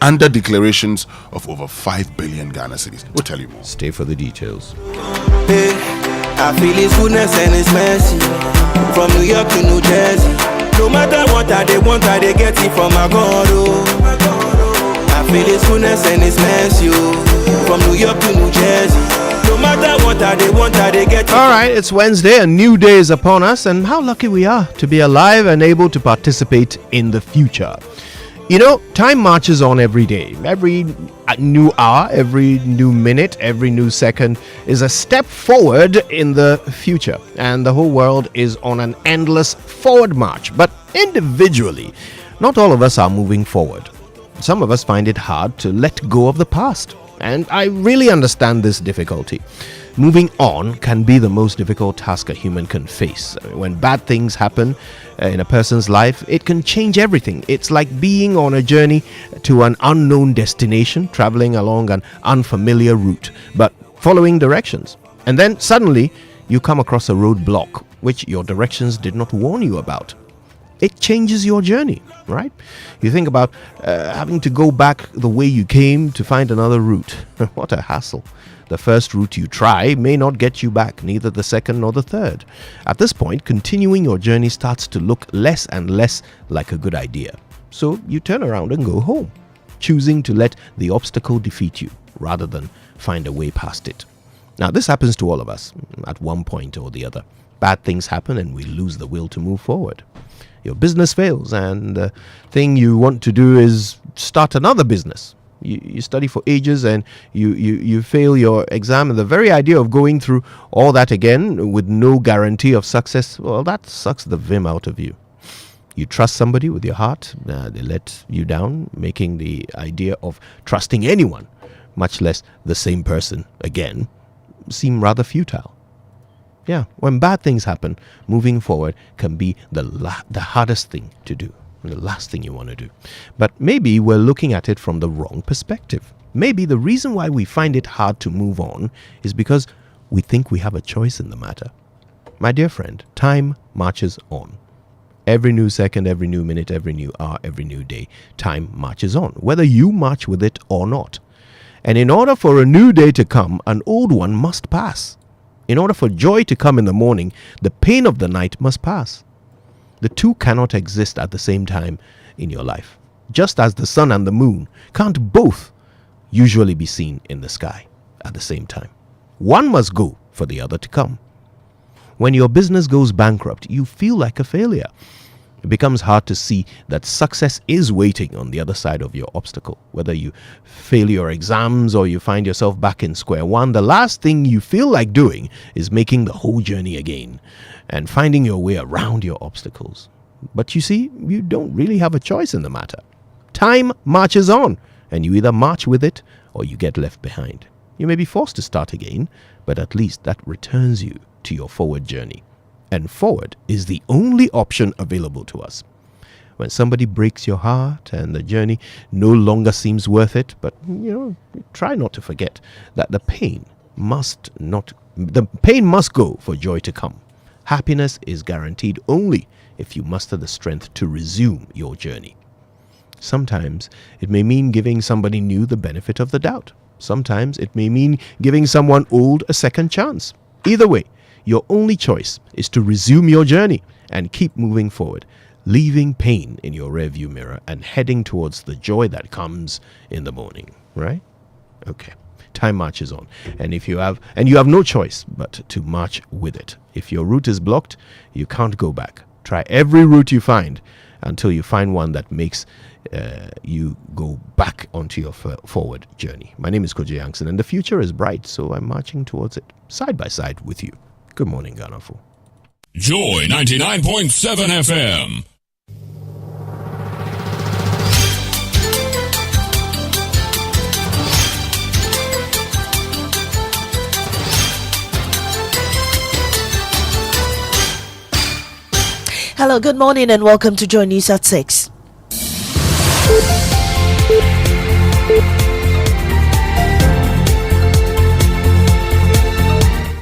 under declarations of over 5 billion Ghana cedis. We'll tell you more. Stay for the details. Hey, I feel His goodness and His mercy from New York to New Jersey. No matter what they want, they get it from my God. Oh. I feel His goodness and His mercy from New York to New Jersey. No matter what they want, they get it. All right, it's Wednesday, a new day is upon us, and how lucky we are to be alive and able to participate in the future. You know, time marches on every day. Every new hour, every new minute, every new second is a step forward in the future. And the whole world is on an endless forward march. But individually, not all of us are moving forward. Some of us find it hard to let go of the past. And I really understand this difficulty. Moving on can be the most difficult task a human can face. When bad things happen in a person's life, it can change everything. It's like being on a journey to an unknown destination, traveling along an unfamiliar route, but following directions. And then suddenly you come across a roadblock which your directions did not warn you about. It changes your journey, right? You think about having to go back the way you came to find another route. What a hassle. The first route you try may not get you back, neither the second nor the third. At this point, continuing your journey starts to look less and less like a good idea. So you turn around and go home, choosing to let the obstacle defeat you rather than find a way past it. Now, this happens to all of us at one point or the other. Bad things happen and we lose the will to move forward. Your business fails and the thing you want to do is start another business. You study for ages and you fail your exam, and the very idea of going through all that again with no guarantee of success, well, that sucks the vim out of you. You trust somebody with your heart, they let you down, making the idea of trusting anyone, much less the same person again, seem rather futile. Yeah, when bad things happen, moving forward can be the hardest thing to do. The last thing you want to do. But maybe we're looking at it from the wrong perspective. Maybe the reason why we find it hard to move on is because we think we have a choice in the matter. My dear friend, time marches on. Every new second, every new minute, every new hour, every new day, time marches on, whether you march with it or not. And in order for a new day to come, an old one must pass. In order for joy to come in the morning, the pain of the night must pass. The two cannot exist at the same time in your life. Just as the sun and the moon can't both usually be seen in the sky at the same time. One must go for the other to come. When your business goes bankrupt, you feel like a failure. It becomes hard to see that success is waiting on the other side of your obstacle. Whether you fail your exams or you find yourself back in square one, the last thing you feel like doing is making the whole journey again and finding your way around your obstacles. But you see, you don't really have a choice in the matter. Time marches on, and you either march with it or you get left behind. You may be forced to start again, but at least that returns you to your forward journey. And forward is the only option available to us. When somebody breaks your heart and the journey no longer seems worth it, but try not to forget that the pain must go for joy to come. Happiness is guaranteed only if you muster the strength to resume your journey. Sometimes it may mean giving somebody new the benefit of the doubt. Sometimes it may mean giving someone old a second chance. Either way, your only choice is to resume your journey and keep moving forward, leaving pain in your rearview mirror and heading towards the joy that comes in the morning, right? Okay. Time marches on, and you have no choice but to march with it. If your route is blocked, you can't go back. Try every route you find until you find one that makes you go back onto your forward journey. My name is Koji Yankson, and the future is bright, so I'm marching towards it, side by side with you. Good morning, Ghana. Joy 99.7 FM. Hello, good morning and welcome to Joy News at 6.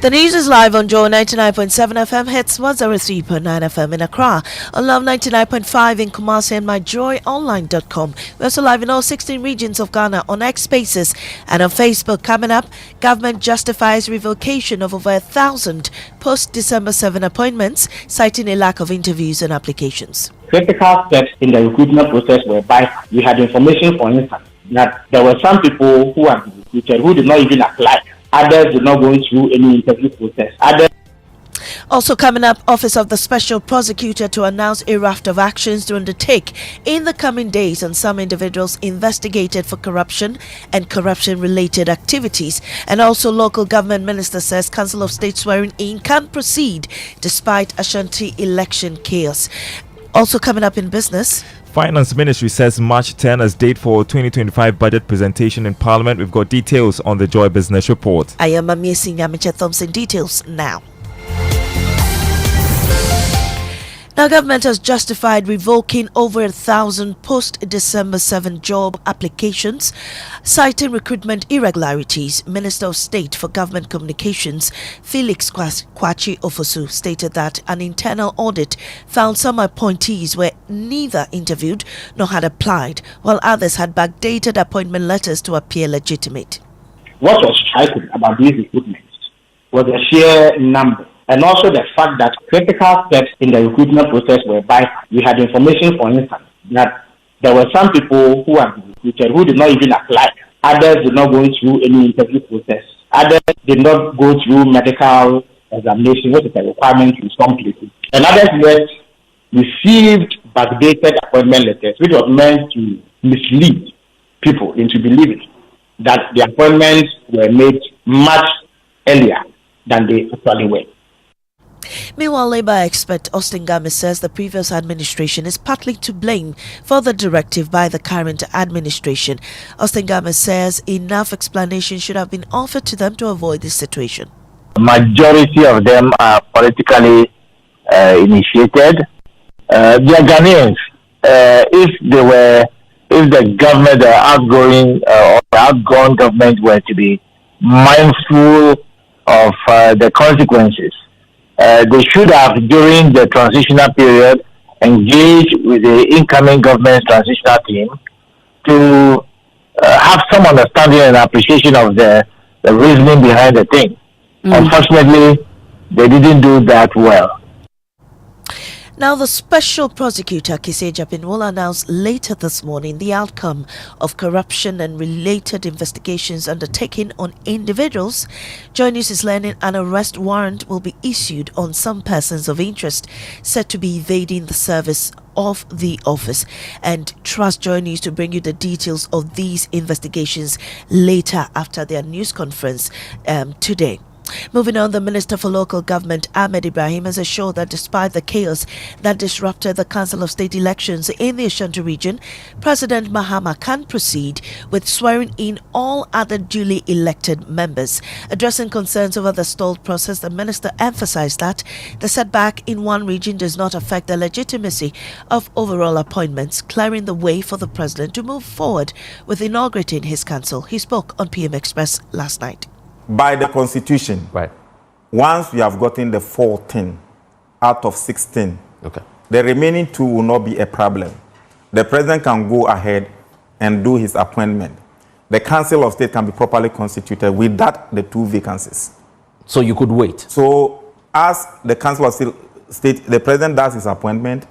The news is live on Joy 99.7 FM, hits 103.9 FM in Accra, on Love 99.5 in Kumasi and myjoyonline.com. We're also live in all 16 regions of Ghana on X Spaces and on Facebook. Coming up, government justifies revocation of over 1,000 post-December 7 appointments, citing a lack of interviews and applications. Critical steps in the recruitment process whereby we had information, for instance, that there were some people who had been recruited who did not even apply. Others did not go through any interview process. Also coming up, Office of the Special Prosecutor to announce a raft of actions to undertake in the coming days on some individuals investigated for corruption and corruption-related activities. And also, local government minister says Council of State swearing in can proceed despite Ashanti election chaos. Also coming up in business, Finance Ministry says March 10 as date for 2025 budget presentation in Parliament. We've got details on the Joy Business Report. I am Amia Nyamiche Thompson. Details now. Now, government has justified revoking over 1,000 post-December 7 job applications, citing recruitment irregularities. Minister of State for Government Communications, Felix Kwachi Ofosu, stated that an internal audit found some appointees were neither interviewed nor had applied, while others had backdated appointment letters to appear legitimate. What was striking about these recruitments was the sheer number, and also the fact that critical steps in the recruitment process whereby we had information, for instance, that there were some people who had been recruited who did not even apply. Others did not go through any interview process. Others did not go through medical examination, which is a requirement in some places. And others yet received backdated appointment letters, which was meant to mislead people into believing that the appointments were made much earlier than they actually were. Meanwhile, Labour expert Austin Gamis says the previous administration is partly to blame for the directive by the current administration. Austin Gamis says enough explanation should have been offered to them to avoid this situation. The majority of them are politically initiated. They are Ghanaians. If the government, the outgoing or the outgone government were to be mindful of the consequences, they should have, during the transitional period, engaged with the incoming government's transitional team to have some understanding and appreciation of the reasoning behind the thing. Unfortunately, they didn't do that well. Now, the Special Prosecutor, Kise Japin, will announce later this morning the outcome of corruption and related investigations undertaken on individuals. Joy News is learning an arrest warrant will be issued on some persons of interest said to be evading the service of the office. And trust Joy News to bring you the details of these investigations later after their news conference today. Moving on, the Minister for Local Government, Ahmed Ibrahim, has assured that despite the chaos that disrupted the Council of State elections in the Ashanti region, President Mahama can proceed with swearing in all other duly elected members. Addressing concerns over the stalled process, the minister emphasized that the setback in one region does not affect the legitimacy of overall appointments, clearing the way for the president to move forward with inaugurating his council. He spoke on PM Express last night. By the Constitution, right. Once we have gotten the 14 out of 16, okay, the remaining 2 will not be a problem. The president can go ahead and do his appointment. The Council of State can be properly constituted without the 2 vacancies. So you could wait. So as the Council of State, the president does his appointment,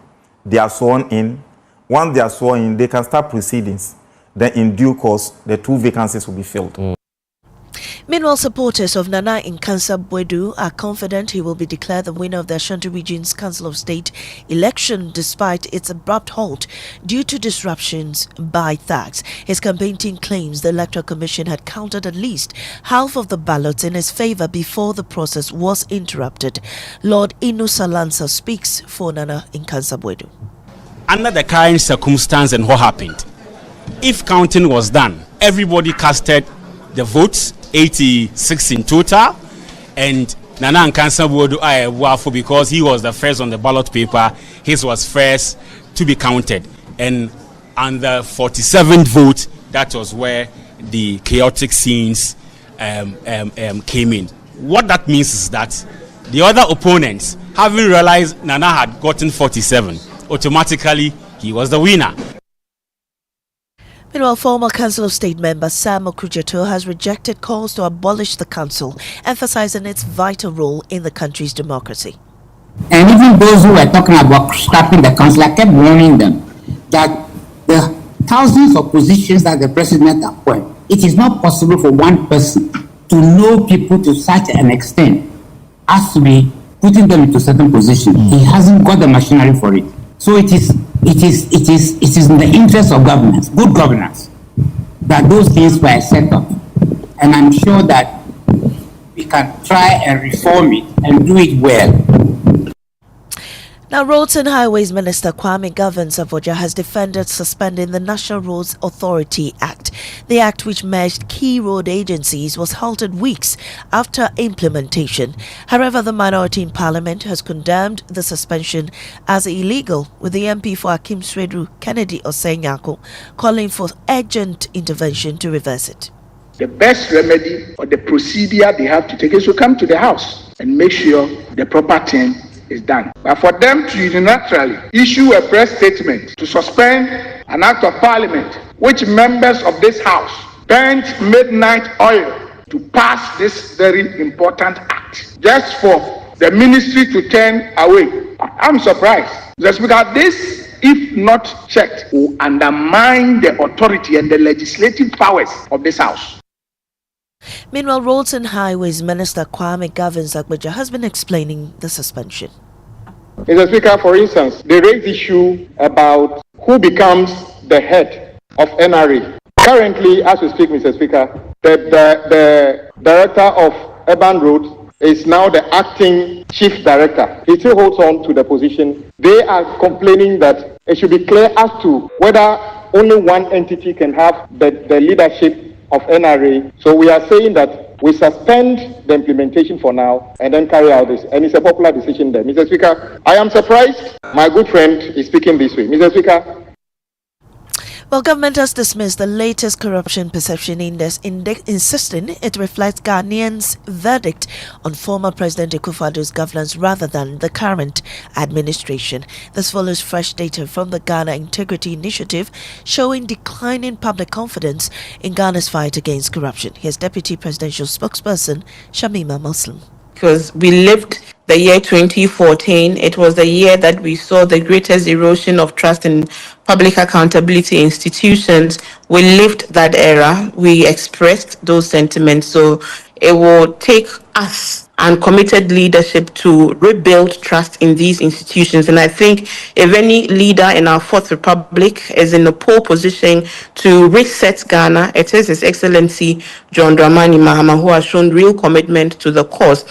they are sworn in. Once they are sworn in, they can start proceedings. Then in due course, the 2 vacancies will be filled. Meanwhile, supporters of Nana Nkansa Boadu are confident he will be declared the winner of the Ashanti Region's Council of State election despite its abrupt halt due to disruptions by thugs. His campaign team claims the Electoral Commission had counted at least half of the ballots in his favor before the process was interrupted. Lord Inu Salansa speaks for Nana Nkansa Boadu. Under the current circumstance and what happened, if counting was done, everybody casted the votes, 86 in total, and Nana Nkansa Boadu Wafu, because he was the first on the ballot paper, his was first to be counted, and on the 47th vote, that was where the chaotic scenes came in. What that means is that the other opponents, having realized Nana had gotten 47, automatically he was the winner. Meanwhile, former Council of State member Sam Okudzeto has rejected calls to abolish the council, emphasizing its vital role in the country's democracy. And even those who were talking about scrapping the council, I kept warning them that the thousands of positions that the president appoints, it is not possible for one person to know people to such an extent as to be putting them into certain positions. He hasn't got the machinery for it. So it is in the interest of governance, good governance, that those things were set up. And I'm sure that we can try and reform it and do it well. Now, Roads and Highways Minister Kwame Gavin-Savoja has defended suspending the National Roads Authority Act. The act, which merged key road agencies, was halted weeks after implementation. However, the minority in Parliament has condemned the suspension as illegal, with the MP for Akim Swedru, Kennedy Osenyako, calling for urgent intervention to reverse it. The best remedy or the procedure they have to take is to come to the House and make sure the proper thing is done. But for them to unilaterally issue a press statement to suspend an act of parliament, which members of this house spent midnight oil to pass this very important act, just for the ministry to turn away, I'm surprised. Just because this, if not checked, will undermine the authority and the legislative powers of this house. Meanwhile, Roads and Highways Minister Kwame Gavin-Savoja has been explaining the suspension. Mr. Speaker, for instance, they raised issue about who becomes the head of NRA. Currently, as we speak, Mr. Speaker, the Director of Urban Roads is now the acting Chief Director. He still holds on to the position. They are complaining that it should be clear as to whether only one entity can have the leadership of NRA. So we are saying that we suspend the implementation for now and then carry out this. And it's a popular decision there. Mr. Speaker, I am surprised my good friend is speaking this way. Mr. Speaker. Well, government has dismissed the latest corruption perception index, insisting it reflects Ghanaians' verdict on former President Akufo-Addo's governance rather than the current administration. This follows fresh data from the Ghana Integrity Initiative showing declining public confidence in Ghana's fight against corruption. Here's Deputy Presidential Spokesperson Shamima Muslim. Because we lived the year 2014, it was the year that we saw the greatest erosion of trust in public accountability institutions. We lived that era. We expressed those sentiments. So it will take us and committed leadership to rebuild trust in these institutions. And I think if any leader in our Fourth Republic is in a pole position to reset Ghana, it is His Excellency John Dramani Mahama, who has shown real commitment to the cause.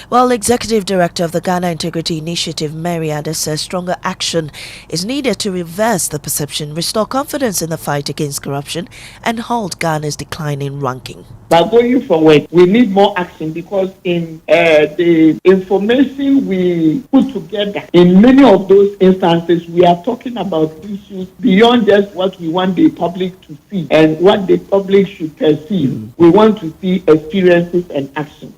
While Executive Director of the Ghana Integrity Initiative, Mary Adda, says stronger action is needed to reverse the perception, restore confidence in the fight against corruption, and halt Ghana's declining ranking. But going forward, we need more action because in the information we put together, in many of those instances, we are talking about issues beyond just what we want the public to see and what the public should perceive. We want to see experiences and action.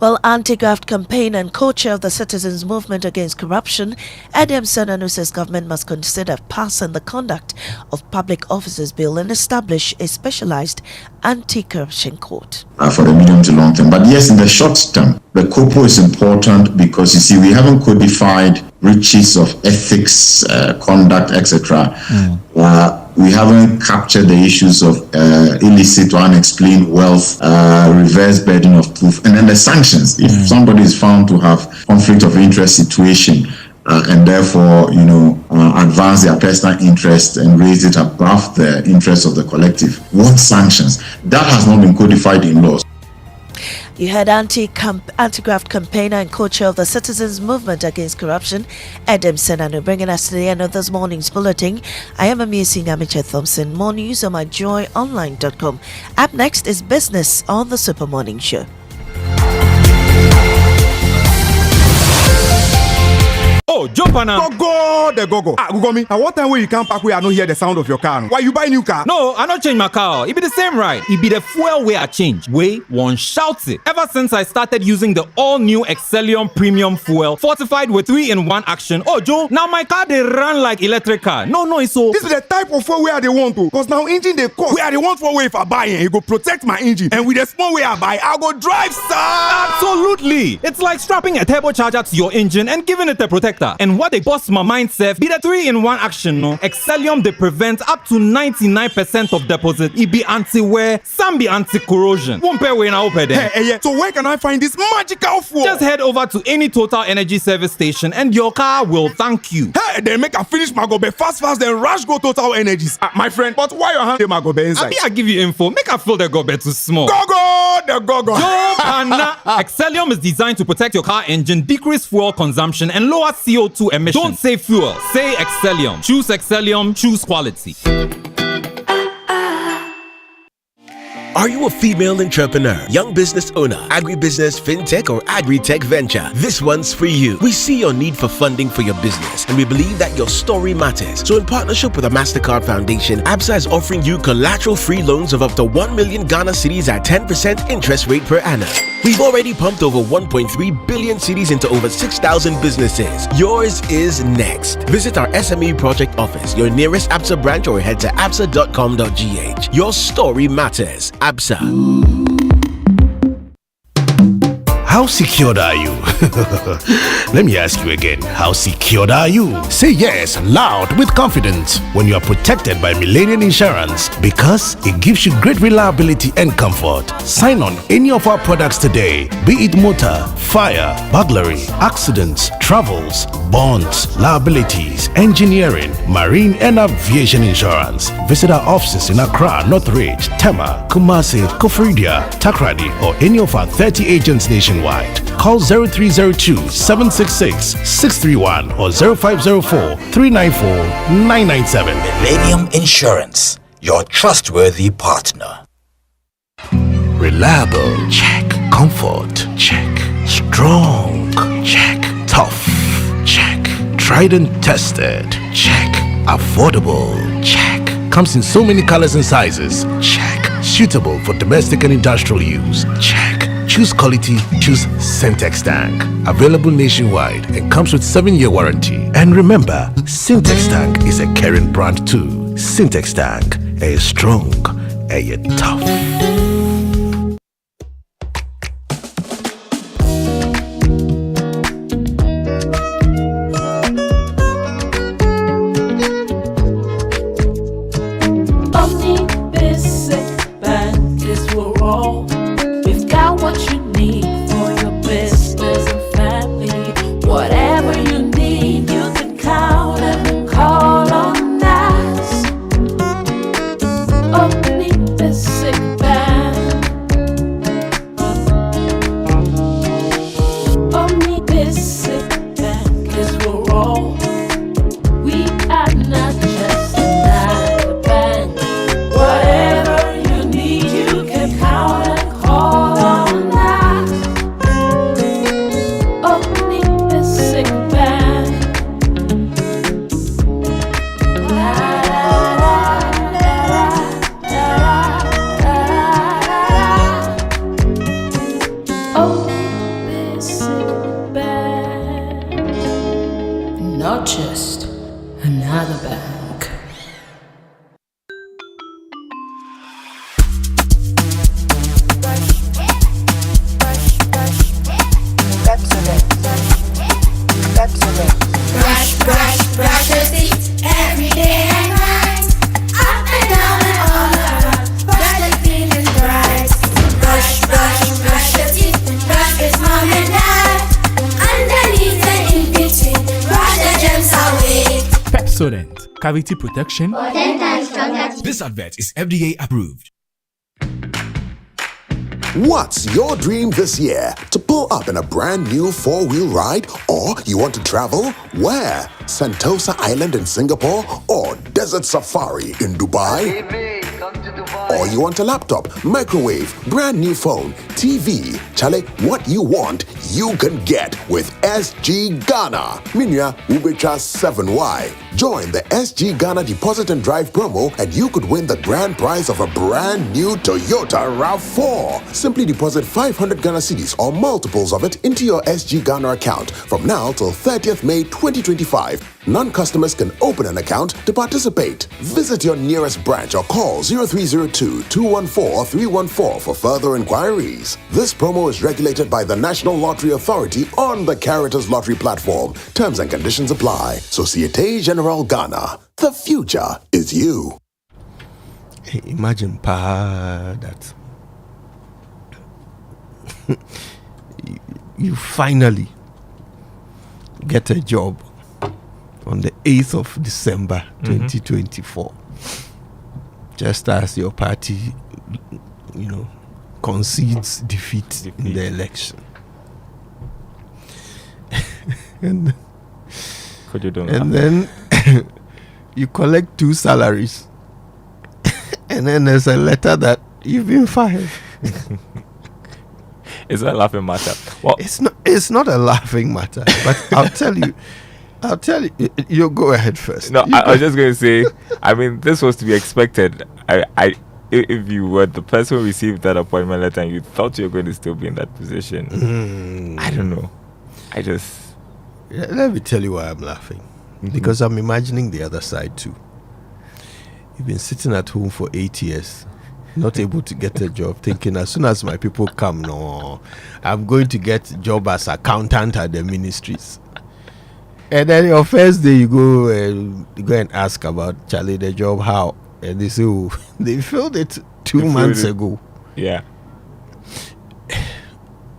Well, anti-graft campaigner and co-chair of the Citizens Movement Against Corruption, Adam Senanu, says government must consider passing the Conduct of Public Officers Bill and establish a specialized anti-corruption court. For the medium to long term. But yes, in the short term, the COPO is important because, you see, we haven't codified breaches of ethics, conduct, etc. We haven't captured the issues of illicit or unexplained wealth, reverse burden of proof, and then the sanctions. If somebody is found to have conflict of interest situation and therefore, advance their personal interest and raise it above the interest of the collective, what sanctions? That has not been codified in laws. You heard anti-graft campaigner and co-chair of the Citizens Movement Against Corruption, Adam Senanu, bringing us to the end of this morning's bulletin. I am Amisi Namiche Thompson. More news on myjoyonline.com. Up next is Business on the Super Morning Show. Oh, jump on now. Go, the go. Go me. And what time when you come back where I no hear the sound of your car? Why you buy new car? No, I not change my car. It be the same ride. It be the fuel way I change. Way one shouts it. Ever since I started using the all-new Excellium Premium Fuel, fortified with 3-in-1 action. Oh, Joe, now my car they run like electric car. No, it's so. This is the type of fuel where they want to. Because now engine they cost. Where they want for way if I buy it, it go protect my engine. And with the small way I buy, I'll go drive, sir. Absolutely. It's like strapping a turbocharger to your engine and giving it a protector. And what they bust my mind, Seth, be the 3-in-1 action, no? Excellium, they prevent up to 99% of deposit. It be anti-wear, some be anti-corrosion. Won't pay when I open them. Hey, so where can I find this magical fuel? Just head over to any Total Energy service station and your car will thank you. Hey, they make a finish my gobe fast, then rush go Total Energies. My friend, but why your hand my gobe inside? I give you info. Make a fill the gobe too small. The go. Excellium is designed to protect your car engine, decrease fuel consumption, and lower CO2 emissions. Don't say fuel, say Excellium. Choose Excellium, choose quality. Are you a female entrepreneur, young business owner, agribusiness, fintech, or agri-tech venture? This one's for you. We see your need for funding for your business, and we believe that your story matters. So in partnership with the MasterCard Foundation, ABSA is offering you collateral-free loans of up to 1 million Ghana cedis at 10% interest rate per annum. We've already pumped over 1.3 billion cedis into over 6,000 businesses. Yours is next. Visit our SME project office, your nearest ABSA branch, or head to absa.com.gh. Your story matters. ABSA. How secured are you? Let me ask you again. How secured are you? Say yes loud with confidence when you are protected by Millennium Insurance, because it gives you great reliability and comfort. Sign on any of our products today, be it motor, fire, burglary, accidents, travels, bonds, liabilities, engineering, marine and aviation insurance. Visit our offices in Accra, Northridge, Tema, Kumasi, Kofridia, Takrady, or any of our 30 agents nationwide. Call 0302-766-631 or 0504-394-997. Millennium Insurance, your trustworthy partner. Reliable, check. Comfort, check. Strong, check. Tough, check. Tried and tested, check. Affordable, check. Comes in so many colors and sizes, check. Suitable for domestic and industrial use, check. Choose quality, choose Syntex Tank. Available nationwide and comes with 7-year warranty. And remember, Syntex Tank is a caring brand too. Syntex Tank, a strong, a tough. Not just another bank. Brush your teeth every day and night. Up and down and all around. Brush the clean and bright. Brush your teeth. Brush with mom and dad. Underneath and in between. Brush the germs away. Pepsodent, cavity protection. For 10 times stronger. This advert is FDA approved. What's your dream this year? To pull up in a brand new 4-wheel ride? Or you want to travel? Where? Sentosa Island in Singapore? Or Desert Safari in Dubai? Or you want a laptop, microwave, brand new phone, TV. Chale, what you want, you can get with SG Ghana. Minya Ubecha 7Y. Join the SG Ghana Deposit and Drive promo and you could win the grand prize of a brand new Toyota RAV4. Simply deposit 500 Ghana cedis or multiples of it into your SG Ghana account from now till 30th May 2025. Non-customers can open an account to participate. Visit your nearest branch or call 0302-214-314 for further inquiries. This promo is regulated by the National Lottery Authority on the Caritas Lottery platform. Terms and conditions apply. Societe Generale Ghana. The future is you. Hey, imagine that you finally get a job on the 8th of December 2024, just as your party, concedes defeat in the election. and then you collect 2 salaries, and then there's a letter that you've been fired. It's a laughing matter. Well, it's not a laughing matter, but I'll tell you. You go ahead first. No, I was just going to say, I mean, this was to be expected. If you were the person who received that appointment letter and you thought you were going to still be in that position, I don't know. Let me tell you why I'm laughing. Because I'm imagining the other side too. You've been sitting at home for 8 years, not able to get a job, thinking as soon as my people come, no, I'm going to get a job as accountant at the ministries. And then your first day you go and ask about Charlie the job, how? And they say, oh, they filled it 2 months ago. Yeah.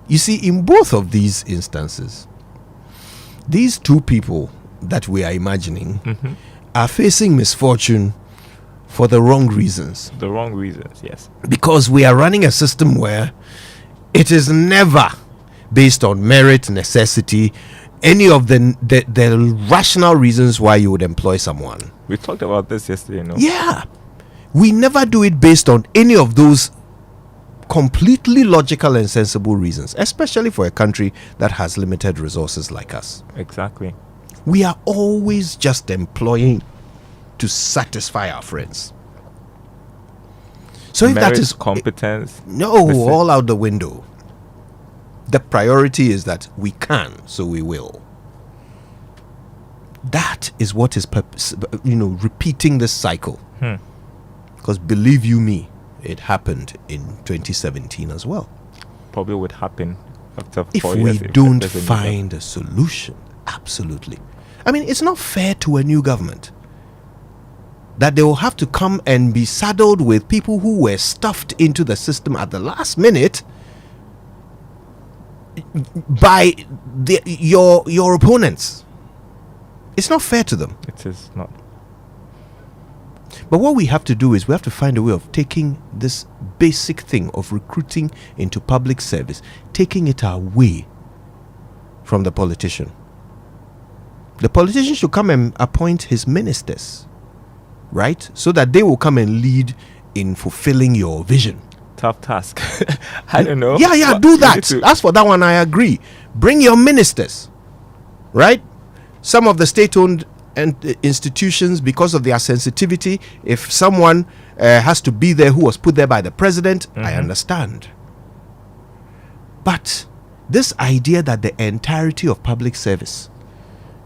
You see, in both of these instances, these 2 people that we are imagining are facing misfortune for the wrong reasons. The wrong reasons, yes. Because we are running a system where it is never based on merit, necessity, any of the rational reasons why you would employ someone. We talked about this yesterday, no? Yeah. We never do it based on any of those completely logical and sensible reasons, especially for a country that has limited resources like us. Exactly. We are always just employing to satisfy our friends. So if merit, that is competence, all out the window. The priority is that we can, so we will. That is what is repeating this cycle. Because believe you me, it happened in 2017 as well. Probably would happen after 4 if years. We don't find a solution. Absolutely. I mean, it's not fair to a new government that they will have to come and be saddled with people who were stuffed into the system at the last minute by your opponents. It's not fair to them. It is not. But what we have to do is we have to find a way of taking this basic thing of recruiting into public service, taking it away from the politician. The politician should come and appoint his ministers, right? So that they will come and lead in fulfilling your vision. Tough task. I don't know. Yeah, do that. As for that one, I agree. Bring your ministers, right? Some of the state-owned institutions, because of their sensitivity, if someone has to be there who was put there by the president, I understand. But this idea that the entirety of public service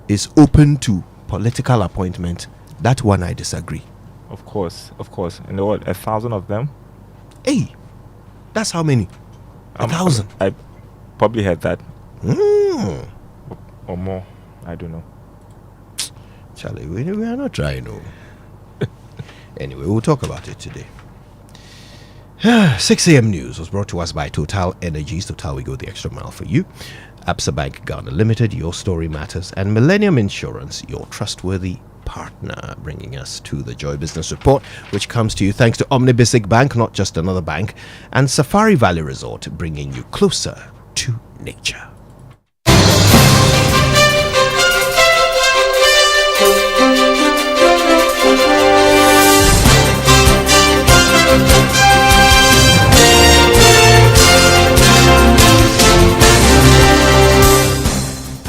is open to political appointment, that one I disagree. Of course. And what, 1,000 of them? Hey, that's how many? 1,000. I probably had that. Or more. I don't know. Charlie, we are not trying to. Anyway, we'll talk about it today. 6 a.m. news was brought to us by Total Energies. Total, we go the extra mile for you. Absa Bank Ghana Limited, your story matters. And Millennium Insurance, your trustworthy partner, bringing us to the Joy Business Report, which comes to you thanks to Omnibisic Bank, not just another bank, and Safari Valley Resort, bringing you closer to nature.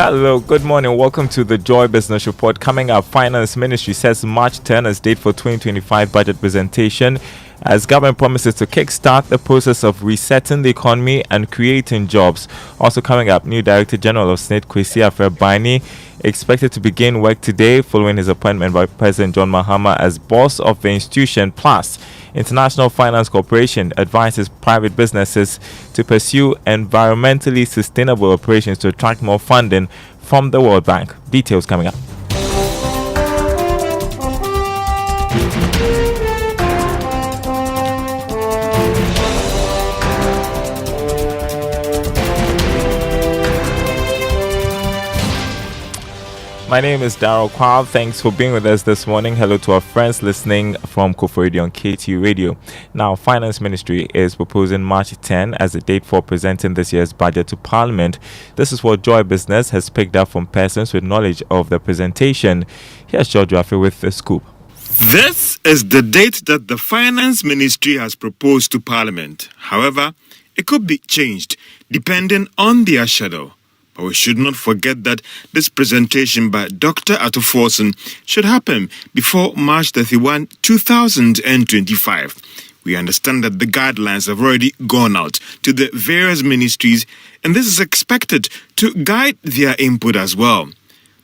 Hello, good morning. Welcome to the Joy Business Report. Coming up, Finance Ministry sets March 10 as date for 2025 budget presentation as government promises to kickstart the process of resetting the economy and creating jobs. Also coming up, new Director General of SNIT, Kwesi Afrɛ-Baini, expected to begin work today following his appointment by President John Mahama as boss of the institution. Plus, International Finance Corporation advises private businesses to pursue environmentally sustainable operations to attract more funding from the World Bank. Details coming up. My name is Daryl Kwab. Thanks for being with us this morning. Hello to our friends listening from Koforidi on KTU Radio. Now, Finance Ministry is proposing March 10 as a date for presenting this year's budget to Parliament. This is what Joy Business has picked up from persons with knowledge of the presentation. Here's George Rafi with the scoop. This is the date that the Finance Ministry has proposed to Parliament. However, it could be changed depending on their schedule. But we should not forget that this presentation by Dr. Attoforson should happen before March 31, 2025. We understand that the guidelines have already gone out to the various ministries, and this is expected to guide their input as well.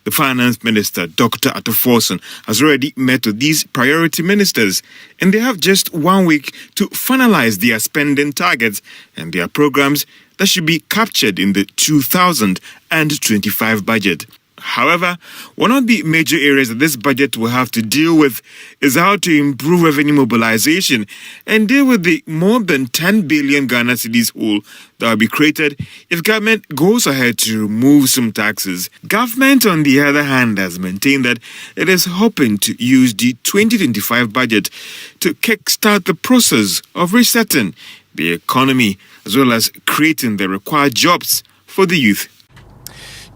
The Finance Minister, Dr. Attoforson, has already met with these priority ministers, and they have just 1 week to finalize their spending targets and their programs that should be captured in the 2025 budget. However, one of the major areas that this budget will have to deal with is how to improve revenue mobilization and deal with the more than 10 billion Ghana cedis hole that will be created if government goes ahead to remove some taxes. Government, on the other hand, has maintained that it is hoping to use the 2025 budget to kickstart the process of resetting the economy as well as creating the required jobs for the youth.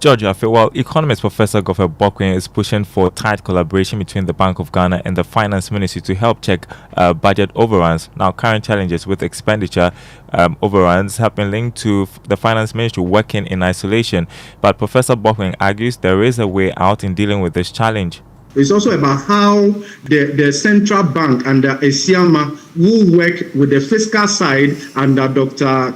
George Afe, well, economist Professor Godfrey Bokwin is pushing for tight collaboration between the Bank of Ghana and the Finance Ministry to help check budget overruns. Now, current challenges with expenditure overruns have been linked to the Finance Ministry working in isolation. But Professor Bokwin argues there is a way out in dealing with this challenge. It's also about how the central bank under Esiama will work with the fiscal side under Dr.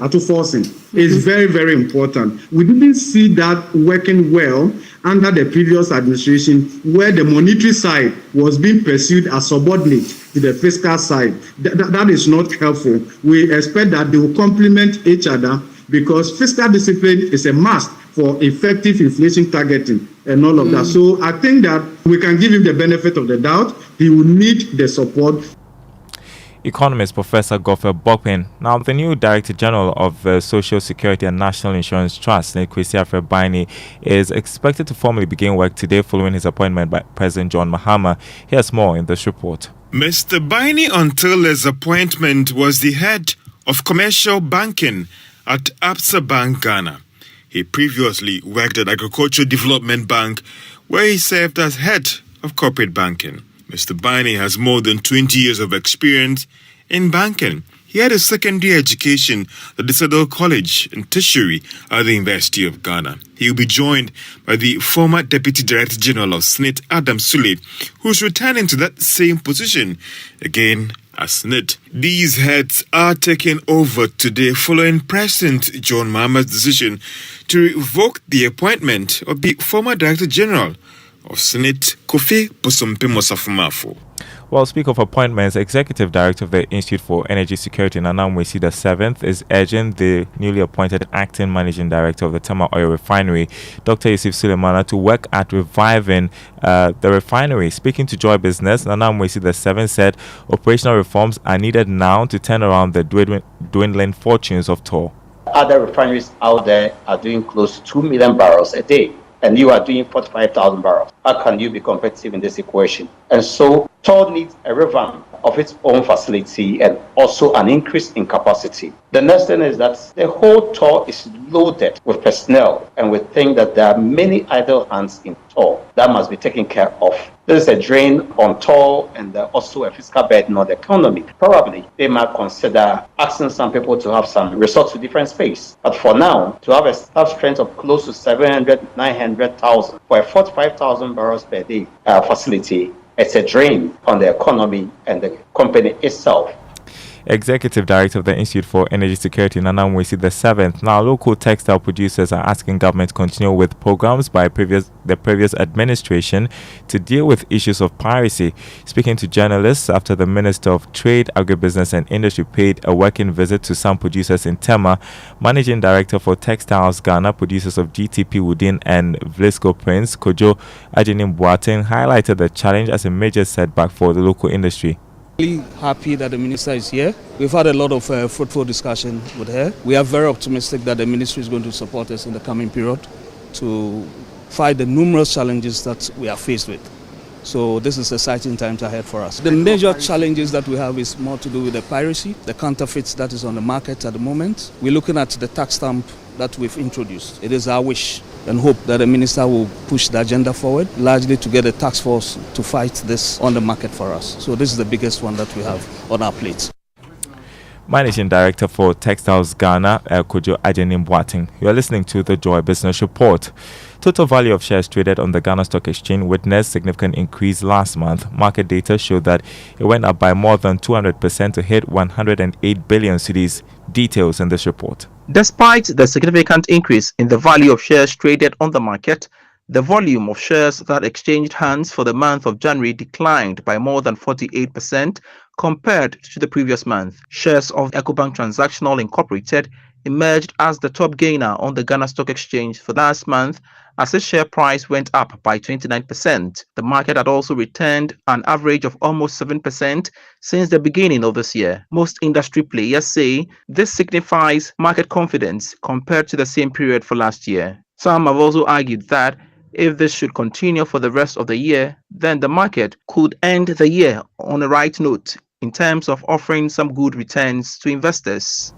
Attoforson. It's very, very important. We didn't see that working well under the previous administration, where the monetary side was being pursued as subordinate to the fiscal side. That is not helpful. We expect that they will complement each other because fiscal discipline is a must for effective inflation targeting and all of that. So I think that we can give him the benefit of the doubt. He will need the support. Economist Professor Godfrey Bokwin. Now, the new Director General of the Social Security and National Insurance Trust, Kwesi Afrɛ-Baini, is expected to formally begin work today following his appointment by President John Mahama. Here's more in this report. Mr. Baini, until his appointment, was the head of commercial banking at Absa Bank Ghana. He previously worked at Agricultural Development Bank, where he served as head of corporate banking. Mr. Baini has more than 20 years of experience in banking. He had a secondary education at the Cedar College in Tertiary at the University of Ghana. He will be joined by the former Deputy Director General of SNIT, Adam Sule, who's returning to that same position again as SNIT. These heads are taking over today following President John Mahama's decision to revoke the appointment of the former Director General of SNIT, Kofi Posompe-Mosafumafo. Well, speak of appointments, Executive Director of the Institute for Energy Security, Nana Mwesi VII, is urging the newly appointed Acting Managing Director of the Tama Oil Refinery, Dr. Yusuf Sulemana, to work at reviving the refinery. Speaking to Joy Business, Nana Mwesi VII said operational reforms are needed now to turn around the dwindling fortunes of TOR. Other refineries out there are doing close to 2 million barrels a day, and you are doing 45,000 barrels. How can you be competitive in this equation? And so TOR needs a revamp. of its own facility and also an increase in capacity. The next thing is that the whole tour is loaded with personnel, and we think that there are many idle hands in tour that must be taken care of. There is a drain on tour and also a fiscal burden on the economy. Probably they might consider asking some people to have some resort to different space. But for now, to have a staff strength of close to 700, 900,000 for a 45,000 barrels per day facility, it's a drain on the economy and the company itself. Executive Director of the Institute for Energy Security, Nana Mwesi the 7th. Now, local textile producers are asking government to continue with programs by the previous administration to deal with issues of piracy. Speaking to journalists after the Minister of Trade, Agribusiness and Industry paid a working visit to some producers in Tema, Managing Director for Textiles Ghana, producers of GTP Woodin and Vlisco Prince, Kojo Ajenim Boateng, highlighted the challenge as a major setback for the local industry. Really happy that the minister is here. We've had a lot of fruitful discussion with her. We are very optimistic that the ministry is going to support us in the coming period to fight the numerous challenges that we are faced with. So this is exciting times ahead for us. The major challenges that we have is more to do with the piracy, the counterfeits that is on the market at the moment. We're looking at the tax stamp that we've introduced. It is our wish and hope that the minister will push the agenda forward, largely to get a task force to fight this on the market for us. So this is the biggest one that we have on our plate. Managing Director for Textiles Ghana, Kojo Ajenim Boateng. You are listening to the Joy Business Report. Total value of shares traded on the Ghana Stock Exchange witnessed significant increase last month. Market data showed that it went up by more than 200% to hit 108 billion cedis. Details in this report. Despite the significant increase in the value of shares traded on the market, the volume of shares that exchanged hands for the month of January declined by more than 48% compared to the previous month. Shares of EcoBank Transactional Incorporated emerged as the top gainer on the Ghana Stock Exchange for last month as its share price went up by 29%. The market had also returned an average of almost 7% since the beginning of this year. Most industry players say this signifies market confidence compared to the same period for last year. Some have also argued that if this should continue for the rest of the year, then the market could end the year on a right note in terms of offering some good returns to investors.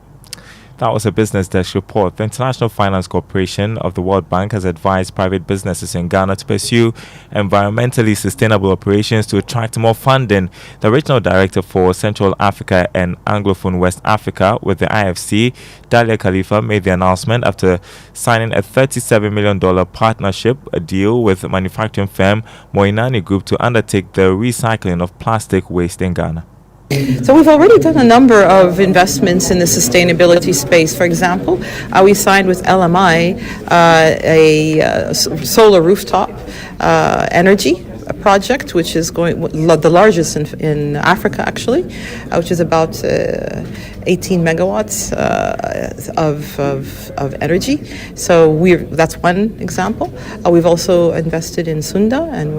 That was a Business Desk report. The International Finance Corporation of the World Bank has advised private businesses in Ghana to pursue environmentally sustainable operations to attract more funding. The Regional Director for Central Africa and Anglophone West Africa with the IFC, Dalia Khalifa, made the announcement after signing a $37 million partnership deal with manufacturing firm Moinani Group to undertake the recycling of plastic waste in Ghana. So we've already done a number of investments in the sustainability space. For example, we signed with LMI a solar rooftop energy project, which is the largest in Africa actually, which is about 18 megawatts of energy. So that's one example. We've also invested in Sunda, and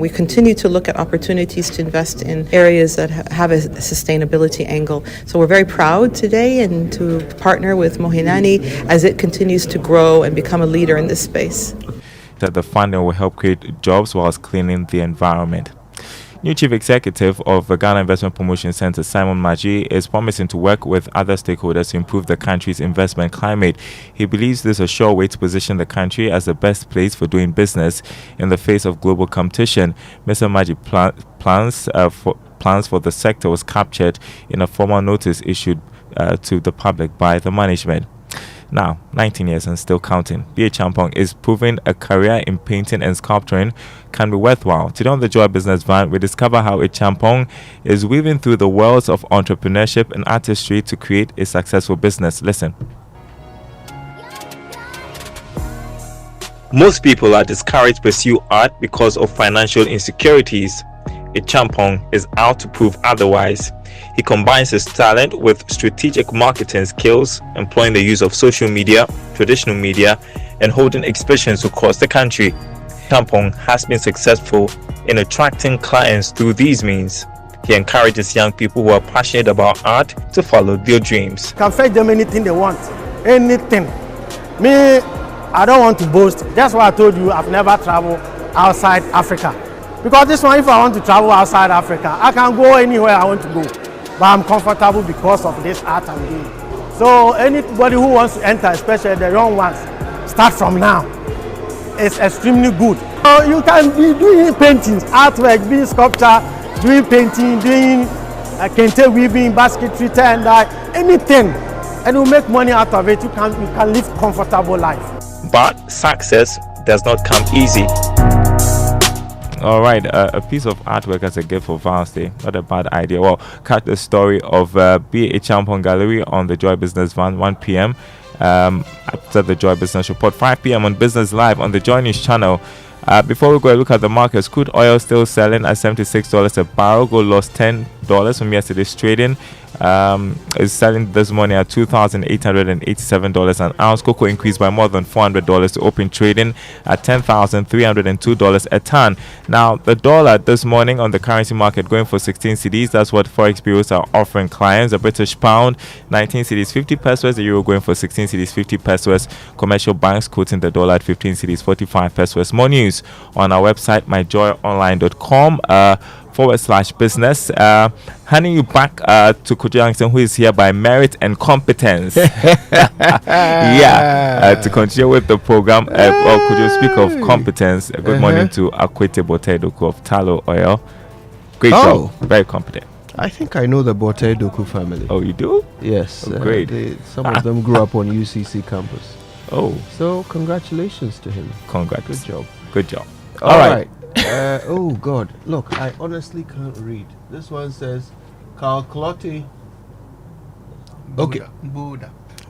we continue to look at opportunities to invest in areas that have a sustainability angle. So we're very proud today and to partner with Mohinani as it continues to grow and become a leader in this space. That the funding will help create jobs whilst cleaning the environment. New Chief Executive of the Ghana Investment Promotion Center, Simon Maji, is promising to work with other stakeholders to improve the country's investment climate. He believes this is a sure way to position the country as the best place for doing business in the face of global competition. Mr. Maji plans for the sector was captured in a formal notice issued to the public by the management. Now, 19 years and still counting, B.A. Champong is proving a career in painting and sculpturing can be worthwhile. Today on the Joy Business Van, we discover how A. Champong is weaving through the worlds of entrepreneurship and artistry to create a successful business. Listen. Most people are discouraged to pursue art because of financial insecurities. A. Champong is out to prove otherwise. He combines his talent with strategic marketing skills, employing the use of social media, traditional media, and holding exhibitions across the country. Champong has been successful in attracting clients through these means. He encourages young people who are passionate about art to follow their dreams. Can fetch them anything they want, anything. Me, I don't want to boast. That's why I told you I've never traveled outside Africa. Because this one, if I want to travel outside Africa, I can go anywhere I want to go. But I'm comfortable because of this art I'm doing. So anybody who wants to enter, especially the young ones, start from now. It's extremely good. So you can be doing paintings, artwork, doing sculpture, doing painting, doing kente weaving, basketry, and anything. And you make money out of it. You can live comfortable life. But success does not come easy. All right, a piece of artwork as a gift for Val's Day. Not a bad idea. Well, catch the story of BA Champon Gallery on the Joy Business Van, 1 p.m. After the Joy Business Report, 5 p.m. on Business Live on the Joy News channel. Before we go and look at the markets, crude oil still selling at $76 a barrel. Gold lost $10 from yesterday's trading. Is selling this morning at $2,887 an ounce. Cocoa increased by more than $400 to open trading at $10,302 a ton. Now, the dollar this morning on the currency market going for 16 cedis. That's what forex bureaus are offering clients. The British pound 19 cedis 50 pesos. The euro going for 16 cedis 50 pesos. Commercial banks quoting the dollar at 15 cedis 45 pesos. More news on our website myjoyonline.com. /business. Handing you back to Kojo Youngson, who is here by merit and competence. To continue with the program. Could you speak of competence? Good morning to Akwete Botedoku of Talo Oil. Great job. Very competent. I think I know the Botedoku family. Oh, you do? Yes. Great. Some of them grew up on UCC campus. Oh. So congratulations to him. Congrats. Good job. Good job. All right. Oh God! Look, I honestly can't read. This one says, "Calclote." Okay.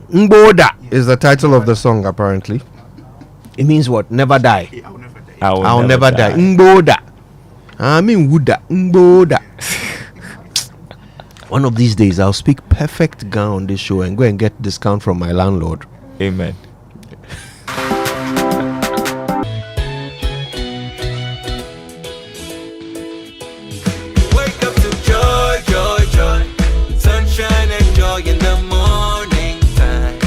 Mboda is the title of the song. Apparently, it means what? Never die. I'll never die. Mboda. I mean Wuda. Mboda. One of these days, I'll speak perfect Ga on this show and go and get discount from my landlord. Amen. In the morning time,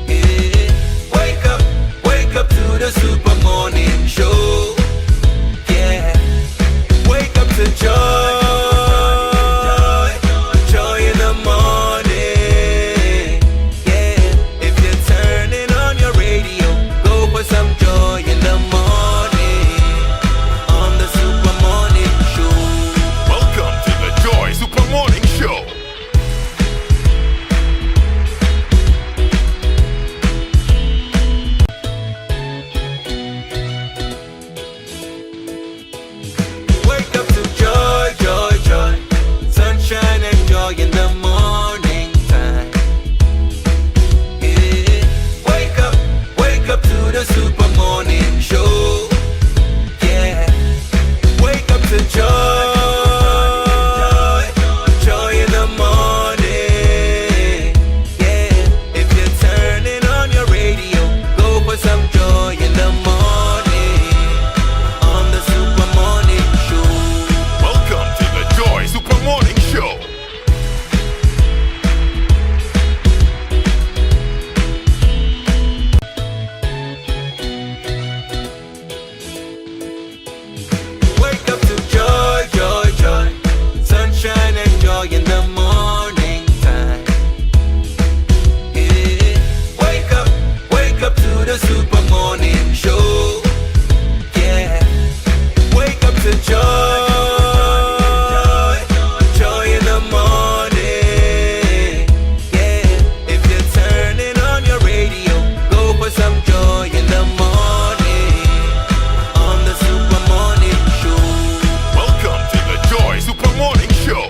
yeah. Wake up to the super morning show, yeah. Wake up to joy in the morning, yeah. If you're turning on your radio, go for some joy in the morning on the super morning show. Welcome to the Joy Super Morning Show. In the morning time, yeah. Wake up to the super morning show, yeah. Wake up to joy in the morning, yeah. If you're turning on your radio, go for some joy in the morning on the super morning show. Welcome to the Joy Super Morning Show. In the morning time, yeah. Wake up to the super morning show, yeah. Wake up to joy in the morning, yeah. If you're turning on your radio, go for some joy in the morning on the super morning show. Welcome to the Joy Super Morning Show.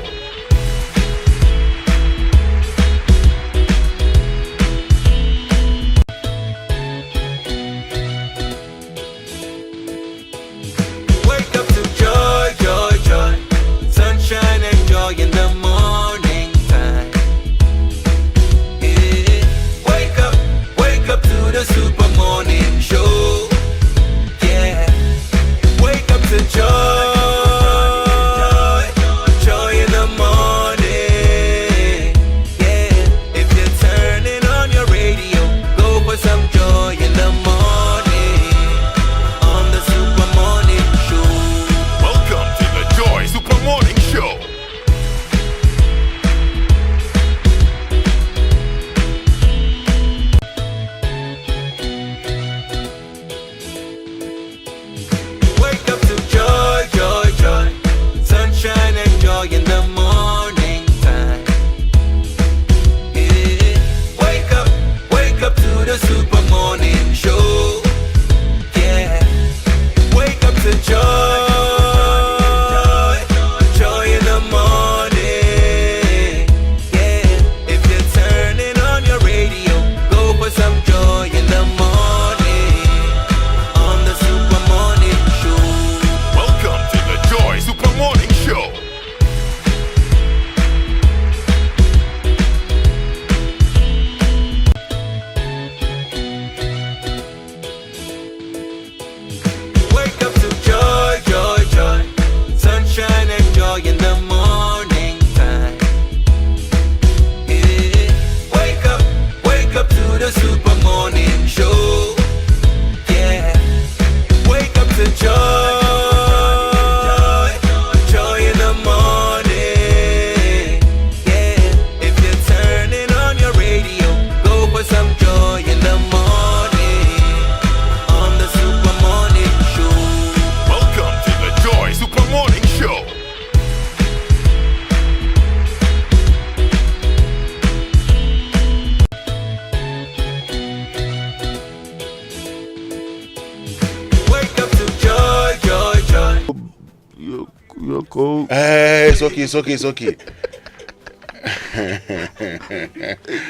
Cool. It's okay.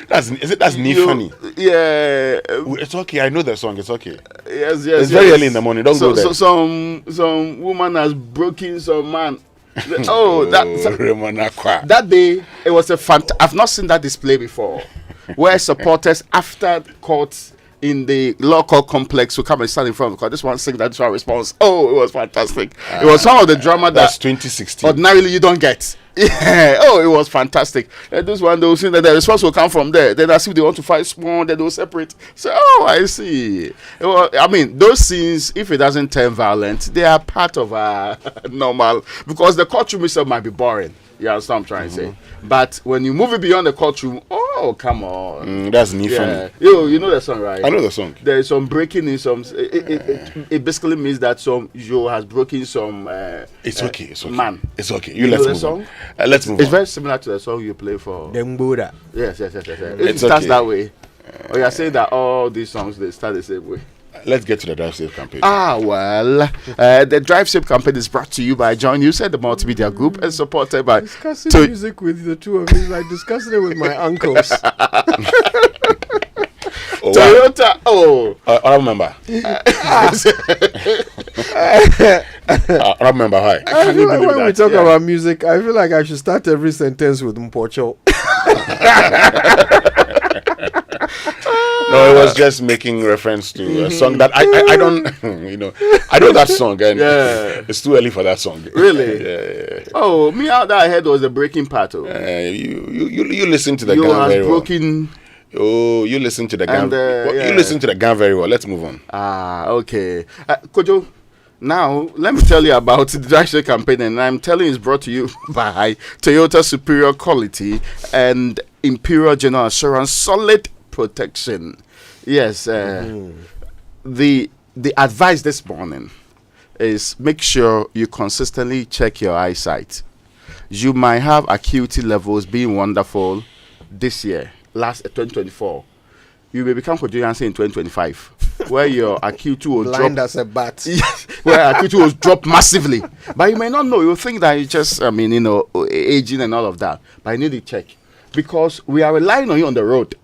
That's funny. Yeah. It's okay. I know the song. It's okay. Yes. It's very early in the morning. Don't go there. So some woman has broken some man. That day it was I've not seen that display before, where supporters after court in the law court complex will come and stand in front of the court. This one sing, that one response. Oh, it was fantastic. It was some of the drama that's 2016. Ordinarily you don't get. Yeah. Oh, it was fantastic. And this one, they will see that the response will come from there. Then as if they want to fight small, then they will separate. So, I see. Well, I mean, those scenes, if it doesn't turn violent, they are part of normal, because the courtroom itself might be boring. You understand what I'm trying to say? But when you move it beyond the courtroom, oh, come on. That's new funny. You know the song, right? I know the song. There is some breaking in some. It basically means that some Joe has broken some. It's okay. Man. It's okay. You let's know move the song? Let's move It's on. very similar to the song you play for. Demboda. Yes. It's It starts okay. that way. Or you're saying that all these songs, they start the same way. Let's get to the Drive Safe campaign. The Drive Safe campaign is brought to you by John You said the multimedia group and supported by Discussing music with the two of you is like discussing it with my uncles. Toyota. I remember. I remember. Hi. I feel like when we talk about music, I feel like I should start every sentence with Mpocho. No, it was just making reference to a song that I don't, I know that song, and it's too early for that song. Really? Yeah. Oh, me out that I heard was the breaking part. You listen to the gang very well. Oh, you listen to the gang. You listen to the gang very well. Let's move on. Okay. Kojo, now let me tell you about the Drive Safe campaign, and I'm telling you it's brought to you by Toyota Superior Quality and Imperial General Assurance Solid Protection. Yes. The advice this morning is make sure you consistently check your eyesight. You might have acuity levels being wonderful this year, last 2024. You may become Kojoyansi in 2025, where your acuity will blind drop as a bat. Where acuity will drop massively. But you may not know. You think that it's just, aging and all of that. But you need to check, because we are relying on you on the road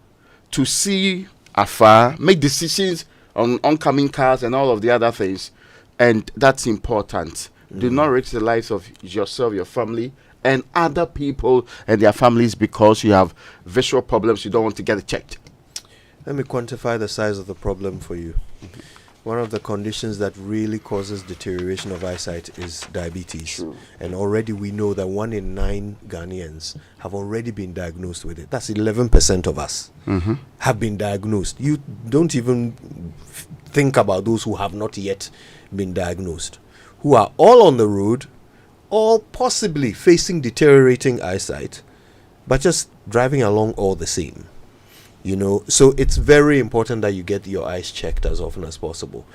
to see afar, make decisions on oncoming cars and all of the other things, and that's important. Do not risk the lives of yourself, your family, and other people and their families because you have visual problems. You don't want to get it checked. Let me quantify the size of the problem for you. One of the conditions that really causes deterioration of eyesight is diabetes. True. And already we know that 1 in 9 Ghanaians have already been diagnosed with it. That's 11% of us have been diagnosed. You don't even think about those who have not yet been diagnosed, who are all on the road, all possibly facing deteriorating eyesight, but just driving along all the same. So it's very important that you get your eyes checked as often as possible.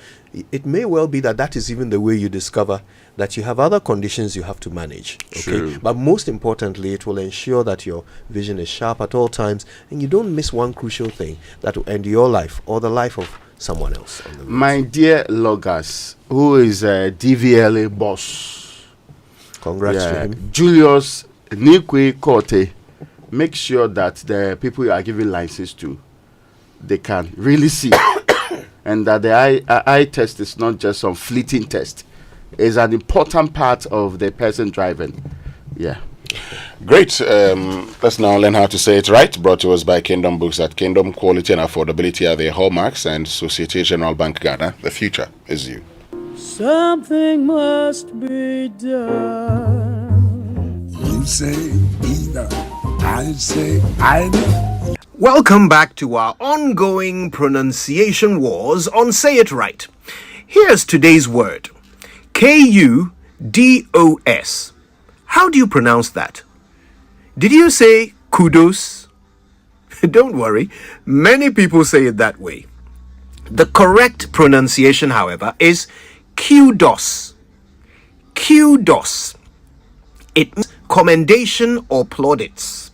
It may well be that is even the way you discover that you have other conditions you have to manage. Okay, True. But most importantly, it will ensure that your vision is sharp at all times and you don't miss one crucial thing that will end your life or the life of someone else on the road. My dear loggers, who is a DVLA boss, congrats to him, Julius Nikwe Kote. Make sure that the people you are giving license to, they can really see, and that the eye test is not just some fleeting test. It's an important part of the person driving. Yeah. Great. Let's now learn how to say it right. Brought to us by Kingdom Books. At Kingdom, quality and affordability are their hallmarks, and Societe Generale Bank Ghana. The future is you. Something must be done. You say either. I say either. Welcome back to our ongoing pronunciation wars on Say It Right. Here's today's word. Kudos. How do you pronounce that? Did you say kudos? Don't worry, many people say it that way. The correct pronunciation, however, is kudos. Kudos. It means commendation or plaudits.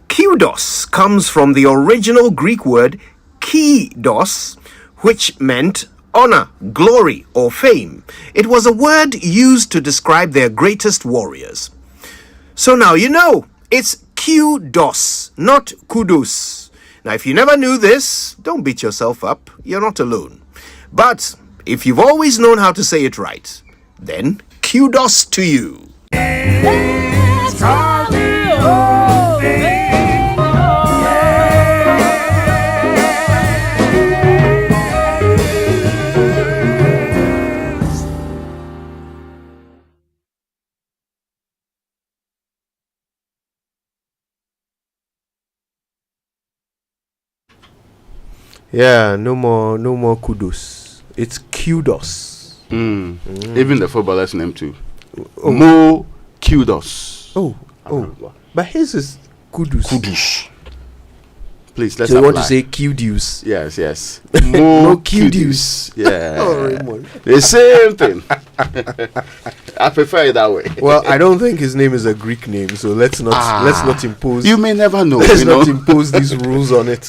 Kudos comes from the original Greek word kidos, which meant honor, glory, or fame. It was a word used to describe their greatest warriors. So now you know, it's kudos, not kudos. Now, if you never knew this, don't beat yourself up. You're not alone. But if you've always known how to say it right, then kudos to you. Yeah, no more kudos. It's kudos. Even the footballer's name too. Mo kudos. But his is kudus. Kudus. Please, let's So you want apply. to say kudos? Yes. No Mo kudos. Yeah. Oh, Raymond. The same thing. I prefer it that way. Well, I don't think his name is a Greek name, so let's not impose. You may never know. Let's you not know? impose these rules on it.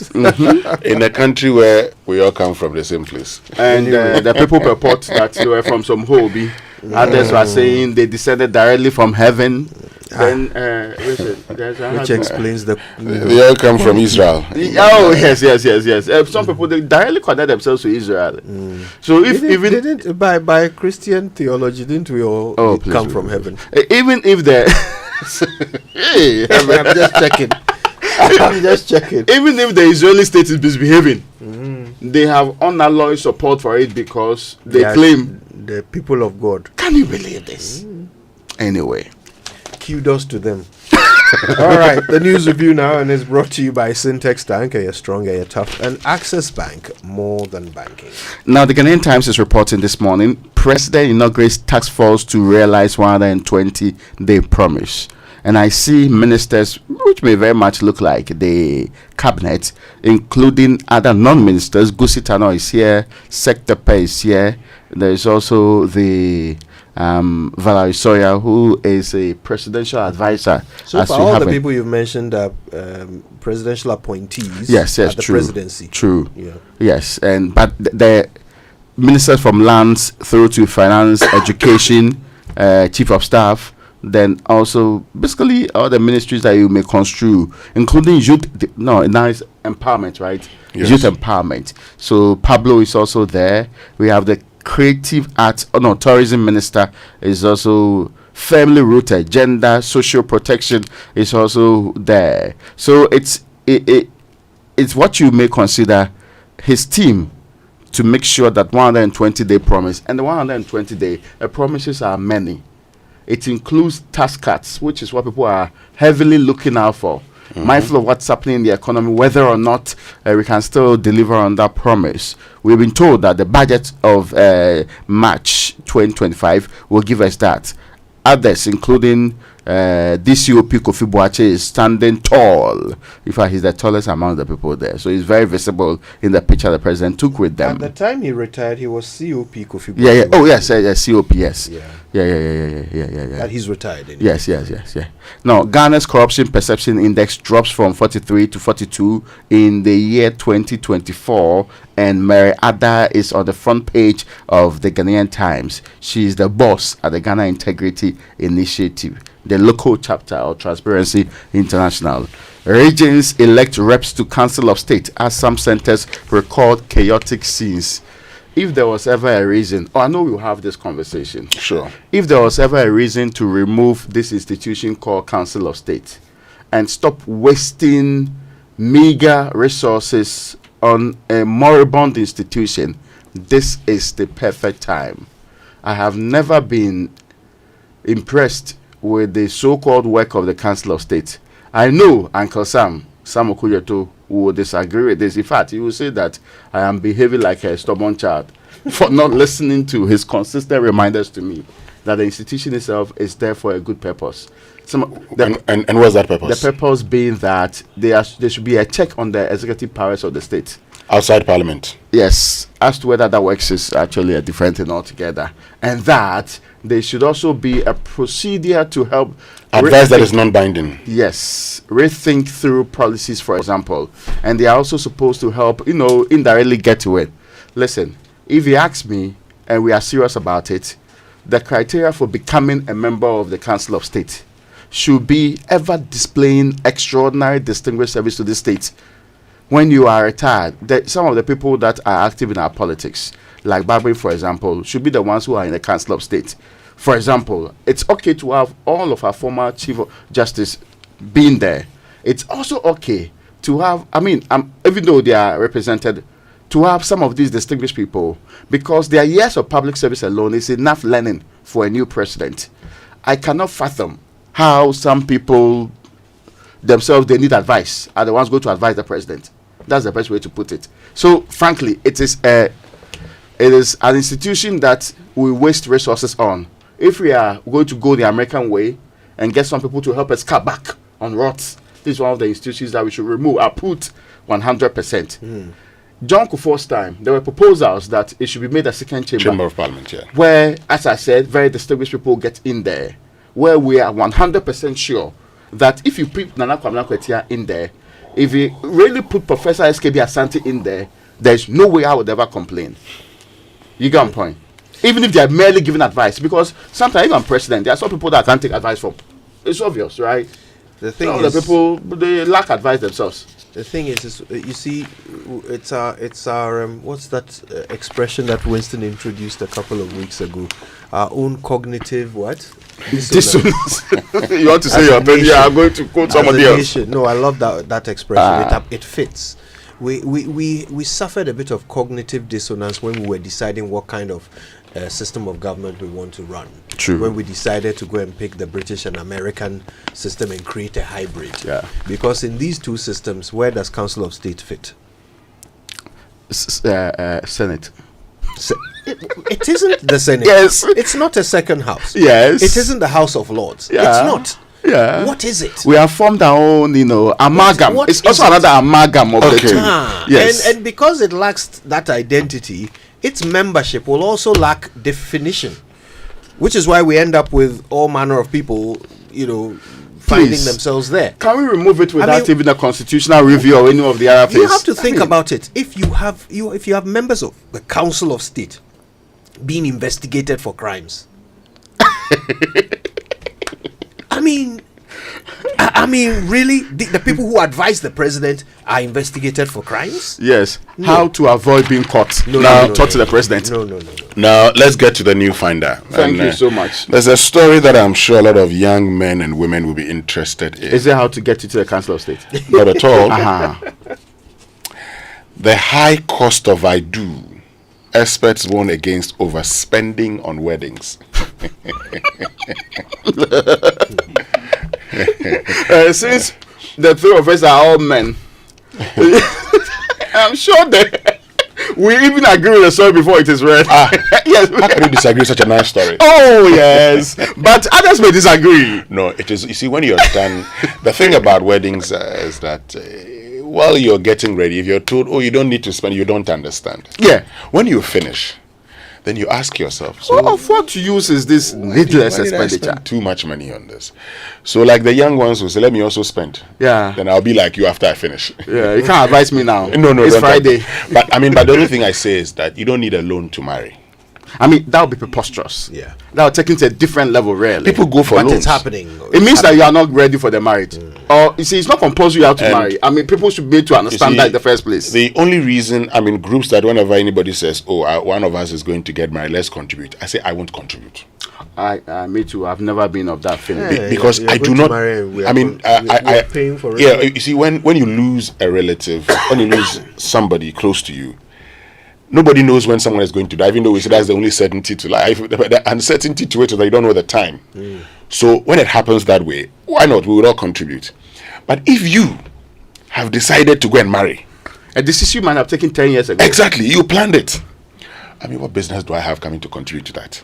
In a country where we all come from the same place. And the people purport that they were from some Hobi. Others were saying they descended directly from heaven. Then, Which explains the. They all come from Israel. Oh yes. Some people they directly connect themselves to Israel. So if even didn't by Christian theology, didn't we all please, come from heaven? Even if the Hey, I'm just checking. I'm just checking. Even if the Israeli state is misbehaving, they have unalloyed support for it because they claim the people of God. Can you believe this? Anyway, kudos to them. All right, the news review now, and is brought to you by Syntex Tank, you're stronger, you're tough, and Access Bank, more than banking. Now, the Ghanaian Times is reporting this morning, President inaugurates task force to realize 120-day promise. And I see ministers, which may very much look like the cabinet, including other non-ministers. Gusi Tano is here, Sektepe is here. There is also the Valerie Sawyer, who is a presidential advisor. So for all the people you've mentioned are presidential appointees yes, at the true, presidency. True. Yeah. Yes, but the ministers from lands through to finance, education, chief of staff, then also basically all the ministries that you may construe, including youth. Now it's empowerment, right? Yes. Youth empowerment. So Pablo is also there. We have the creative arts, tourism minister is also firmly rooted. Gender, social protection is also there. So it's what you may consider his team to make sure that 120-day promise, and the 120-day promises are many. It includes tax cuts, which is what people are heavily looking out for. Mindful of what's happening in the economy, whether or not we can still deliver on that promise. We've been told that the budget of March 2025 will give us that. Others, including DCOP Kofi Boache, is standing tall. In fact, he's the tallest among the people there. So he's very visible in the picture the president took with them. At the time he retired, he was COP Kofi Boache. Yeah. Oh, yes, COP, yes. Yeah. Yeah. That he's retired. Anyway. Yes. Now, Ghana's corruption perception index drops from 43 to 42 in the year 2024, and Mary Ada is on the front page of the Ghanaian Times. She is the boss at the Ghana Integrity Initiative, the local chapter of Transparency International. Regions elect reps to Council of State as some centers record chaotic scenes. If there was ever a reason, I know we'll have this conversation. Sure. If there was ever a reason to remove this institution called Council of State and stop wasting meager resources on a moribund institution, this is the perfect time. I have never been impressed with the so-called work of the Council of State. I know Uncle Sam Okuyeto will disagree with this. In fact, he will say that I am behaving like a stubborn child for not listening to his consistent reminders to me that the institution itself is there for a good purpose. And what's that purpose? The purpose being that there should be a check on the executive powers of the state. Outside Parliament? Yes. As to whether that works is actually a different thing altogether. And that there should also be a procedure to help advice that is non-binding. Yes, rethink through policies, for example, and they are also supposed to help, indirectly get to it. Listen, if he asks me, and we are serious about it, the criteria for becoming a member of the Council of State should be ever displaying extraordinary distinguished service to the state. When you are retired, some of the people that are active in our politics, like Barbary, for example, should be the ones who are in the Council of State. For example, it's okay to have all of our former Chief of Justice being there. It's also okay to have, even though they are represented, to have some of these distinguished people, because their years of public service alone is enough learning for a new president. I cannot fathom how some people themselves, they need advice, are the ones going to advise the president. That's the best way to put it. So, frankly, it is an institution that we waste resources on. If we are going to go the American way and get some people to help us cut back on rots, this is one of the institutions that we should remove. I put 100%. John Kufuor's time, there were proposals that it should be made a second chamber of Parliament, yeah. Where, as I said, very distinguished people get in there, where we are 100% sure that if you put Nana Kwame Nkrumah in there, if you really put Professor SKB Asante in there, there's no way I would ever complain. You get my point? Even if they are merely giving advice, because sometimes even president, there are some people that can't take advice from. It's obvious, right? The thing is, the people, they lack advice themselves. The thing is you see, it's our what's that expression that Winston introduced a couple of weeks ago? Our own cognitive what? Dissonance. You want to say your opinion? Yeah, I'm going to quote somebody else. No, I love that expression. It fits. We suffered a bit of cognitive dissonance when we were deciding what kind of system of government we want to run. True. When we decided to go and pick the British and American system and create a hybrid. Yeah. Because in these two systems, where does Council of State fit? Senate. It isn't the Senate. Yes. It's not a second house. Yes. It isn't the House of Lords. Yeah. It's not. Yeah. What is it? We have formed our own, amalgam. What it's also another amalgam of the two. Yes. And because it lacks that identity, its membership will also lack definition, which is why we end up with all manner of people, finding themselves there. Can we remove it without even a constitutional review or any of the other things? You have to think about it. If you have members of the Council of State being investigated for crimes, really, the people who advise the president are investigated for crimes? Yes. No. How to avoid being caught? Talk to the president. No. Now let's get to the new finder. Thank you so much. There's a story that I'm sure a lot of young men and women will be interested in. Is it how to get into the Council of State? Not at all. The high cost of I do. Experts warn against overspending on weddings. Since the three of us are all men, I'm sure that we even agree with the story before it is read. Yes. How can you disagree with such a nice story? Oh, yes. But others may disagree. No, it is. You see, when you're done, the thing about weddings is that while you're getting ready, if you're told, oh, you don't need to spend, you don't understand. Yeah. When you finish, then you ask yourself, so of what use is this needless expenditure? Too much money on this. So like the young ones will say, let me also spend. Yeah. Then I'll be like you after I finish. Yeah, you can't advise me now. No, it's Friday. But the only thing I say is that you don't need a loan to marry. That would be preposterous. Yeah. That would take it to a different level, really. People go for loans. But it's happening. It means that you are not ready for the marriage. Or, you see, it's not compulsory you have to marry. People should be able to understand that in the first place. The only reason, groups that whenever anybody says, oh, one of us is going to get married, let's contribute. I say, I won't contribute. Me too. I've never been of that feeling. Because I do not. We're paying for it. Yeah, you see, when you lose a relative, when you lose somebody close to you, nobody knows when someone is going to die, even though we say that's the only certainty to life. The uncertainty to it is that you don't know the time. So when it happens that way, why not? We will all contribute. But if you have decided to go and marry, a decision you might have taken 10 years ago. Exactly, you planned it. What business do I have coming to contribute to that?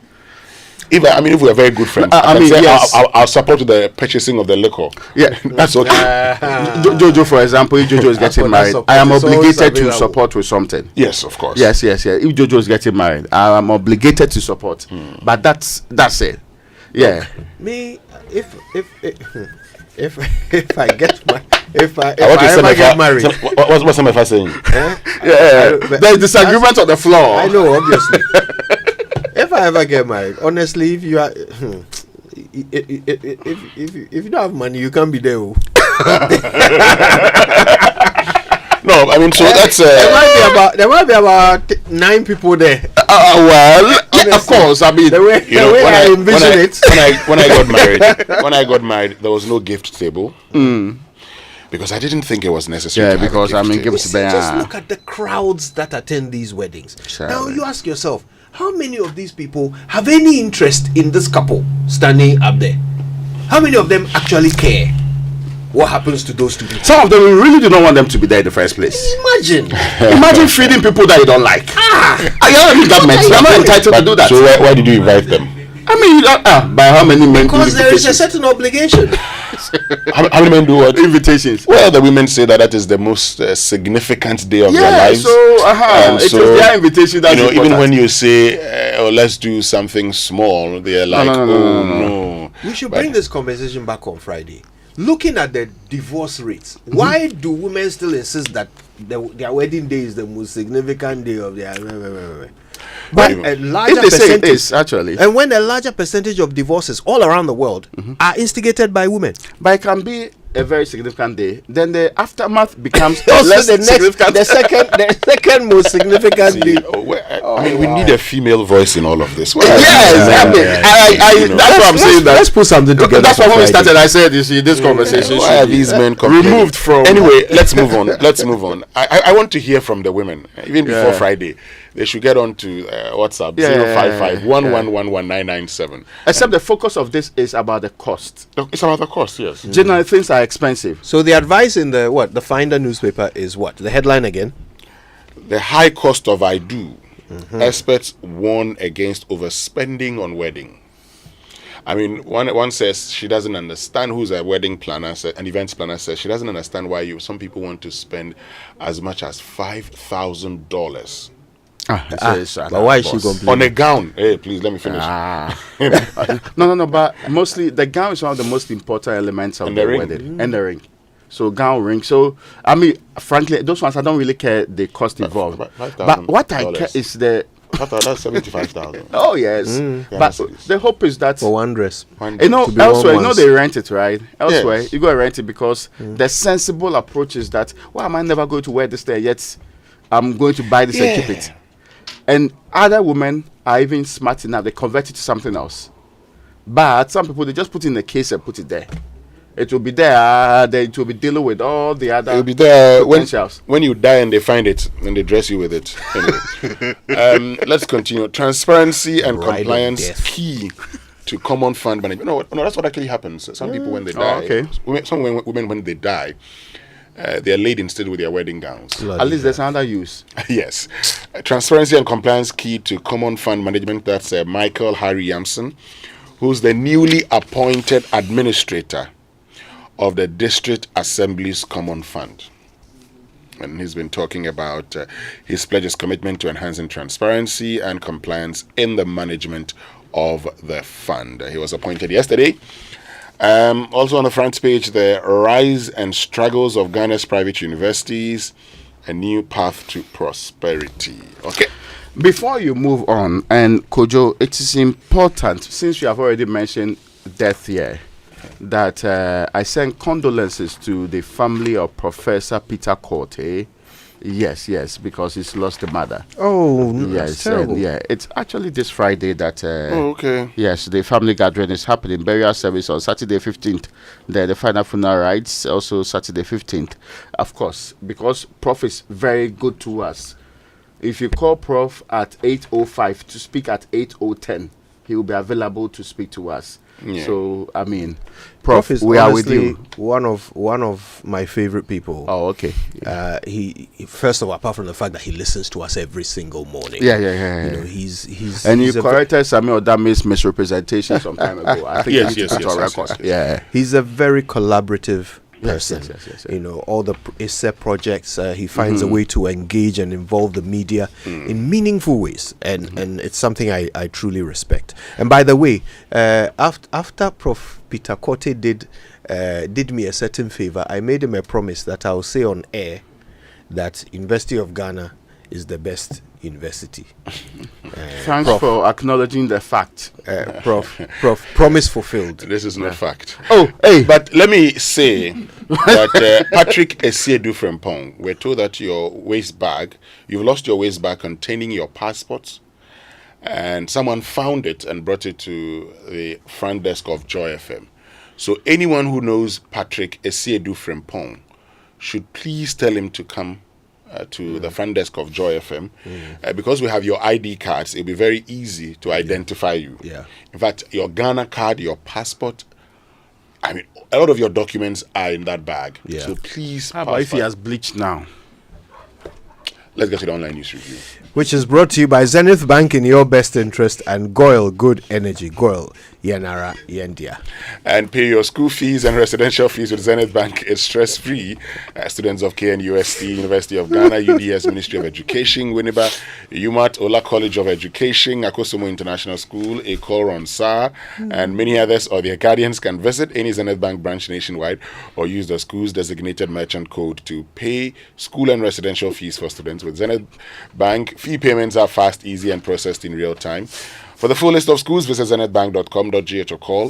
If we are very good friends, yes. I'll support the purchasing of the liquor. Yeah, that's okay. Jojo, for example, if Jojo is getting married, I am obligated to support with something. Yes, of course. Yes. If Jojo is getting married, I am obligated to support. But that's it. Yeah. Look, me, if I if I want to ever get married, what's some of us saying? There's disagreement on the floor. I know, obviously. If I ever get married, honestly, if you are, if you don't have money, you can't be there. No, I mean, so that's there might be about 9 people there. Well, yeah, of course. I mean, the way I envision it. When I got married, there was no gift table because I didn't think it was necessary. Yeah, because I mean, Just look at the crowds that attend these weddings. Now you ask yourself, how many of these people have any interest in this couple standing up there? How many of them actually care what happens to those 2 people? Some of them really do not want them to be there in the first place. Imagine feeding people that you don't like. You're not entitled to do that. So why did you invite them? I mean, by how many men? Because there is a certain obligation. How many men do what? Invitations. Well, the women say that is the most significant day of their lives. So it's their invitation. That's even when you say, "Oh, let's do something small," they're like, no. We should bring this conversation back on Friday. Looking at the divorce rates, why do women still insist that their wedding day is the most significant day of their? But a larger percentage, actually, and when a larger percentage of divorces all around the world are instigated by women, but it can be a very significant day. Then the aftermath becomes less significant. The second most significant day. I mean, we need a female voice in all of this. That's what I'm saying. Let's put something together. That's why when we started, I said, you see, this conversation. Why are these men removed from? Anyway, let's move on. I want to hear from the women even before Friday. They should get on to WhatsApp 055-1111-997. Except the focus of this is about the cost. It's about the cost, yes. Generally, things are expensive. So the advice in the Finder newspaper is what? The headline again? The high cost of I do. Experts warn against overspending on wedding. I mean, one says she doesn't understand, who's a wedding planner, an events planner, says she doesn't understand why some people want to spend as much as $5,000. But why is she complaining? On a gown. Hey, please let me finish. No. But mostly the gown is one of the most important elements of the wedding, and the ring. So gown, ring. So I mean, frankly, those ones I don't really care the cost involved. But what I care is the. That's 75,000. Oh yes, but the hope is that for one dress. Elsewhere, they rent it, right? Elsewhere, you go and rent it because the sensible approach is that why am I never going to wear this there yet? I'm going to buy this and keep it. And other women are even smart enough, they convert it to something else. But some people, they just put it in a case and put it there. It will be there, then it will be dealing with all the other. It will be there when you die and they find it and they dress you with it. Anyway, let's continue. Transparency and compliance key to common fund management. No, that's what actually happens. Some people, when they die, some women when they die, they are laid instead with their wedding gowns. At least there's another use. Yes. Transparency and compliance key to common fund management. That's Michael Harry Yamson, who's the newly appointed administrator of the District Assembly's Common Fund. And he's been talking about his pledge's commitment to enhancing transparency and compliance in the management of the fund. He was appointed yesterday. Also on the front page, the rise and struggles of Ghana's private universities, a new path to prosperity. Okay. Before you move on, and Kojo, it is important, since you have already mentioned death here, that I send condolences to the family of Professor Peter Korte. Yes, because he's lost the mother. Oh, yes, that's terrible. It's actually this Friday that. Okay. Yes, the family gathering is happening. Burial service on Saturday 15th. The final funeral rites also Saturday 15th. Of course, because Prof is very good to us. If you call Prof at 8:05 to speak at 8:10, he will be available to speak to us. Yeah. So I mean, Prof is we are with you. One of my favorite people. Oh, okay. He first of all, apart from the fact that he listens to us every single morning. Yeah. You know, he's and you corrected Samuel Dami's misrepresentation some time ago. I think yes. Yeah. He's a very collaborative person. Yes. You know, all the ISEP projects, he finds a way to engage and involve the media in meaningful ways, and it's something I truly respect. And by the way, after Prof. Peter Korte did did me a certain favor. I made him a promise that I'll say on air that University of Ghana is the best university. Thanks for acknowledging the fact. Prof, promise fulfilled. This is not fact. Oh, hey. But let me say that Patrick Esiedu Frempong, we're told that you've lost your waist bag containing your passports, and someone found it and brought it to the front desk of Joy FM. So anyone who knows Patrick Esiedu Frempong should please tell him to come to the front desk of Joy FM. Because we have your ID cards, it'll be very easy to identify you. Yeah. In fact, your Ghana card, your passport, I mean, a lot of your documents are in that bag. Yeah. So please. How about if he has bleached now? Let's get to the online news review. Which is brought to you by Zenith Bank in your best interest and Goyle Good Energy. Goyle, Yenara, Yendia. And pay your school fees and residential fees with Zenith Bank. It's stress-free. Students of KNUST, University of Ghana, UDS, Ministry of Education, Winneba, UMAT, Ola College of Education, Akosomo International School, Ecole Ronsard, and many others or their guardians can visit any Zenith Bank branch nationwide or use the school's designated merchant code to pay school and residential fees for students. With Zenith Bank, fee payments are fast, easy, and processed in real time. For the full list of schools, visit zenithbank.com.gh or call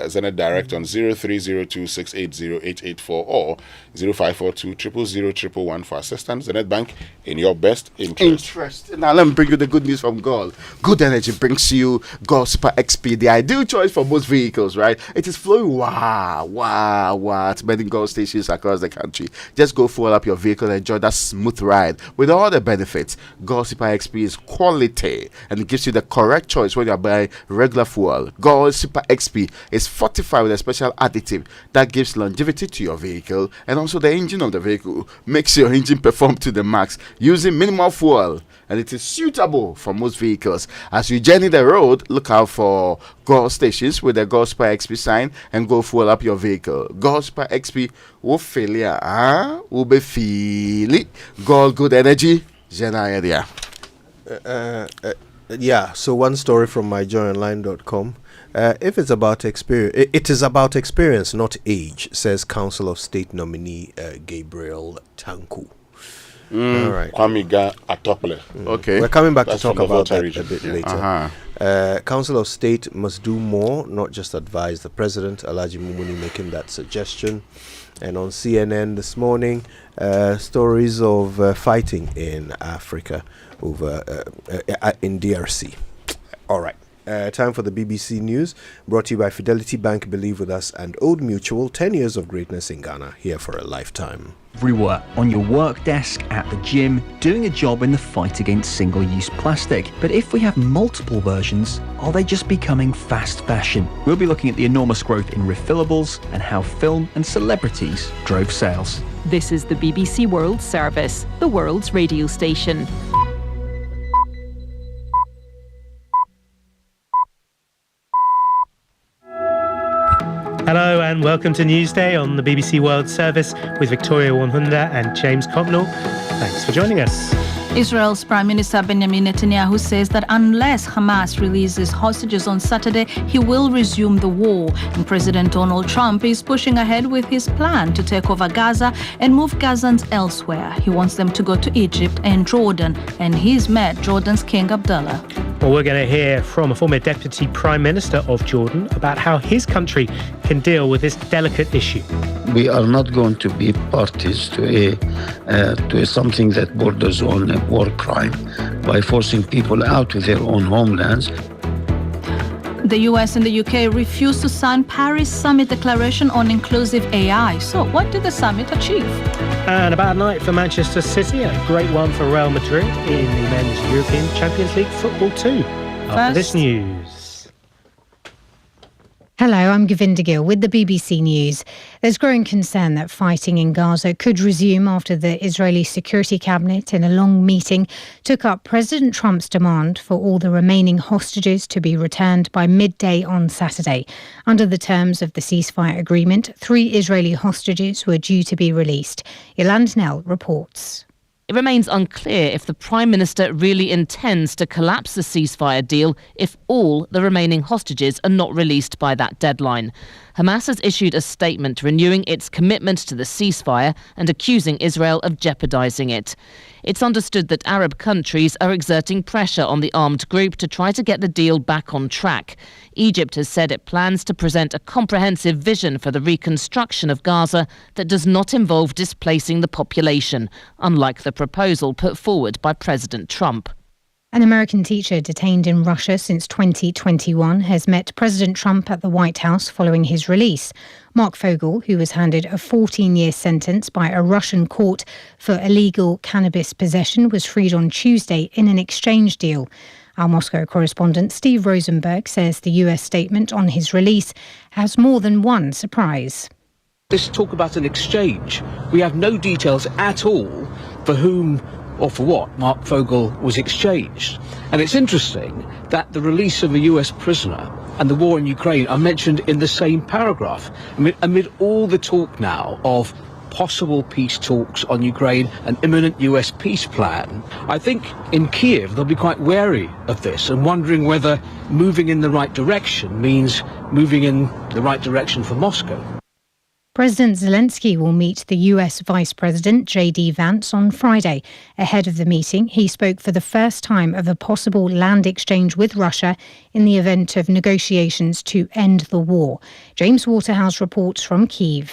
Zenith Direct on 0302-680-884 or 0542-000-111 for assistance. Zenith Bank, in your best interest. Now let me bring you the good news from Gold. Good Energy brings you Gold Super XP, the ideal choice for most vehicles, right? It is flowing at many Gold stations across the country. Just go fuel up your vehicle and enjoy that smooth ride with all the benefits. Gold Super XP is quality and it gives you the correct choice when you are buying regular fuel. Gold Super XP is fortified with a special additive that gives longevity to your vehicle, and also the engine of the vehicle makes your engine perform to the max using minimal fuel, and it is suitable for most vehicles. As you journey the road, look out for Gold stations with the Gold Super XP sign and go fuel up your vehicle. Gold Super XP will fail ya, will be feel Gold Good Energy, Jena area. Yeah, so one story from myjoyonline.com. If it's about experience, it is about experience, not age, says Council of State nominee Gabriel Tanku. All right. Kwamiga Atopole. Okay. We're coming back That's to talk from the about Volta that region. a bit Yeah. later. Council of State must do more, not just advise the President. Alhaji Mumuni making that suggestion. And on CNN this morning, stories of fighting in Africa over in DRC. All right. Time for the BBC News, brought to you by Fidelity Bank, Believe With Us, and Old Mutual. 10 years of greatness in Ghana, here for a lifetime. Everywhere, on your work desk, at the gym, doing a job in the fight against single-use plastic. But if we have multiple versions, are they just becoming fast fashion? We'll be looking at the enormous growth in refillables and how film and celebrities drove sales. This is the BBC World Service, the world's radio station. Hello and welcome to Newsday on the BBC World Service with Victoria Wanhunda and James Copnell. Thanks for joining us. Israel's Prime Minister Benjamin Netanyahu says that unless Hamas releases hostages on Saturday, he will resume the war. And President Donald Trump is pushing ahead with his plan to take over Gaza and move Gazans elsewhere. He wants them to go to Egypt and Jordan, and he's met Jordan's King Abdullah. Well, we're going to hear from a former Deputy Prime Minister of Jordan about how his country can deal with this delicate issue. We are not going to be parties to something that borders on a war crime by forcing people out of their own homelands. The US and the UK refused to sign Paris Summit Declaration on Inclusive AI. So what did the summit achieve? And about a night for Manchester City, a great one for Real Madrid in the Men's European Champions League football too. After this news. Hello, I'm Govinda Gill with the BBC News. There's growing concern that fighting in Gaza could resume after the Israeli Security Cabinet, in a long meeting, took up President Trump's demand for all the remaining hostages to be returned by midday on Saturday. Under the terms of the ceasefire agreement, 3 Israeli hostages were due to be released. Yolande Nell reports. It remains unclear if the Prime Minister really intends to collapse the ceasefire deal if all the remaining hostages are not released by that deadline. Hamas has issued a statement renewing its commitment to the ceasefire and accusing Israel of jeopardizing it. It's understood that Arab countries are exerting pressure on the armed group to try to get the deal back on track. Egypt has said it plans to present a comprehensive vision for the reconstruction of Gaza that does not involve displacing the population, unlike the proposal put forward by President Trump. An American teacher detained in Russia since 2021 has met President Trump at the White House following his release. Mark Fogel, who was handed a 14-year sentence by a Russian court for illegal cannabis possession, was freed on Tuesday in an exchange deal. Our Moscow correspondent Steve Rosenberg says the US statement on his release has more than one surprise. This talk about an exchange. We have no details at all for whom or for what Mark Fogel was exchanged. And it's interesting that the release of a US prisoner and the war in Ukraine are mentioned in the same paragraph. Amid all the talk now of possible peace talks on Ukraine, an imminent US peace plan, I think in Kiev they'll be quite wary of this and wondering whether moving in the right direction means moving in the right direction for Moscow. President Zelensky will meet the US Vice President J.D. Vance on Friday. Ahead of the meeting, he spoke for the first time of a possible land exchange with Russia in the event of negotiations to end the war. James Waterhouse reports from Kyiv.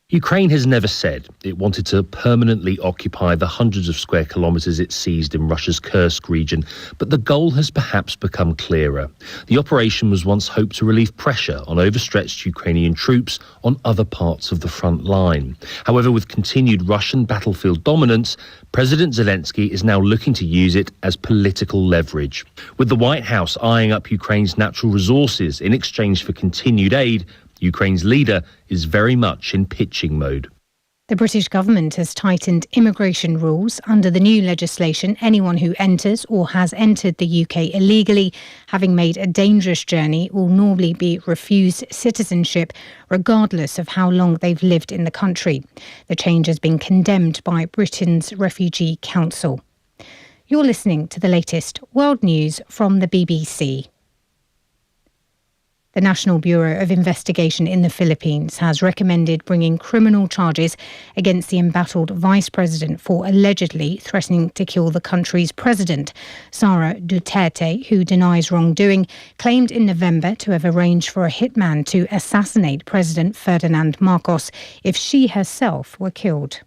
Ukraine has never said it wanted to permanently occupy the hundreds of square kilometres it seized in Russia's Kursk region, but the goal has perhaps become clearer. The operation was once hoped to relieve pressure on overstretched Ukrainian troops on other parts of the front line. However, with continued Russian battlefield dominance, President Zelensky is now looking to use it as political leverage. With the White House eyeing up Ukraine's natural resources in exchange for continued aid, Ukraine's leader is very much in pitching mode. The British government has tightened immigration rules. Under the new legislation, anyone who enters or has entered the UK illegally, having made a dangerous journey, will normally be refused citizenship, regardless of how long they've lived in the country. The change has been condemned by Britain's Refugee Council. You're listening to the latest world news from the BBC. The National Bureau of Investigation in the Philippines has recommended bringing criminal charges against the embattled vice president for allegedly threatening to kill the country's president. Sara Duterte, who denies wrongdoing, claimed in November to have arranged for a hitman to assassinate President Ferdinand Marcos if she herself were killed.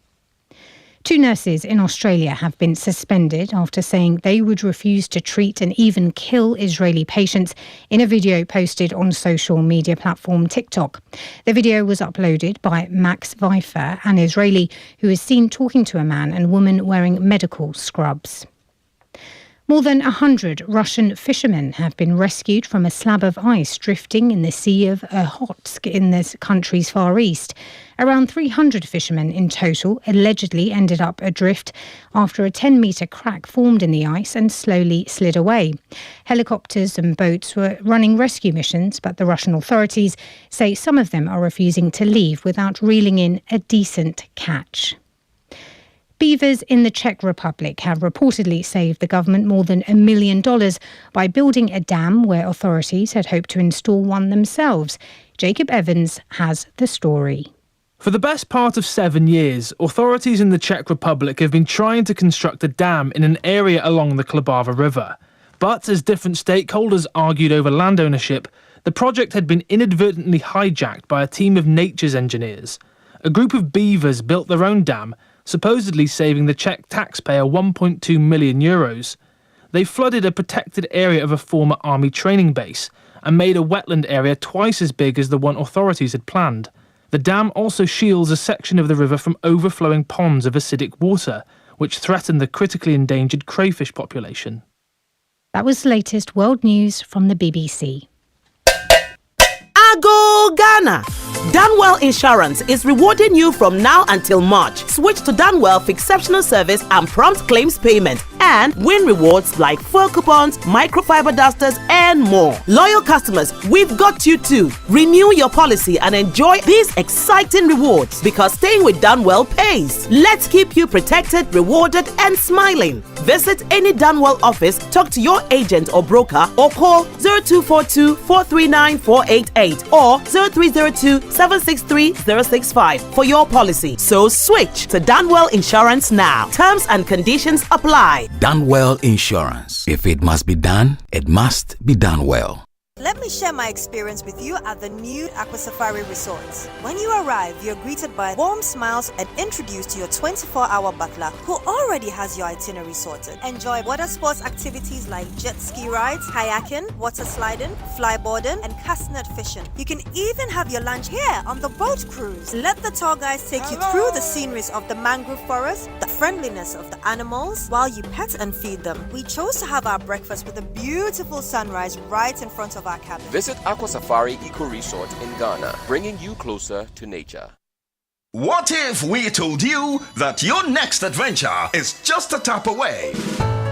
2 nurses in Australia have been suspended after saying they would refuse to treat and even kill Israeli patients in a video posted on social media platform TikTok. The video was uploaded by Max Weifer, an Israeli who is seen talking to a man and woman wearing medical scrubs. More than 100 Russian fishermen have been rescued from a slab of ice drifting in the Sea of Okhotsk in this country's far east. Around 300 fishermen in total allegedly ended up adrift after a 10-metre crack formed in the ice and slowly slid away. Helicopters and boats were running rescue missions, but the Russian authorities say some of them are refusing to leave without reeling in a decent catch. Beavers in the Czech Republic have reportedly saved the government more than $1 million by building a dam where authorities had hoped to install one themselves. Jacob Evans has the story. For the best part of 7 years, authorities in the Czech Republic have been trying to construct a dam in an area along the Klabava River. But as different stakeholders argued over land ownership, the project had been inadvertently hijacked by a team of nature's engineers. A group of beavers built their own dam, supposedly saving the Czech taxpayer €1.2 million. They flooded a protected area of a former army training base and made a wetland area twice as big as the one authorities had planned. The dam also shields a section of the river from overflowing ponds of acidic water, which threaten the critically endangered crayfish population. That was the latest world news from the BBC. go Ghana. Danwell Insurance is rewarding you from now until March. Switch to Danwell for exceptional service and prompt claims payment and win rewards like fuel coupons, microfiber dusters, and more. Loyal customers, we've got you too. Renew your policy and enjoy these exciting rewards because staying with Danwell pays. Let's keep you protected, rewarded, and smiling. Visit any Danwell office, talk to your agent or broker, or call 0242 439 488 or 0302 763 065 for your policy. So switch to Danwell Insurance now. Terms and conditions apply. Danwell Insurance. If it must be done, it must be done well. Let me share my experience with you at the new Aqua Safari Resorts. When you arrive, you're greeted by warm smiles and introduced to your 24-hour butler who already has your itinerary sorted. Enjoy water sports activities like jet ski rides, kayaking, water sliding, flyboarding, and castanet fishing. You can even have your lunch here on the boat cruise. Let the tour guides take you through the sceneries of the mangrove forest, the friendliness of the animals, while you pet and feed them. We chose to have our breakfast with a beautiful sunrise right in front of our cabin. Visit Aqua Safari Eco Resort in Ghana, bringing you closer to nature. What if we told you that your next adventure is just a tap away?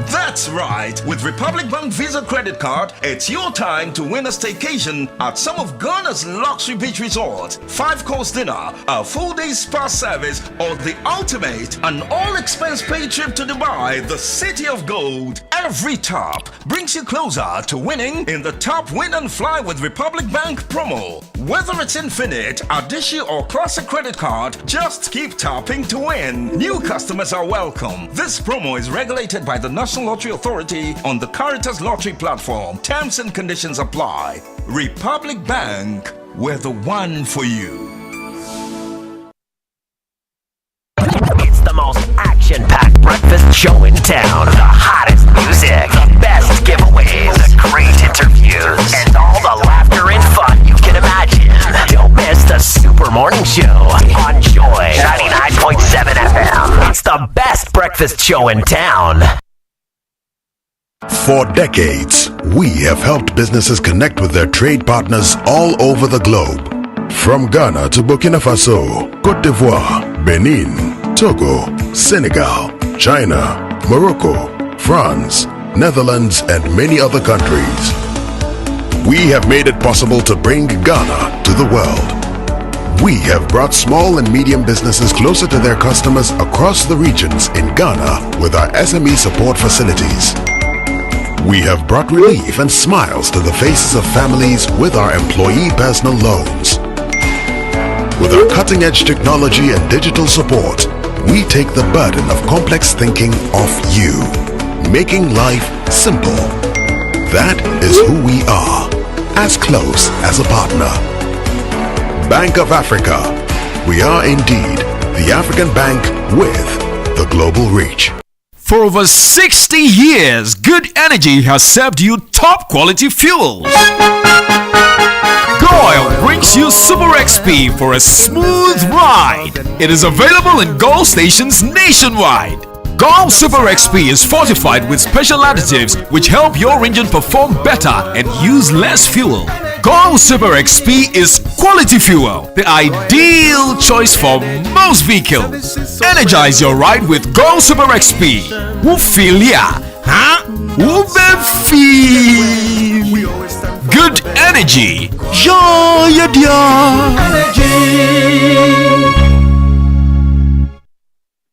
That's right. With Republic Bank Visa Credit Card, it's your time to win a staycation at some of Ghana's luxury beach resorts, 5-course dinner, a full-day spa service, or the ultimate, an all-expense paid trip to Dubai, the city of gold. Every tap brings you closer to winning in the Tap Win and Fly with Republic Bank promo. Whether it's Infinite, Adishi, or Classic Credit Card, just keep tapping to win. New customers are welcome. This promo is regulated by the National Lottery Authority on the Caritas Lottery platform. Terms and conditions apply. Republic Bank, we're the one for you. It's the most action-packed breakfast show in town. The hottest music, the best giveaways, the great interviews, and all the laughter and fun you can imagine. Don't miss the Super Morning Show on Joy 99.7 FM. It's the best breakfast show in town. For decades, we have helped businesses connect with their trade partners all over the globe. From Ghana to Burkina Faso, Côte d'Ivoire, Benin, Togo, Senegal, China, Morocco, France, Netherlands, and many other countries. We have made it possible to bring Ghana to the world. We have brought small and medium businesses closer to their customers across the regions in Ghana with our SME support facilities. We have brought relief and smiles to the faces of families with our employee personal loans. With our cutting-edge technology and digital support, we take the burden of complex thinking off you, making life simple. That is who we are, as close as a partner. Bank of Africa. We are indeed the African bank with the global reach. For over 60 years, Good Energy has served you top quality fuels. Goil brings you Super XP for a smooth ride. It is available in Goil stations nationwide. Goil Super XP is fortified with special additives which help your engine perform better and use less fuel. Goil Super XP is quality fuel, the ideal choice for most vehicles. Energize your ride with Goil Super XP. Who feel ya? Huh? Who feel? Good energy. Joy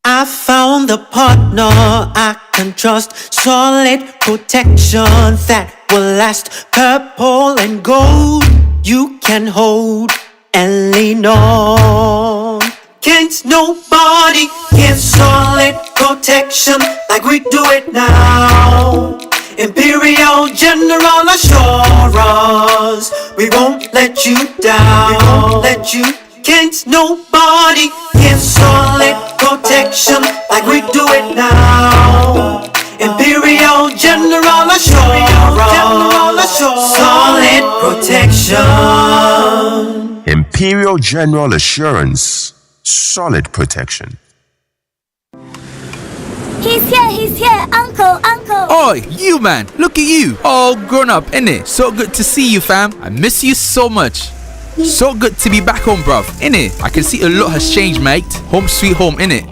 I found a partner I can trust. Solid protection that will last. Purple and gold you can hold and lean on. Can't nobody give solid protection like we do it now. Imperial General Assurance, we won't let you down. We won't let you. Can't nobody give solid protection like we do it now. Imperial General Assurance, solid protection. Imperial General Assurance, solid protection. He's here, uncle. Oi, you man, look at you, all grown up, innit? So good to see you, fam. I miss you so much. So good to be back home, bruv. Innit? I can see a lot has changed, mate. Home sweet home, innit?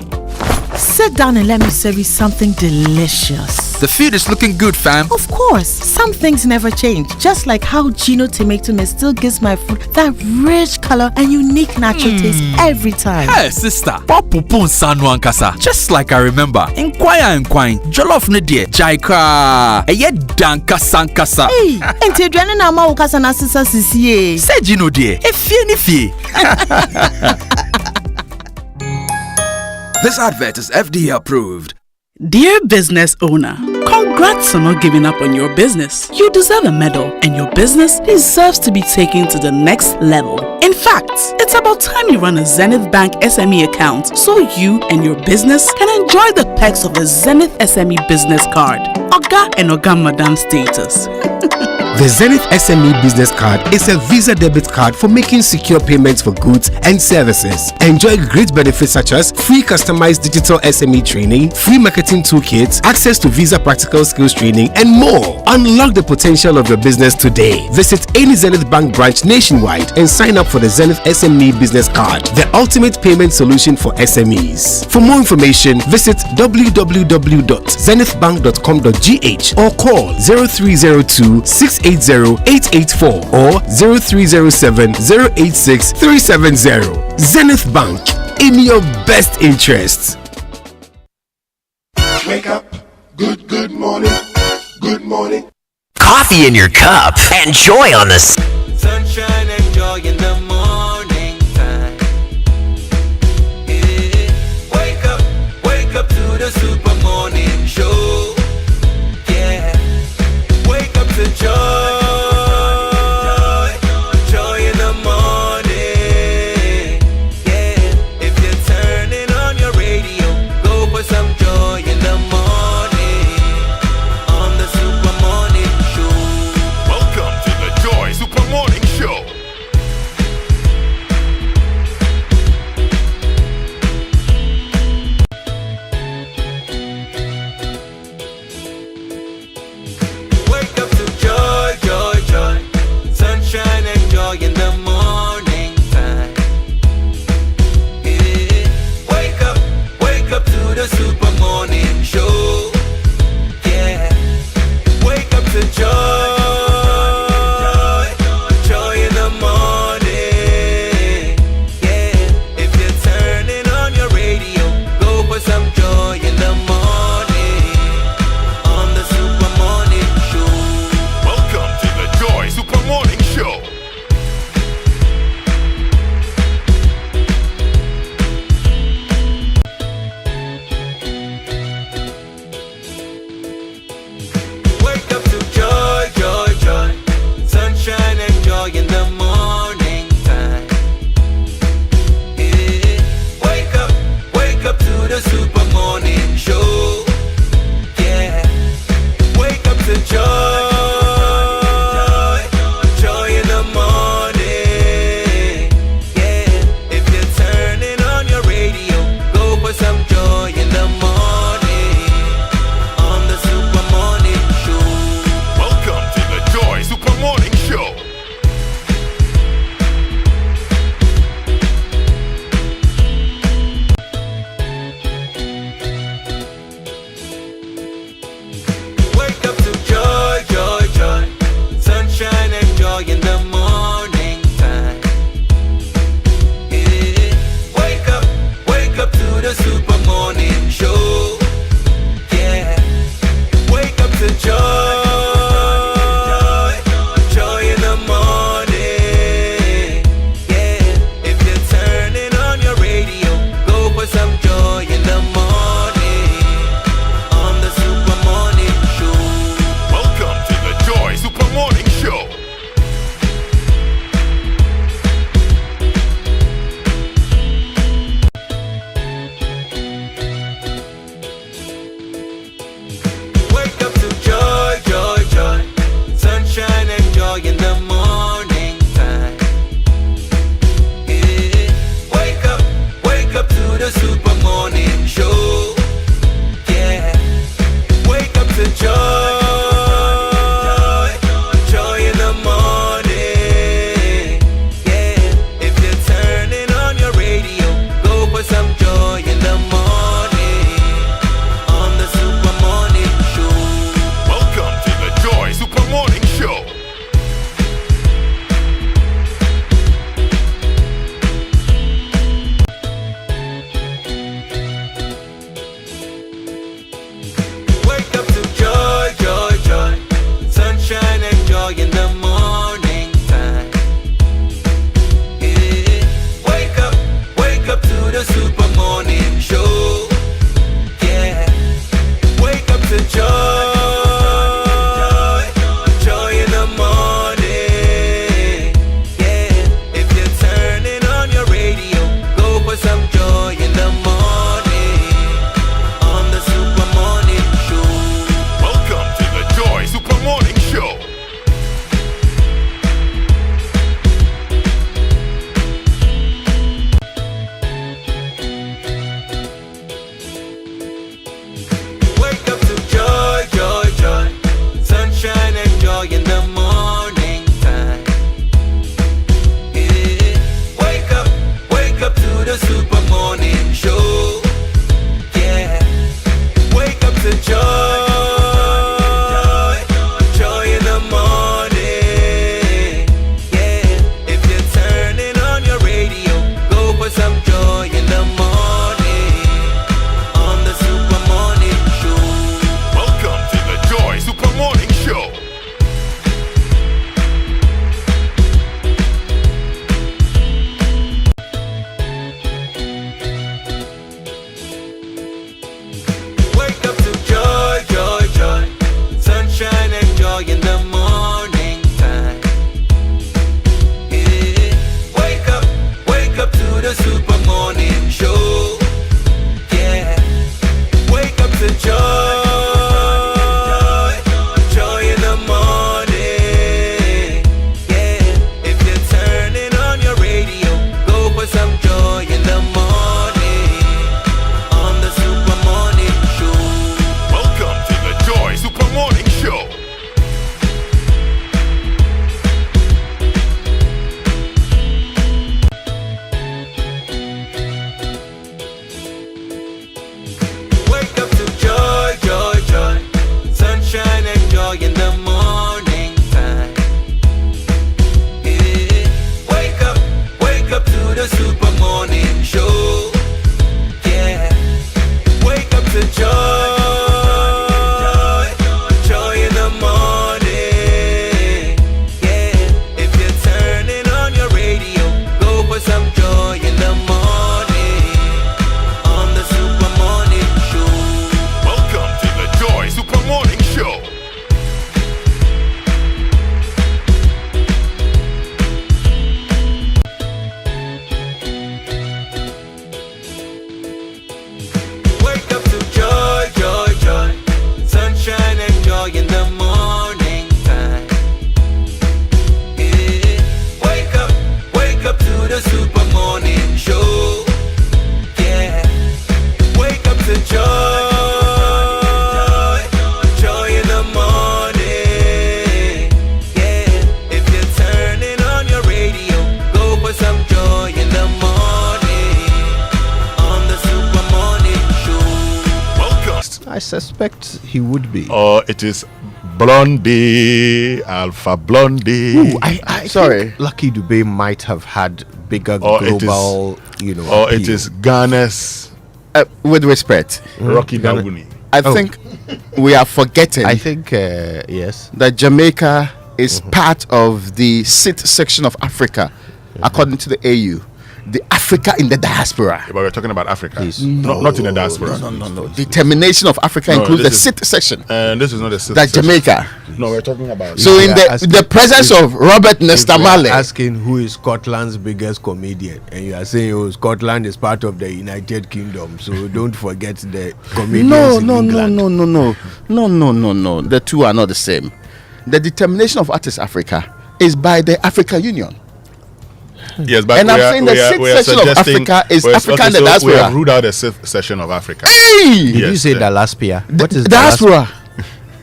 Sit down and let me serve you something delicious. The food is looking good, fam. Of course, some things never change. Just like how Gino tomato mix still gives my food that rich color and unique natural taste every time. Hey, sister. Papupun sanwan kasa. Just like I remember. Inquire. Jollof ne die. Jaika. Eye danka sankasa. Hey, ente dwane na ma ukasa na sisa sisi. Say Gino die. Efie ni fie. This advert is FDA approved. Dear business owner, congrats on not giving up on your business. You deserve a medal, and your business deserves to be taken to the next level. In fact, it's about time you run a Zenith Bank SME account so you and your business can enjoy the perks of the Zenith SME Business Card. Oga and Oga Madam status. The Zenith SME Business Card is a Visa debit card for making secure payments for goods and services. Enjoy great benefits such as free customized digital SME training, free marketing toolkits, access to Visa practical skills training, and more. Unlock the potential of your business today. Visit any Zenith Bank branch nationwide and sign up for the Zenith SME Business Card, the ultimate payment solution for SMEs. For more information, visit www.zenithbank.com.gh or call 0302 680-884 or 0307-086-370. Zenith Bank, in your best interests. Wake up. Good morning. Good morning. Coffee in your cup and joy on the sunshine and joy in the morning time. Yeah. Wake up to the super morning show. Yeah. Wake up to joy. Super I suspect he would be. Or it is Blondie, Alpha Blondie. Ooh, I think Lucky Dubé might have had bigger global, Or it is Ghana's. With respect, Rocky Dawuni. I think we are forgetting. I think yes, that Jamaica is part of the SIT section of Africa, according to the AU. The Africa in the diaspora. But we're talking about Africa. Not in the diaspora. No. Determination of Africa includes the SIT section. And this is not the SIT section. Jamaica. No, we're talking about. So in the presence of Robert Nesta Marley, asking who is Scotland's biggest comedian, and you are saying, oh, Scotland is part of the United Kingdom, so don't forget the comedians in England. No. The two are not the same. The determination of Artists Africa is by the African Union. Yes, but and I'm saying the sixth section of Africa is Africa and the diaspora. We have ruled out the sixth section of Africa. Hey! Did you say Dalaspia? What is diaspora?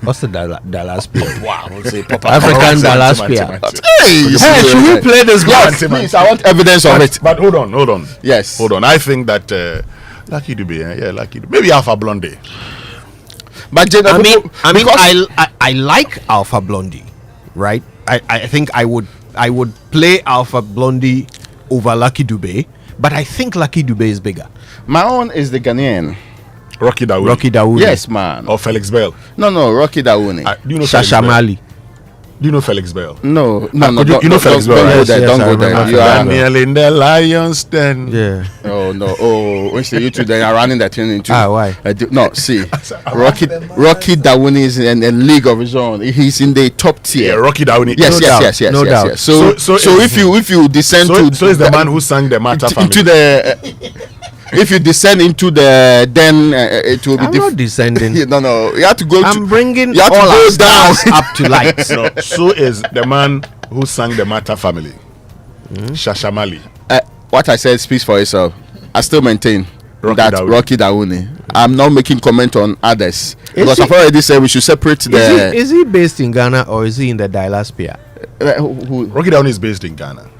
What's the Dalaspia? Wow, African Dalaspia. Hey, should we play this game? Yes, please. I want evidence of it. But hold on. Yes. Hold on. I think that Lucky Dubé, Lucky Dubé. Maybe Alpha Blondie. But I like Alpha Blondie, right? I think I would play Alpha Blondie over Lucky Dubé, but I think Lucky Dubé is bigger. My own is the Ghanaian. Rocky Dawuni. Yes, man. Or Felix Bell. No, Rocky Dawuni. Do you know Shasha Mali? Do you know Felix Bell? No. You know Felix Bell? Don't go there. You are Daniel in the Lions Den. Yeah. Oh no. Oh, when you two then are running that thing into. Why? See, Rocky Dawuni is in a league of his own. He's in the top tier. Yeah, Rocky Dawuni. Yes. No doubt. So if you descend so is the man who sang the Mata family into the. If you descend into the, then it will be. I'm not descending. No. You have to go. I'm bringing you have all to our go down stars up to light. No, so is the man who sang the Mata family, Shasha Mali. What I said speaks for itself. I still maintain Rocky Dawuni. I'm not making comment on others because I've already said we should separate the. Is he based in Ghana or is he in the diaspora? Rocky Dawuni is based in Ghana.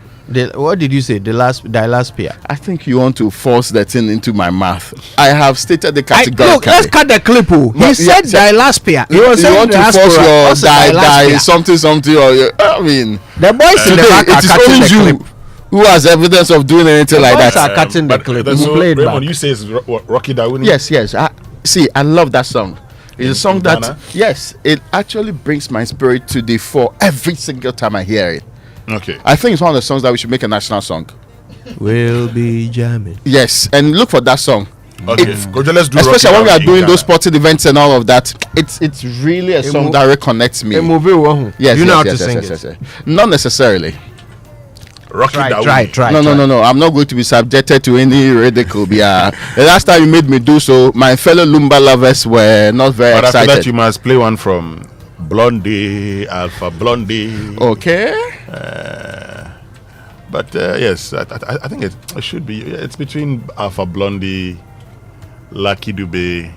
What did you say? Diaspora? I think you want to force that thing into my mouth. I have stated the category. Look, let's cut the clip. He said diaspora. He was saying want to force your something or I mean the boys in the back are cutting the clip. Who has evidence of doing anything like that? Are cutting the clip. Raymond, you say it's Rocky Dawuni? Yes. I love that song. It's a song that it actually brings my spirit to the fore every single time I hear it. Okay. I think it's one of the songs that we should make a national song. We'll be jamming. Yes, and look for that song. Okay. Let's do especially when we are doing those sporting events and all of that. It's really a song that reconnects me. Yes, you know how to sing it. Not necessarily. Try. No. I'm not going to be subjected to any ridicule. The last time you made me do so, my fellow Lumba lovers were not very excited. After that, you must play one from Blondie, Alpha Blondie. Okay. But yes, I think it should be. It's between Alpha Blondie, Lucky Dubé.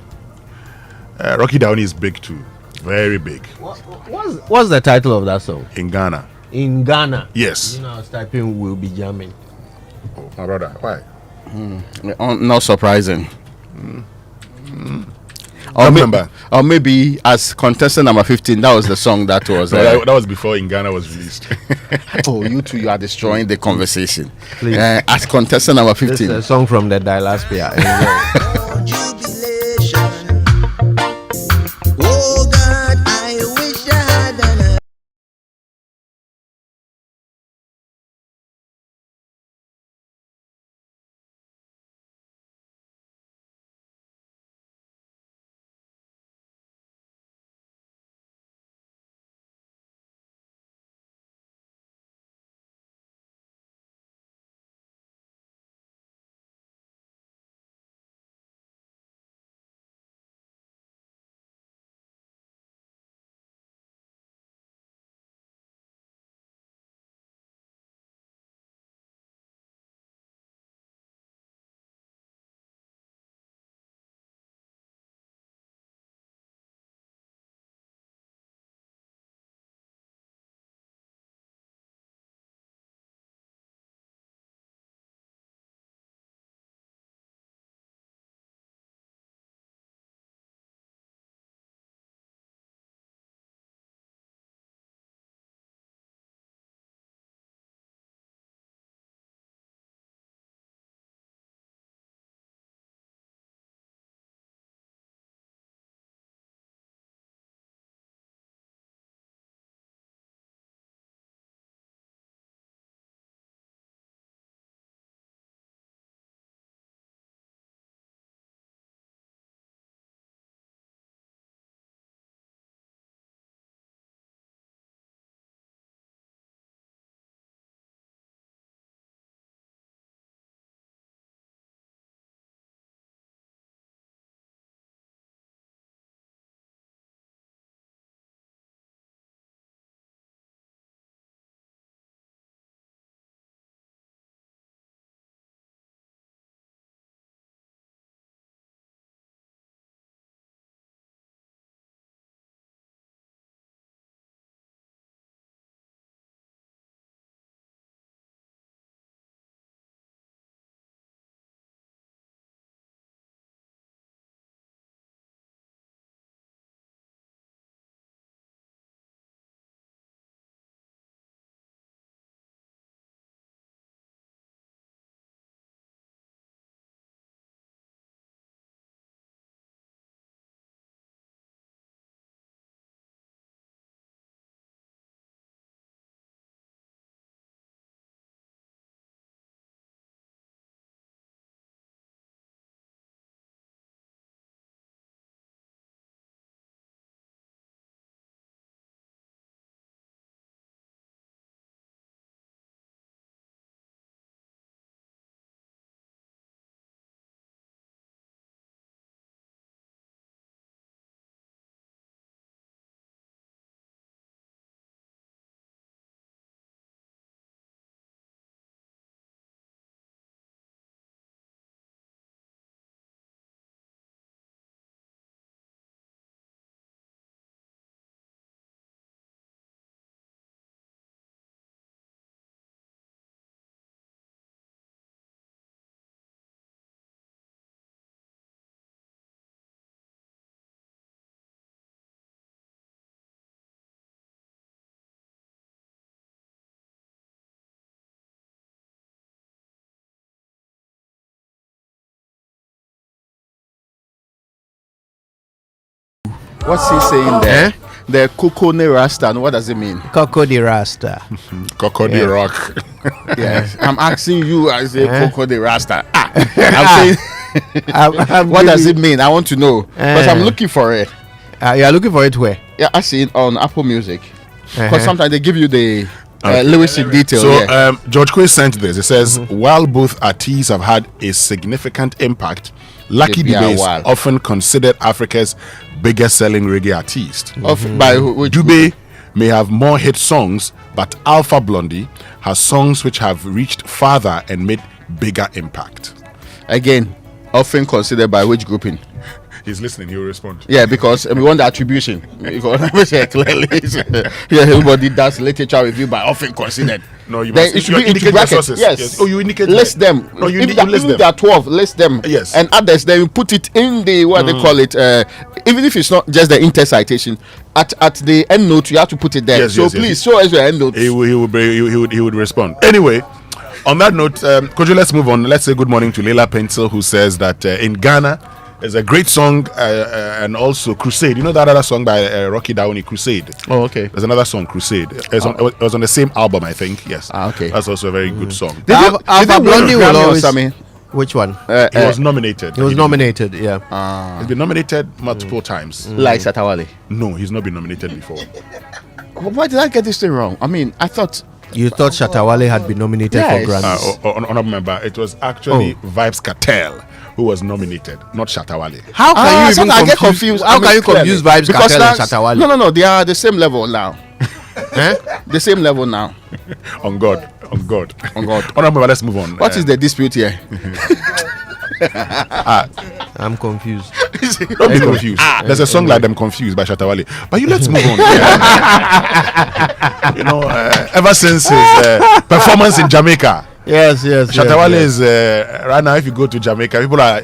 Rocky Dawuni is big too, very big. What's the title of that song? In Ghana. In Ghana. Yes. You know, I was typing "We'll be jamming." Oh, my brother, why? Not surprising. Or maybe as contestant number 15, that was the song that was. That was before In Ghana was released. Oh, you are destroying the conversation. As contestant number 15, this is a song from the diaspora. What's he saying there? The Coco de Rasta. What does it mean? Coco de Rasta. Coco de Rock. Yes. I'm asking you as a Coco de Rasta. I'm saying, what does it mean? I want to know. Because I'm looking for it. You're looking for it where? Yeah, I see it on Apple Music. Because sometimes they give you the lyrics in detail. So George Quay sent this. It says, while both artists have had a significant impact, Lucky Dube is often considered Africa's biggest selling reggae artist. Dube may have more hit songs, but Alpha Blondy has songs which have reached farther and made bigger impact. Again, often considered by which grouping? He's listening, he will respond. Yeah, because we want the attribution. Because clearly, everybody does literature review by often considered. No, you then must it should be into brackets. Yes. Oh, you indicate. List them. No, you if list them. there are 12, list them. Yes. And others, then you put it in the what they call it. Even if it's not just the inter citation, at the end note you have to put it there. Yes, please show us your end notes. He would respond. Anyway, on that note, Kojo, let's move on. Let's say good morning to Leila Pencil, who says that in Ghana, there's a great song and also Crusade. You know that other song by Rocky Downey, Crusade? Oh, okay. There's another song, Crusade. It was on the same album, I think. Yes. Okay. That's also a very good song. Alpha Blondy will always... Which one? He was nominated. He was nominated, yeah. He's been nominated multiple times. Like Satawale? No, he's not been nominated before. Why did I get this thing wrong? I mean, I thought... You thought Shatawale had been nominated for Grammys? Honorable member, it was actually Vibes Cartel who was nominated, not Shatawale. How can you even get confused? How can you confuse Vibes Cartel and Shatawale? No, they are the same level now. The same level now. On God. Honorable member, let's move on. What is the dispute here? I'm confused. Don't be confused. There's a song like "Them Confused" by Shatawale. But let's move on. Ever since his performance in Jamaica. Yes. Shatawale is right now. If you go to Jamaica, people are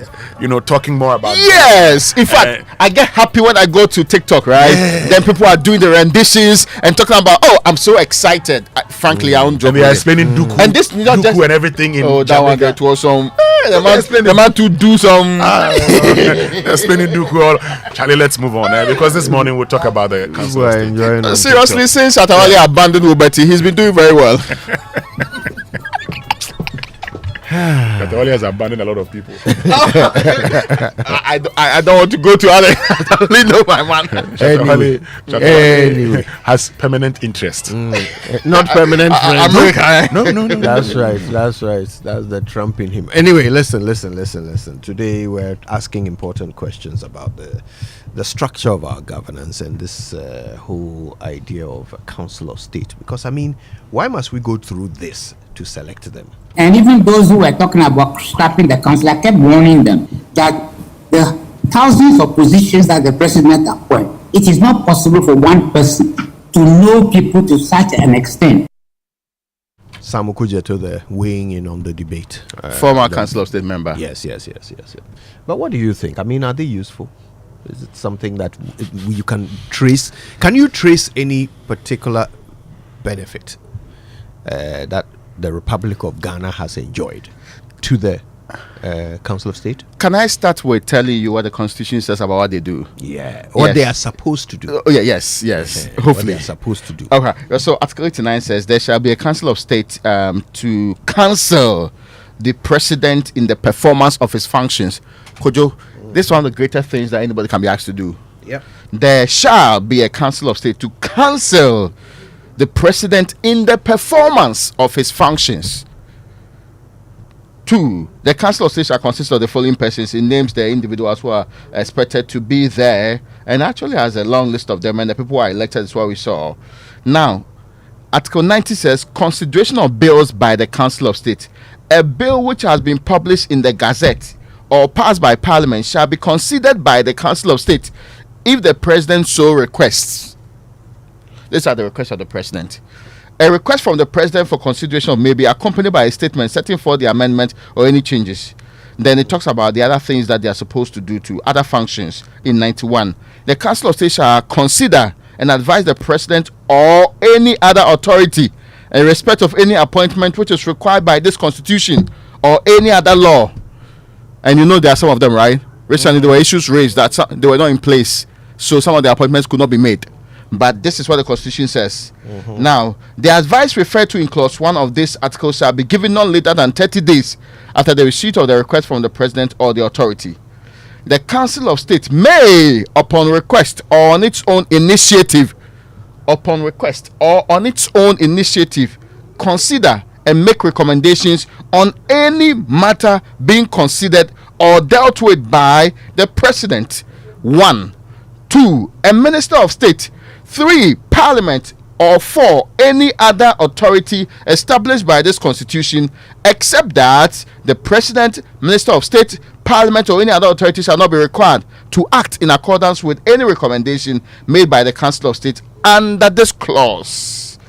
talking more about. Yes, in fact, I get happy when I go to TikTok. Right, then people are doing the renditions and talking about. Oh, I'm so excited. Frankly, I don't joke. And they are explaining Duku, and this not just and everything in Jamaica. That one that was some. The man to do some. Explaining Duku. Charlie, let's move on because this morning we'll talk about the council. Seriously, since Shatawale abandoned Ubeti, he's been doing very well. Shatawale has abandoned a lot of people. I don't want to go to other. I only know my man. Shatawale has permanent interest. Not permanent friends. America. No. That's right. That's the Trump in him. Anyway, listen. Today we're asking important questions about the structure of our governance and this whole idea of a council of state. Because, I mean, why must we go through this to select them? And even those who were talking about scrapping the council, I kept warning them that the thousands of positions that the president appoints, it is not possible for one person to know people to such an extent. Sam Okujeto there weighing in on the debate. Former council of state member. Yes. But what do you think? I mean, are they useful? Is it something that you can trace? Can you trace any particular benefit that the Republic of Ghana has enjoyed to the Council of State? Can I start with telling you what the Constitution says about what they do? Yeah, what they are supposed to do. Yes. Hopefully, what they are supposed to do. Okay, so Article 89 says there shall be a Council of State to counsel the President in the performance of his functions. Kojo, this is one of the greatest things that anybody can be asked to do. Yeah. There shall be a Council of State to counsel the President in the performance of his functions. 2, the Council of State shall consist of the following persons. It names the individuals who are expected to be there and actually has a long list of them, and the people who are elected is what we saw. Now, Article 90 says consideration of bills by the Council of State. A bill which has been published in the Gazette or passed by Parliament shall be considered by the Council of State if the President so requests. These are the requests of the President. A request from the President for consideration may be accompanied by a statement setting forth the amendment or any changes. Then it talks about the other things that they are supposed to do to other functions in 91. The Council of State shall consider and advise the President or any other authority in respect of any appointment which is required by this Constitution or any other law. And there are some of them, right? Recently there were issues raised that they were not in place. so some of the appointments could not be made. But this is what the Constitution says. Now, the advice referred to in clause 1 of this article shall be given not later than 30 days after the receipt of the request from the President or the authority. The Council of State may, upon request or on its own initiative, consider and make recommendations on any matter being considered or dealt with by the President. 1. 2. A Minister of State. 3. Parliament. Or 4. Any other authority established by this Constitution, except that the President, Minister of State, Parliament, or any other authority shall not be required to act in accordance with any recommendation made by the Council of State under this clause.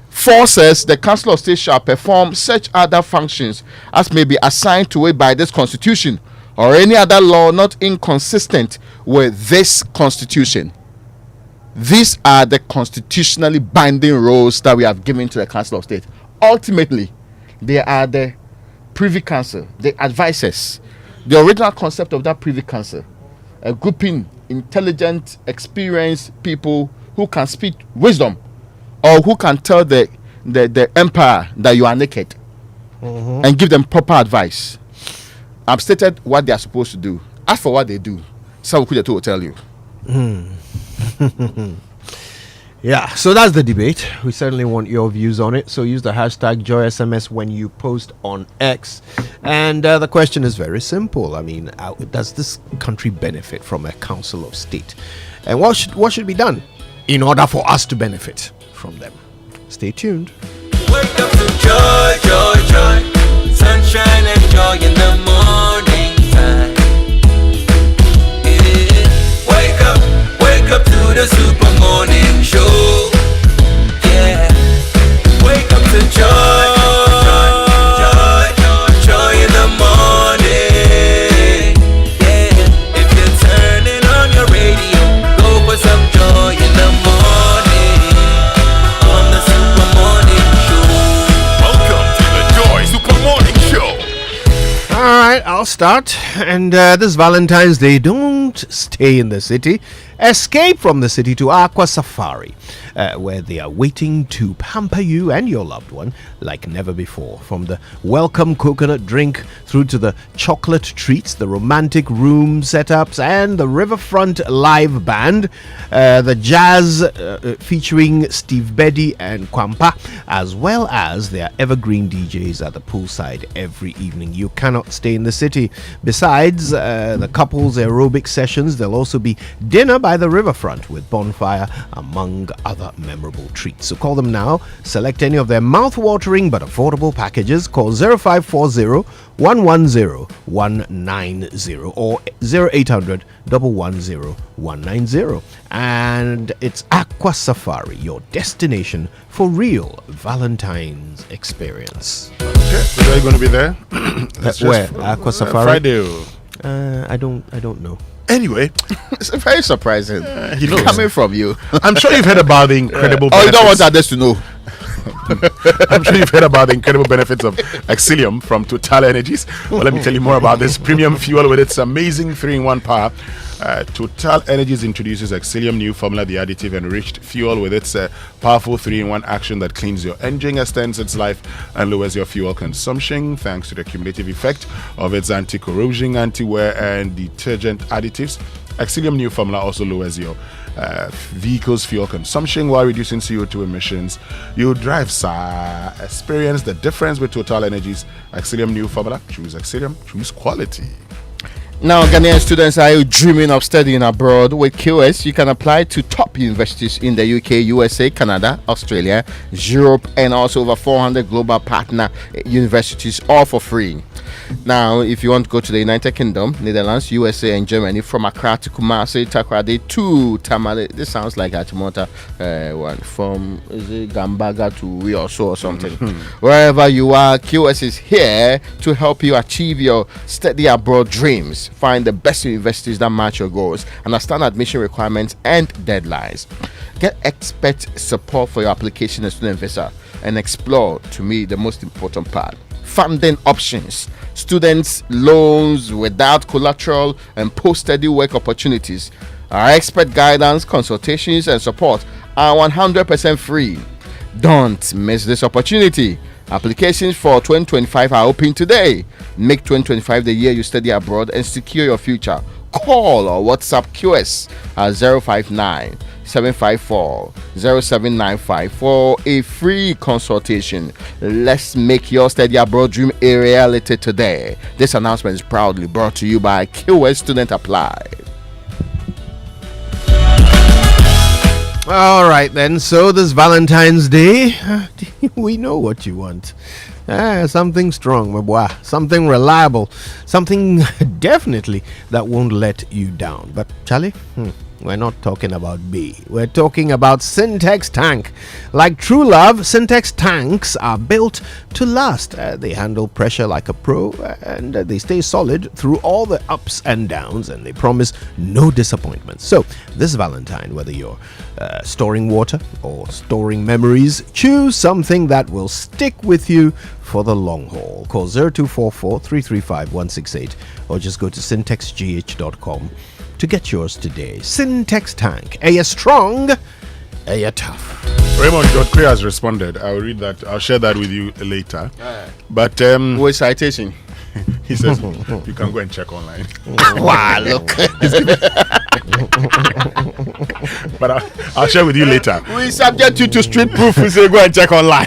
4 says the Council of State shall perform such other functions as may be assigned to it by this Constitution or any other law not inconsistent with this Constitution. These are the constitutionally binding roles that we have given to the Council of State. Ultimately, they are the Privy Council, the advisors. The original concept of that Privy Council, a grouping intelligent, experienced people who can speak wisdom or who can tell the empire that you are naked and give them proper advice. I've stated what they are supposed to do. As for what they do, Sawu Kujato will tell you. Yeah, so that's the debate. We certainly want your views on it. So use the hashtag JoySMS when you post on X. And the question is very simple. I mean, does this country benefit from a Council of State? And what should be done in order for us to benefit from them? Stay tuned. Wake up to joy, joy, joy. Sunshine and joy in the morning time. Wake up to the Super Morning Show. Yeah. Wake up to joy, joy in the morning. Yeah. If you're turning on your radio, go for some joy in the morning. On the Super Morning Show. Welcome to the Joy Super Morning Show. All right, I'll start. And this Valentine's Day, don't stay in the city. Escape from the city to Aqua Safari, where they are waiting to pamper you and your loved one like never before. From the welcome coconut drink through to the chocolate treats, the romantic room setups, and the riverfront live band, the jazz featuring Steve Beddy and Kwampa, as well as their evergreen DJs at the poolside every evening. You cannot stay in the city. Besides the couples aerobic sessions, there'll also be dinner by the riverfront with bonfire, among other memorable treats. So call them now. Select any of their mouth-watering but affordable packages. Call 0540 110 190 or 0800 110 190. And it's Aqua Safari, your destination for real Valentine's experience. Okay, so are you going to be there? Where? Aqua Safari? Friday. I don't know. Anyway, it's very surprising. He knows. Coming from you. I'm sure you've heard about the incredible Oh, you don't want benefits. others to know. I'm sure you've heard about the incredible benefits of Exilium from Total Energies. Well, let me tell you more about this premium fuel with its amazing 3-in-1 power. Total Energies introduces Exilium new formula, the additive enriched fuel, with its powerful 3-in-1 action that cleans your engine, extends its life, and lowers your fuel consumption thanks to the cumulative effect of its anti-corrosion, anti-wear, and detergent additives. Exilium new formula also lowers your vehicle's fuel consumption while reducing CO2 emissions. You drive, sir. Experience the difference with Total Energies Exilium new formula. Choose Exilium, choose quality. Now, Ghanaian students, are you dreaming of studying abroad? With QS, you can apply to top universities in the UK, USA, Canada, Australia, Europe, and also over 400 global partner universities, all for free. Now, if you want to go to the United Kingdom, Netherlands, USA, and Germany, from Accra to Kumasi, Takoradi to Tamale, this sounds like Achimota one, from is it Gambaga to Rioso or something. Wherever you are, QS is here to help you achieve your study abroad dreams. Find the best universities that match your goals, understand admission requirements and deadlines. Get expert support for your application and student visa, and explore, to me, the most important part, funding options. Students loans without collateral and post-study work opportunities. Our expert guidance, consultations, and support are 100% free. Don't miss this opportunity. Applications for 2025 are open today. Make 2025 the year you study abroad and secure your future. Call or WhatsApp QS at 059 754 0795 for a free consultation. Let's make your study abroad dream a reality today. This announcement is proudly brought to you by QS Student Apply. All right, then. So this Valentine's Day, we know what you want. Something strong, something reliable, something definitely that won't let you down. But Charlie, we're not talking about B. We're talking about Syntex Tank. Like true love, Syntex tanks are built to last. They handle pressure like a pro, and they stay solid through all the ups and downs, and they promise no disappointments. So this Valentine, whether you're storing water or storing memories, choose something that will stick with you for the long haul. Call 0244 335 168 or just go to syntexgh.com to get yours today. Syntex Tank. Are you strong? Are you tough? Raymond Godfrey has responded. I'll read that. I'll share that with you later. But with citation. He says you can go and check online. Wow, look. But I'll share with you later. We subject you to street proof. We say go and check online.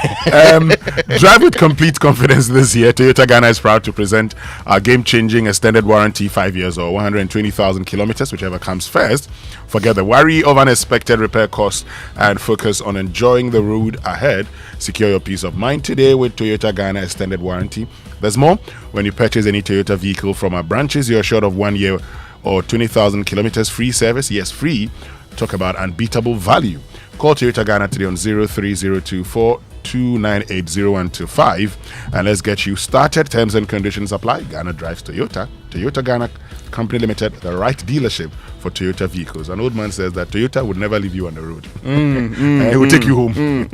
Drive with complete confidence this year. Toyota Ghana is proud to present our game-changing extended warranty, 5 years or 120,000 kilometers, whichever comes first. Forget the worry of unexpected repair costs and focus on enjoying the road ahead. Secure your peace of mind today with Toyota Ghana extended warranty. There's more. When you purchase any Toyota vehicle from our branches, you're assured of 1 year or 20,000 kilometers free service. Yes, free. Talk about unbeatable value. Call Toyota Ghana today on 03024 2980125 and let's get you started. Terms and conditions apply. Ghana drives Toyota. Toyota Ghana Company Limited, the right dealership for Toyota vehicles. An old man says that Toyota would never leave you on the road. It will take you home.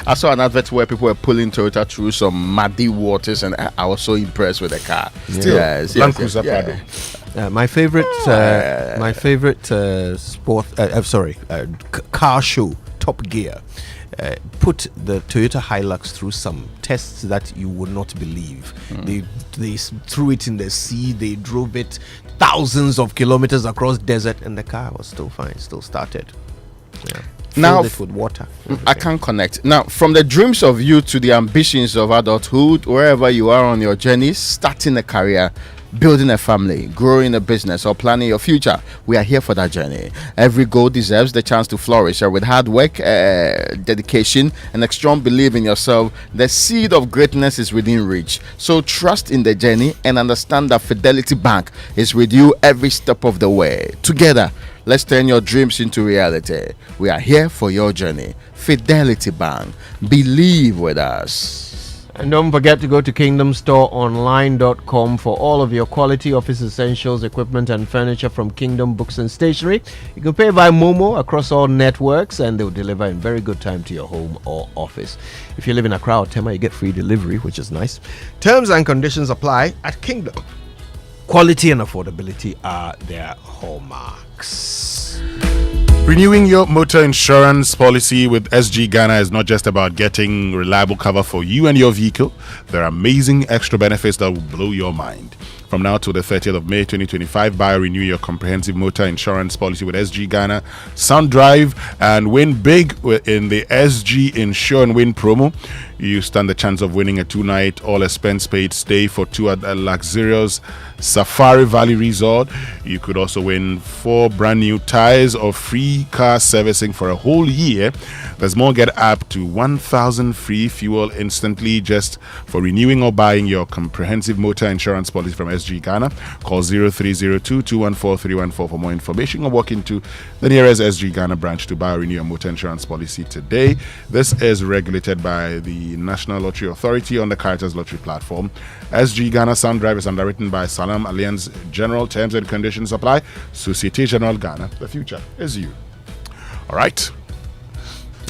I saw an advert where people were pulling Toyota through some muddy waters, and I was so impressed with the car. Still, Land Cruiser Prado. My favorite, car show, Top Gear, put the Toyota Hilux through some tests that you would not believe. They threw it in the sea. They drove it thousands of kilometers across desert, and the car was still fine, still started. Filled it with water. I can't connect. Now, from the dreams of youth to the ambitions of adulthood, wherever you are on your journey, starting a career, building a family, growing a business, or planning your future, we are here for that journey. Every goal deserves the chance to flourish. With hard work, dedication, and a strong belief in yourself, the seed of greatness is within reach. So trust in the journey and understand that Fidelity Bank is with you every step of the way. Together, let's turn your dreams into reality. We are here for your journey. Fidelity Bank. Believe with us. And don't forget to go to kingdomstoreonline.com for all of your quality office essentials, equipment, and furniture from Kingdom Books and Stationery. You can pay by Momo across all networks, and they'll deliver in very good time to your home or office. If you live in Accra or Tema, you get free delivery, which is nice. Terms and conditions apply at Kingdom. Quality and affordability are their hallmarks. Renewing your motor insurance policy with SG Ghana is not just about getting reliable cover for you and your vehicle. There are amazing extra benefits that will blow your mind. From now to the 30th of May 2025, buy or renew your comprehensive motor insurance policy with SG Ghana, Sound Drive, and win big in the SG Insure and Win promo. You stand the chance of winning a 2-night all-expense-paid stay for 2 at a luxurious Safari Valley Resort. You could also win 4 brand new tires or free car servicing for a whole year. There's more. Get up to 1,000 free fuel instantly just for renewing or buying your comprehensive motor insurance policy from SG Ghana. Call 0302-214-314 for more information or walk into the nearest SG Ghana branch to buy or renew your motor insurance policy today. This is regulated by the National Lottery Authority on the Caritas Lottery platform. SG Ghana Sound Drive is underwritten by Salam Alliance General. Terms and conditions apply. Societe Generale Ghana. The future is you. All right.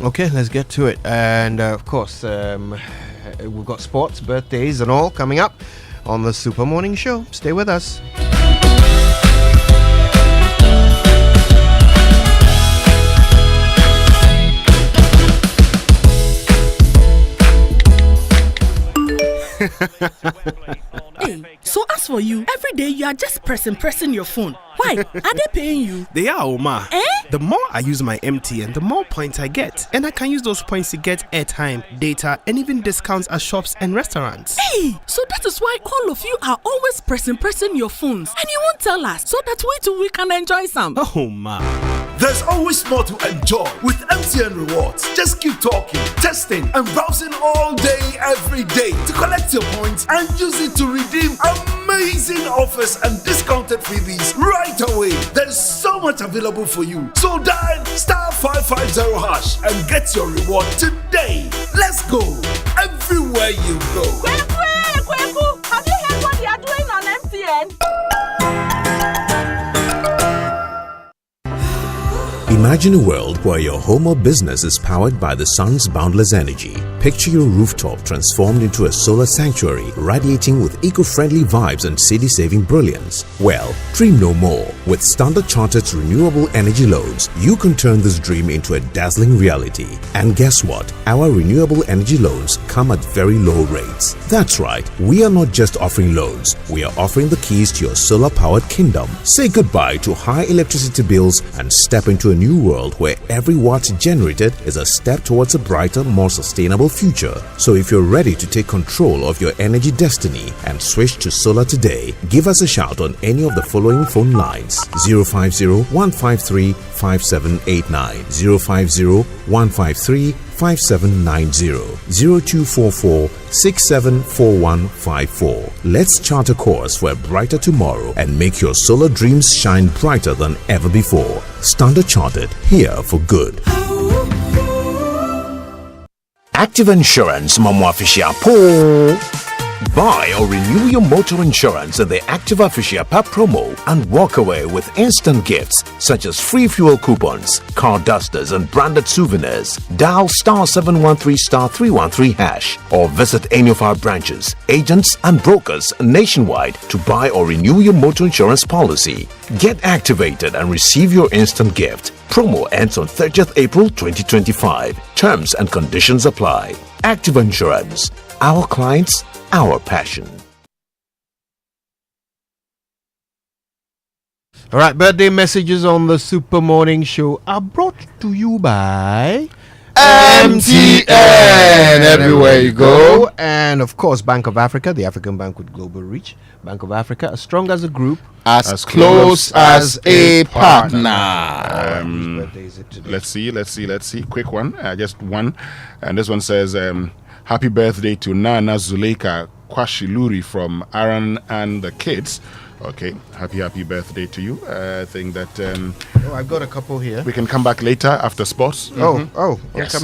Okay, let's get to it. And of course, we've got sports, birthdays, and all coming up on the Super Morning Show. Stay with us. Hey, so as for you, every day you are just pressing your phone. Why? Are they paying you? They are, Oma. Eh? The more I use my MTN, the more points I get. And I can use those points to get airtime, data, and even discounts at shops and restaurants. Hey, so that is why all of you are always pressing your phones. And you won't tell us, so that we too we can enjoy some. Oh, ma. There's always more to enjoy with MTN Rewards. Just keep talking, testing, and browsing all day, every day to collect your points and use it to redeem amazing offers and discounted freebies right away. There's so much available for you. So dial *550# and get your reward today. Let's go everywhere you go. Kweku, have you heard what they are doing on MTN? Imagine a world where your home or business is powered by the sun's boundless energy. Picture your rooftop transformed into a solar sanctuary, radiating with eco-friendly vibes and city-saving brilliance. Well, dream no more. With Standard Chartered's renewable energy loans, you can turn this dream into a dazzling reality. And guess what? Our renewable energy loans come at very low rates. That's right, we are not just offering loans, we are offering the keys to your solar-powered kingdom. Say goodbye to high electricity bills and step into a new world where every watt generated is a step towards a brighter, more sustainable future. So if you're ready to take control of your energy destiny and switch to solar today, give us a shout on any of the following phone lines: 050-153-5789, 050-153-5790, 0244-674154. Let's chart a course for a brighter tomorrow and make your solar dreams shine brighter than ever before. Standard Chartered, here for good. Active Insurance Momo Official Po. Buy or renew your motor insurance in the Active Official PAP promo and walk away with instant gifts such as free fuel coupons, car dusters, and branded souvenirs. Dial *713*313# or visit any of our branches, agents, and brokers nationwide to buy or renew your motor insurance policy. Get activated and receive your instant gift. Promo ends on 30th April 2025. Terms and conditions apply. Active Insurance. Our clients, our passion. All right, birthday messages on the Super Morning Show are brought to you by MTN. Everywhere you go. And of course, Bank of Africa, the African bank with global reach. Bank of Africa, as strong as a group, as close as a partner. Let's see. Quick one, just one. And this one says, happy birthday to Nana Zuleika Kwashiluri from Aaron and the kids. Okay, happy birthday to you. I think that I've got a couple here. We can come back later after sports. Yes. Let's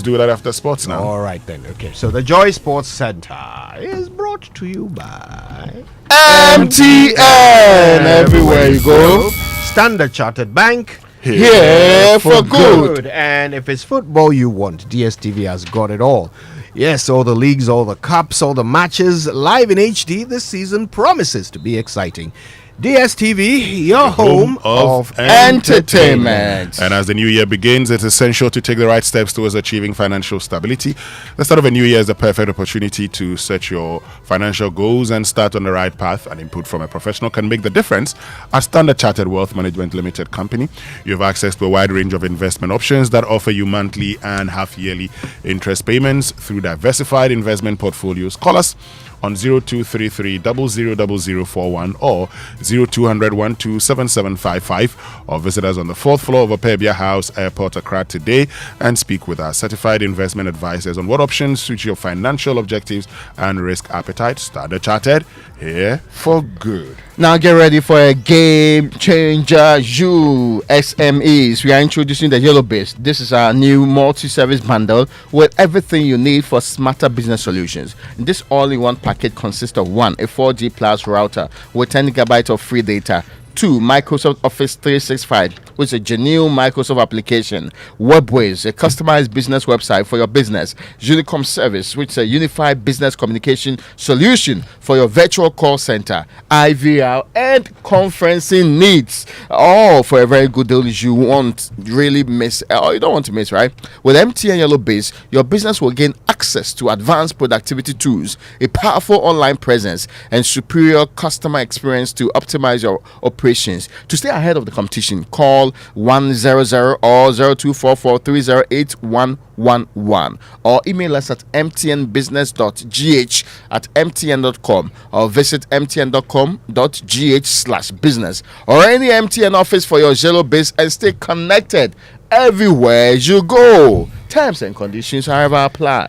do that after sports now. All right then. Okay, so the Joy Sports Center is brought to you by MTN. Everywhere you go. Standard Chartered Bank. Here for good. And if it's football you want, DSTV has got it all. Yes, all the leagues, all the cups, all the matches live in HD this season promises to be exciting. DSTV, your home of entertainment. And as the new year begins, it's essential to take the right steps towards achieving financial stability. The start of a new year is the perfect opportunity to set your financial goals and start on the right path. And input from a professional can make the difference. At Standard Chartered Wealth Management Limited Company, you have access to a wide range of investment options that offer you monthly and half-yearly interest payments through diversified investment portfolios. Call us on 0233 000041 or 0200 127755, or visit us on the 4th floor of Opebia House, Airport Accra today and speak with our certified investment advisors on what options suit your financial objectives and risk appetite. Standard Chartered, here for good. Now get ready for a game changer. You SMEs, we are introducing the Yellow Base. This is our new multi-service bundle with everything you need for smarter business solutions. This all-in-one package consists of a 4G plus router with 10 GB of free data, 2, Microsoft Office 365, which is a genuine Microsoft application. Webways, a customized business website for your business. Unicom Service, which is a unified business communication solution for your virtual call center, IVR, and conferencing needs. All for a very good deal you won't really miss, or you don't want to miss, right? With MTN Yellow Base, your business will gain access to advanced productivity tools, a powerful online presence, and superior customer experience to optimize your operations. To stay ahead of the competition, call 100 or 0244308111 or email us at mtnbusiness.gh@mtn.com or visit mtn.com.gh/business or any MTN office for your Yellow Base and stay connected everywhere you go. Terms and conditions, however, apply.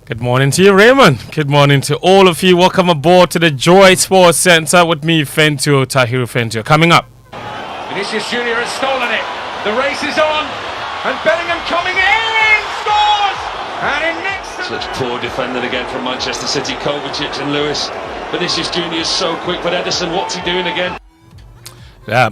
Good morning to you, Raymond. Good morning to all of you. Welcome aboard to the Joy Sports Center with me, Fentio, Tahiru Fentio. Coming up. Vinicius Junior has stolen it. The race is on. And Bellingham coming in. Scores! And in next. Such poor defending again from Manchester City. Kovacic and Lewis. Vinicius Junior is so quick, but Ederson, what's he doing again?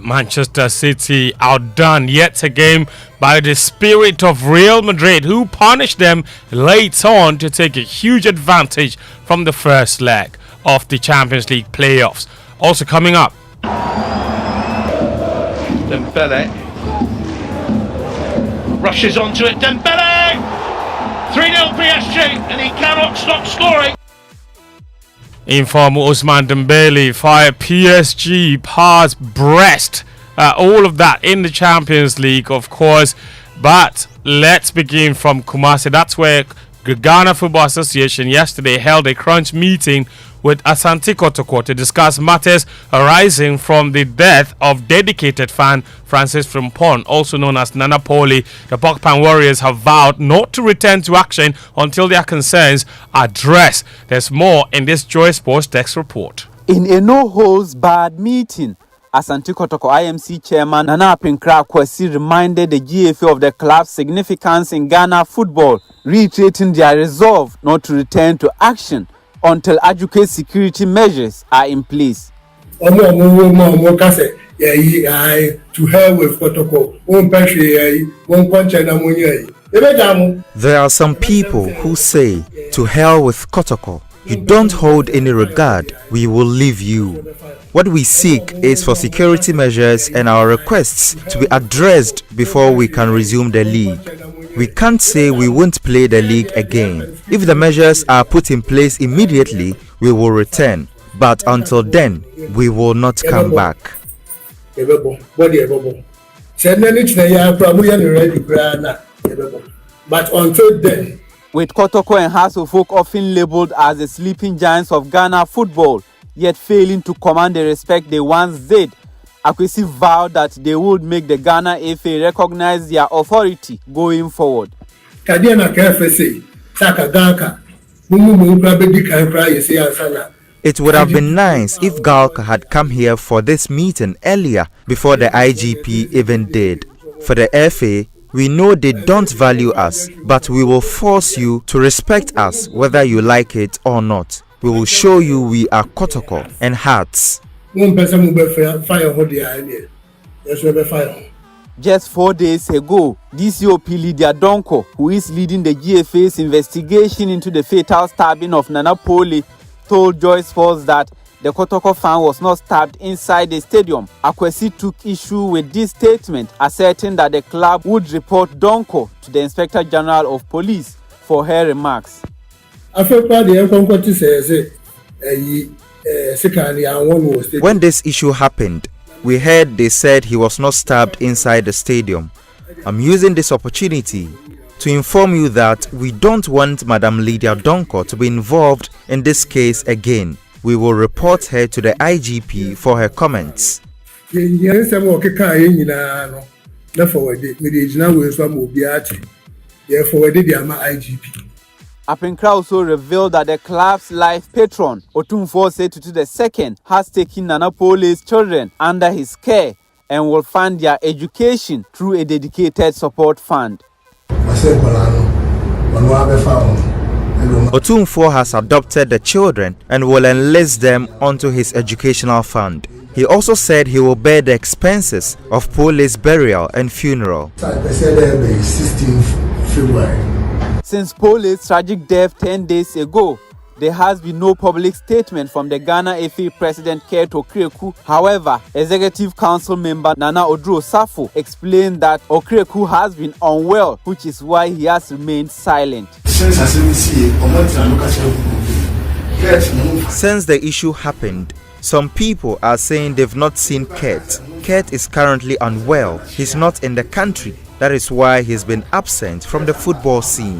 Manchester City outdone yet again by the spirit of Real Madrid, who punished them late on to take a huge advantage from the first leg of the Champions League playoffs. Also coming up, Dembele rushes onto it. Dembele! 3-0 PSG, and he cannot stop scoring. Informal Ousmane Dembele via PSG past Brest. All of that in the Champions League, of course. But let's begin from Kumasi. That's where the Ghana Football Association yesterday held a crunch meeting with Asante Kotoko to discuss matters arising from the death of dedicated fan Francis Frimpong, also known as Nana Poli. The Pokpan Warriors have vowed not to return to action until their concerns are addressed. There's more in this Joy Sports Text report. In a no-holds-barred meeting, Asante Kotoko IMC chairman Nana Apinkra Kwesi reminded the GFA of the club's significance in Ghana football, reiterating their resolve not to return to action until adequate security measures are in place. To hell with protocol. There are some people who say, to hell with Kotoko. You don't hold any regard, we will leave you. What we seek is for security measures and our requests to be addressed before we can resume the league. We can't say we won't play the league again. If the measures are put in place immediately, we will return. But until then, we will not come back. But until then, with Kotoko and Hasselfolk often labeled as the sleeping giants of Ghana football, yet failing to command the respect they once did, Akwesi vowed that they would make the Ghana FA recognize their authority going forward. It would have been nice if Galka had come here for this meeting earlier before the IGP even did. For the FA, we know they don't value us, but we will force you to respect us whether you like it or not. We will show you we are Kotoko and hearts. Just 4 days ago, DCOP Lydia Donko, who is leading the GFA's investigation into the fatal stabbing of Nana Poli, told Joy Sports that the Kotoko fan was not stabbed inside the stadium. Akwesi took issue with this statement, asserting that the club would report Donko to the Inspector General of Police for her remarks. When this issue happened, we heard they said he was not stabbed inside the stadium. I'm using this opportunity to inform you that we don't want Madam Lydia Donko to be involved in this case again. We will report her to the IGP for her comments. Apinkra also revealed that the club's life patron, Otumfuo Setutu II, has taken Nana Poli's children under his care and will fund their education through a dedicated support fund. Otumfuo has adopted the children and will enlist them onto his educational fund. He also said he will bear the expenses of Pole's burial and funeral. 16th February. Since Pole's tragic death 10 days ago, there has been no public statement from the Ghana FA President Kurt Okreku. However, Executive Council member Nana Odro Safo explained that Okreku has been unwell, which is why he has remained silent. Since the issue happened, some people are saying they've not seen Kurt. Kurt is currently unwell. He's not in the country. That is why he's been absent from the football scene.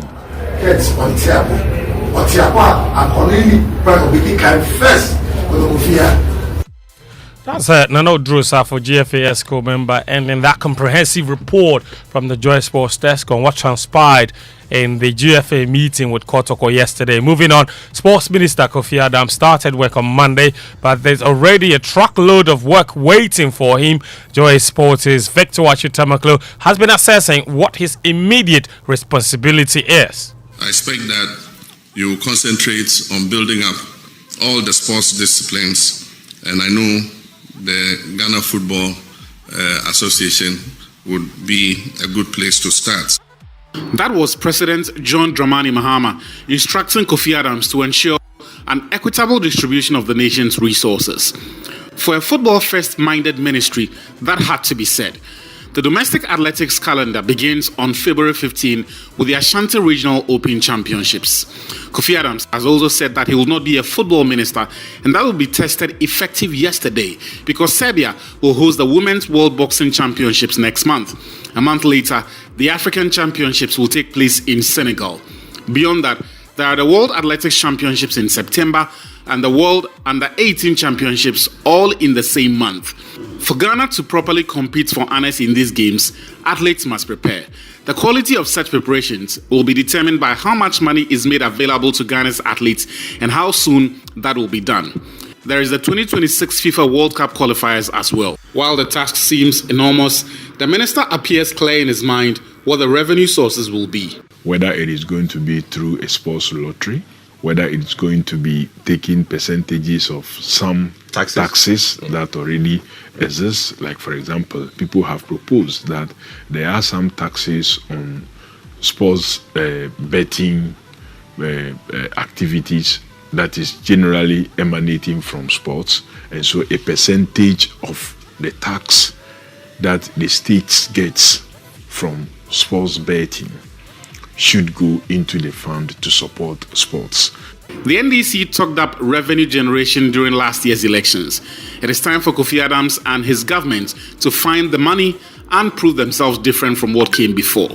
That's Nano Drusa for GFAS co-member, and in that comprehensive report from the Joy Sports desk on what transpired in the GFA meeting with Kotoko yesterday. Moving on, Sports Minister Kofi Adams started work on Monday, but there's already a truckload of work waiting for him. Joy Sports' Victor Achutamaklo has been assessing what his immediate responsibility is. I expect that you will concentrate on building up all the sports disciplines, and I know the Ghana Football Association would be a good place to start. That was President John Dramani Mahama instructing Kofi Adams to ensure an equitable distribution of the nation's resources. For a football-first minded ministry, that had to be said. The domestic athletics calendar begins on February 15 with the Ashanti Regional Open Championships. Kofi Adams has also said that he will not be a football minister, and that will be tested effective yesterday because Serbia will host the Women's World Boxing Championships next month. A month later, the African Championships will take place in Senegal. Beyond that, there are the World Athletics Championships in September and the World Under-18 Championships all in the same month. For Ghana to properly compete for honors in these games, athletes must prepare. The quality of such preparations will be determined by how much money is made available to Ghana's athletes and how soon that will be done. There is the 2026 FIFA World Cup qualifiers as well. While the task seems enormous, the minister appears clear in his mind what the revenue sources will be. Whether it is going to be through a sports lottery, whether it's going to be taking percentages of some taxes that already exist. Like, for example, people have proposed that there are some taxes on sports betting activities that is generally emanating from sports, and so a percentage of the tax that the state gets from sports betting should go into the fund to support sports. The NDC talked up revenue generation during last year's elections. It is time for Kofi Adams and his government to find the money and prove themselves different from what came before.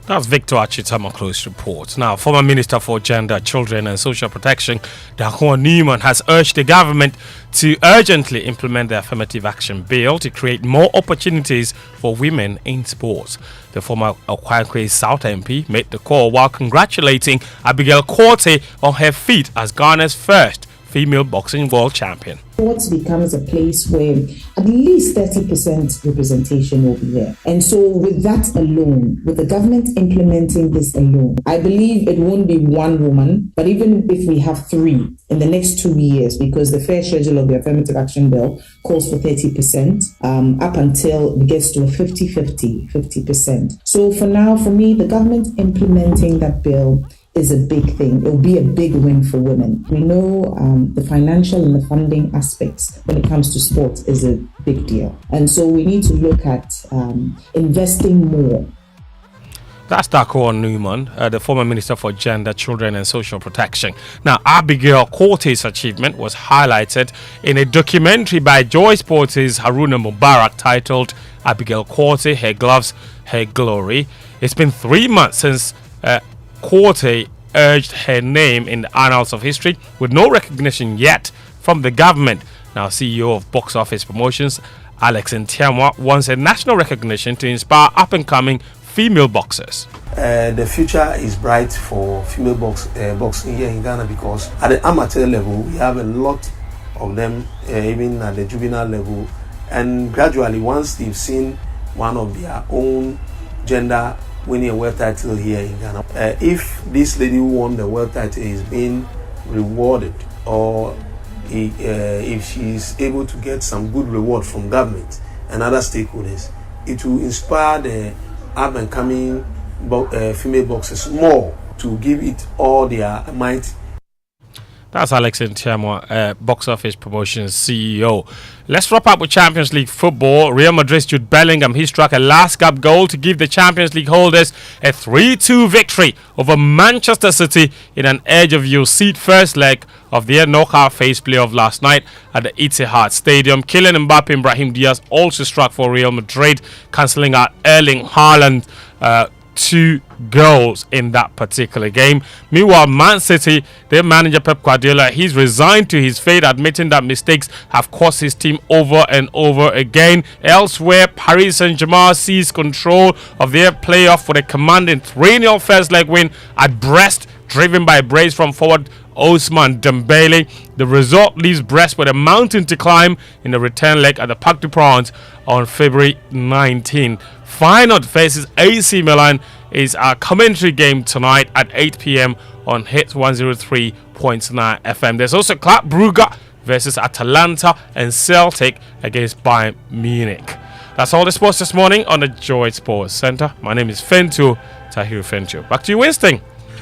That's Victor Achitamaklo's report. Now, former Minister for Gender, Children and Social Protection, Dakwon Newman, has urged the government to urgently implement the Affirmative Action Bill to create more opportunities for women in sports. The former Okwankwe South MP made the call while congratulating Abigail Korte on her feat as Ghana's first female boxing world champion. Sports becomes a place where at least 30% representation will be there. And so with that alone, with the government implementing this alone, I believe it won't be one woman, but even if we have 3 in the next 2 years, because the fair schedule of the Affirmative Action Bill calls for 30%, up until it gets to a 50%. So for now, for me, the government implementing that bill is a big thing. It will be a big win for women. We know the financial and the funding aspects when it comes to sports is a big deal. And so we need to look at investing more. That's Dakwon Newman, the former Minister for Gender, Children and Social Protection. Now, Abigail Korte's achievement was highlighted in a documentary by Joy Sports' Haruna Mubarak titled Abigail Korte, Her Gloves, Her Glory. It's been 3 months since Korte urged her name in the annals of history with no recognition yet from the government. Now, CEO of Box Office Promotions, Alex Ntiamwa, wants a national recognition to inspire up-and-coming female boxers. The future is bright for female boxing here in Ghana because at the amateur level, we have a lot of them, even at the juvenile level. And gradually, once they've seen one of their own gender winning a world title here in Ghana, if this lady who won the world title is being rewarded or if she is able to get some good reward from government and other stakeholders, it will inspire the up and coming female boxers more to give it all their might. That's Alex Ntiamwa, Box Office Promotions CEO. Let's wrap up with Champions League football. Real Madrid's Jude Bellingham, he struck a last-gap goal to give the Champions League holders a 3-2 victory over Manchester City in an edge-of-your-seat first leg of their knockout phase playoff last night at the Etihad Stadium. Kylian Mbappe and Brahim Diaz also struck for Real Madrid, cancelling out Erling Haaland 2 goals in that particular game. Meanwhile, Man City, their manager Pep Guardiola, he's resigned to his fate, admitting that mistakes have cost his team over and over again. Elsewhere, Paris Saint-Germain seized control of their playoff with a commanding 3-0 first leg win at Brest, driven by a brace from forward Ousmane Dembele. The result leaves Brest with a mountain to climb in the return leg at the Parc des Princes on February 19. Feyenoord faces AC Milan is our commentary game tonight at 8 p.m. on Hits 103.9 FM. There's also Club Brugge versus Atalanta and Celtic against Bayern Munich. That's all the sports this morning on the Joy Sports Centre. My name is Fentu Tahiru Fentu. Back to you, Winston.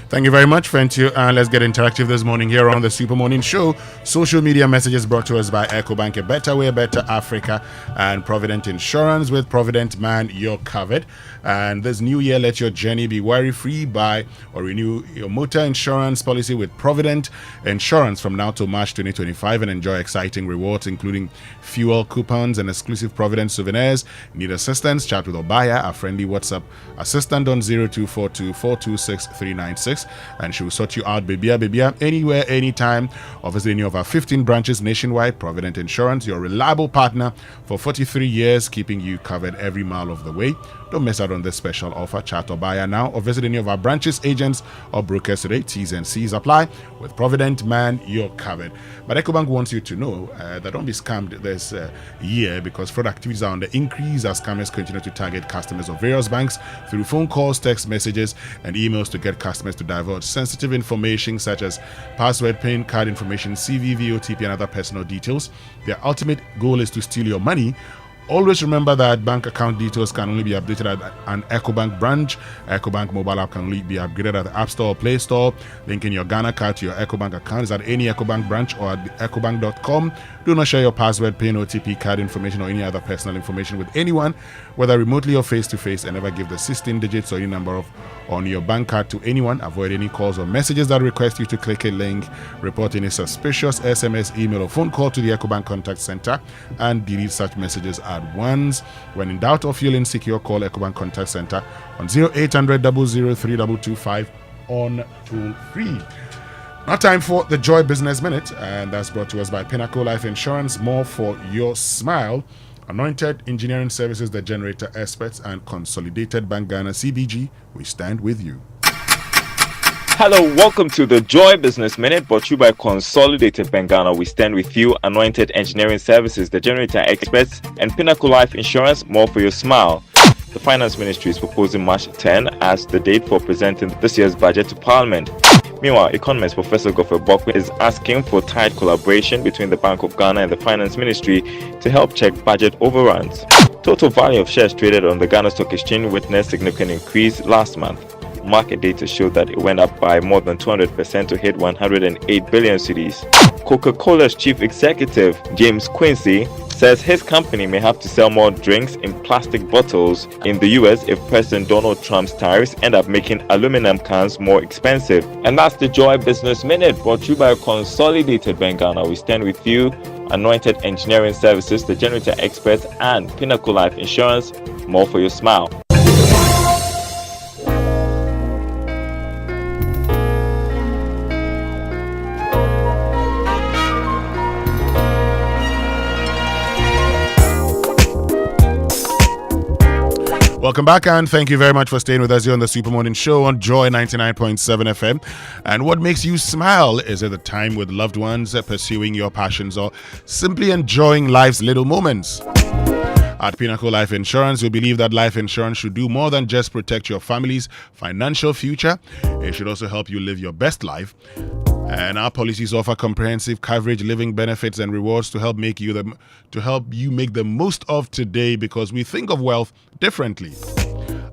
Thank you very much, Fentu. And let's get interactive this morning here on the Super Morning Show. Social media messages brought to us by EcoBank, a better way, better Africa, and Provident Insurance. With Provident, man, you're covered. And this new year, let your journey be worry-free. Buy or renew your motor insurance policy with Provident Insurance from now to March 2025 and enjoy exciting rewards, including fuel coupons and exclusive Provident souvenirs. Need assistance? Chat with Obaya, our friendly WhatsApp assistant on 0242 426 396. And she will sort you out, baby, anywhere, anytime. Or visit any of our 15 branches nationwide. Provident Insurance, your reliable partner for 43 years, keeping you covered every mile of the way. Don't miss out on this special offer. Chat or buy now or visit any of our branches, agents, or brokers today. T's and C's apply. With Provident, man, you're covered. But EcoBank wants you to know that don't be scammed this year, because fraud activities are on the increase as scammers continue to target customers of various banks through phone calls, text messages, and emails to get customers to divulge sensitive information such as password, PIN, card information, CVV, OTP, and other personal details. Their ultimate goal is to steal your money. Always remember that bank account details can only be updated at an EcoBank branch. EcoBank mobile app can only be upgraded at the App Store or Play Store. Linking your Ghana card to your EcoBank account is at any EcoBank branch or at ecobank.com. Do not share your password, PIN, OTP, card information, or any other personal information with anyone, whether remotely or face-to-face, and never give the 16 digits or any number on your bank card to anyone. Avoid any calls or messages that request you to click a link. Report any suspicious SMS, email, or phone call to the EcoBank Contact Center and delete such messages at once. When in doubt or feel insecure, call EcoBank Contact Center on 0800 003 225 on toll free. Now time for the Joy Business Minute, and that's brought to us by Pinnacle Life Insurance. More for your smile. Anointed Engineering Services, the generator experts, and Consolidated Bank Ghana CBG. We stand with you. Hello, welcome to the Joy Business Minute, brought to you by Consolidated Bank Ghana. We stand with you. Anointed Engineering Services, the generator experts, and Pinnacle Life Insurance. More for your smile. The Finance Ministry is proposing March 10 as the date for presenting this year's budget to Parliament. Meanwhile, economist Professor Godfrey Bokwe is asking for tight collaboration between the Bank of Ghana and the Finance Ministry to help check budget overruns. Total value of shares traded on the Ghana Stock Exchange witnessed significant increase last month. Market data showed that it went up by more than 200% to hit 108 billion cedis. Coca-Cola's chief executive, James Quincy, says his company may have to sell more drinks in plastic bottles in the US if President Donald Trump's tariffs end up making aluminum cans more expensive. And that's the Joy Business Minute, brought to you by Consolidated Bank Ghana. We stand with you. Anointed Engineering Services, the generator experts, and Pinnacle Life Insurance. More for your smile. Welcome back, and thank you very much for staying with us here on the Super Morning Show on Joy 99.7 FM. And what makes you smile? Is it the time with loved ones, pursuing your passions, or simply enjoying life's little moments? At Pinnacle Life Insurance, we believe that life insurance should do more than just protect your family's financial future. It should also help you live your best life. And our policies offer comprehensive coverage, living benefits, and rewards to help you make the most of today, because we think of wealth differently.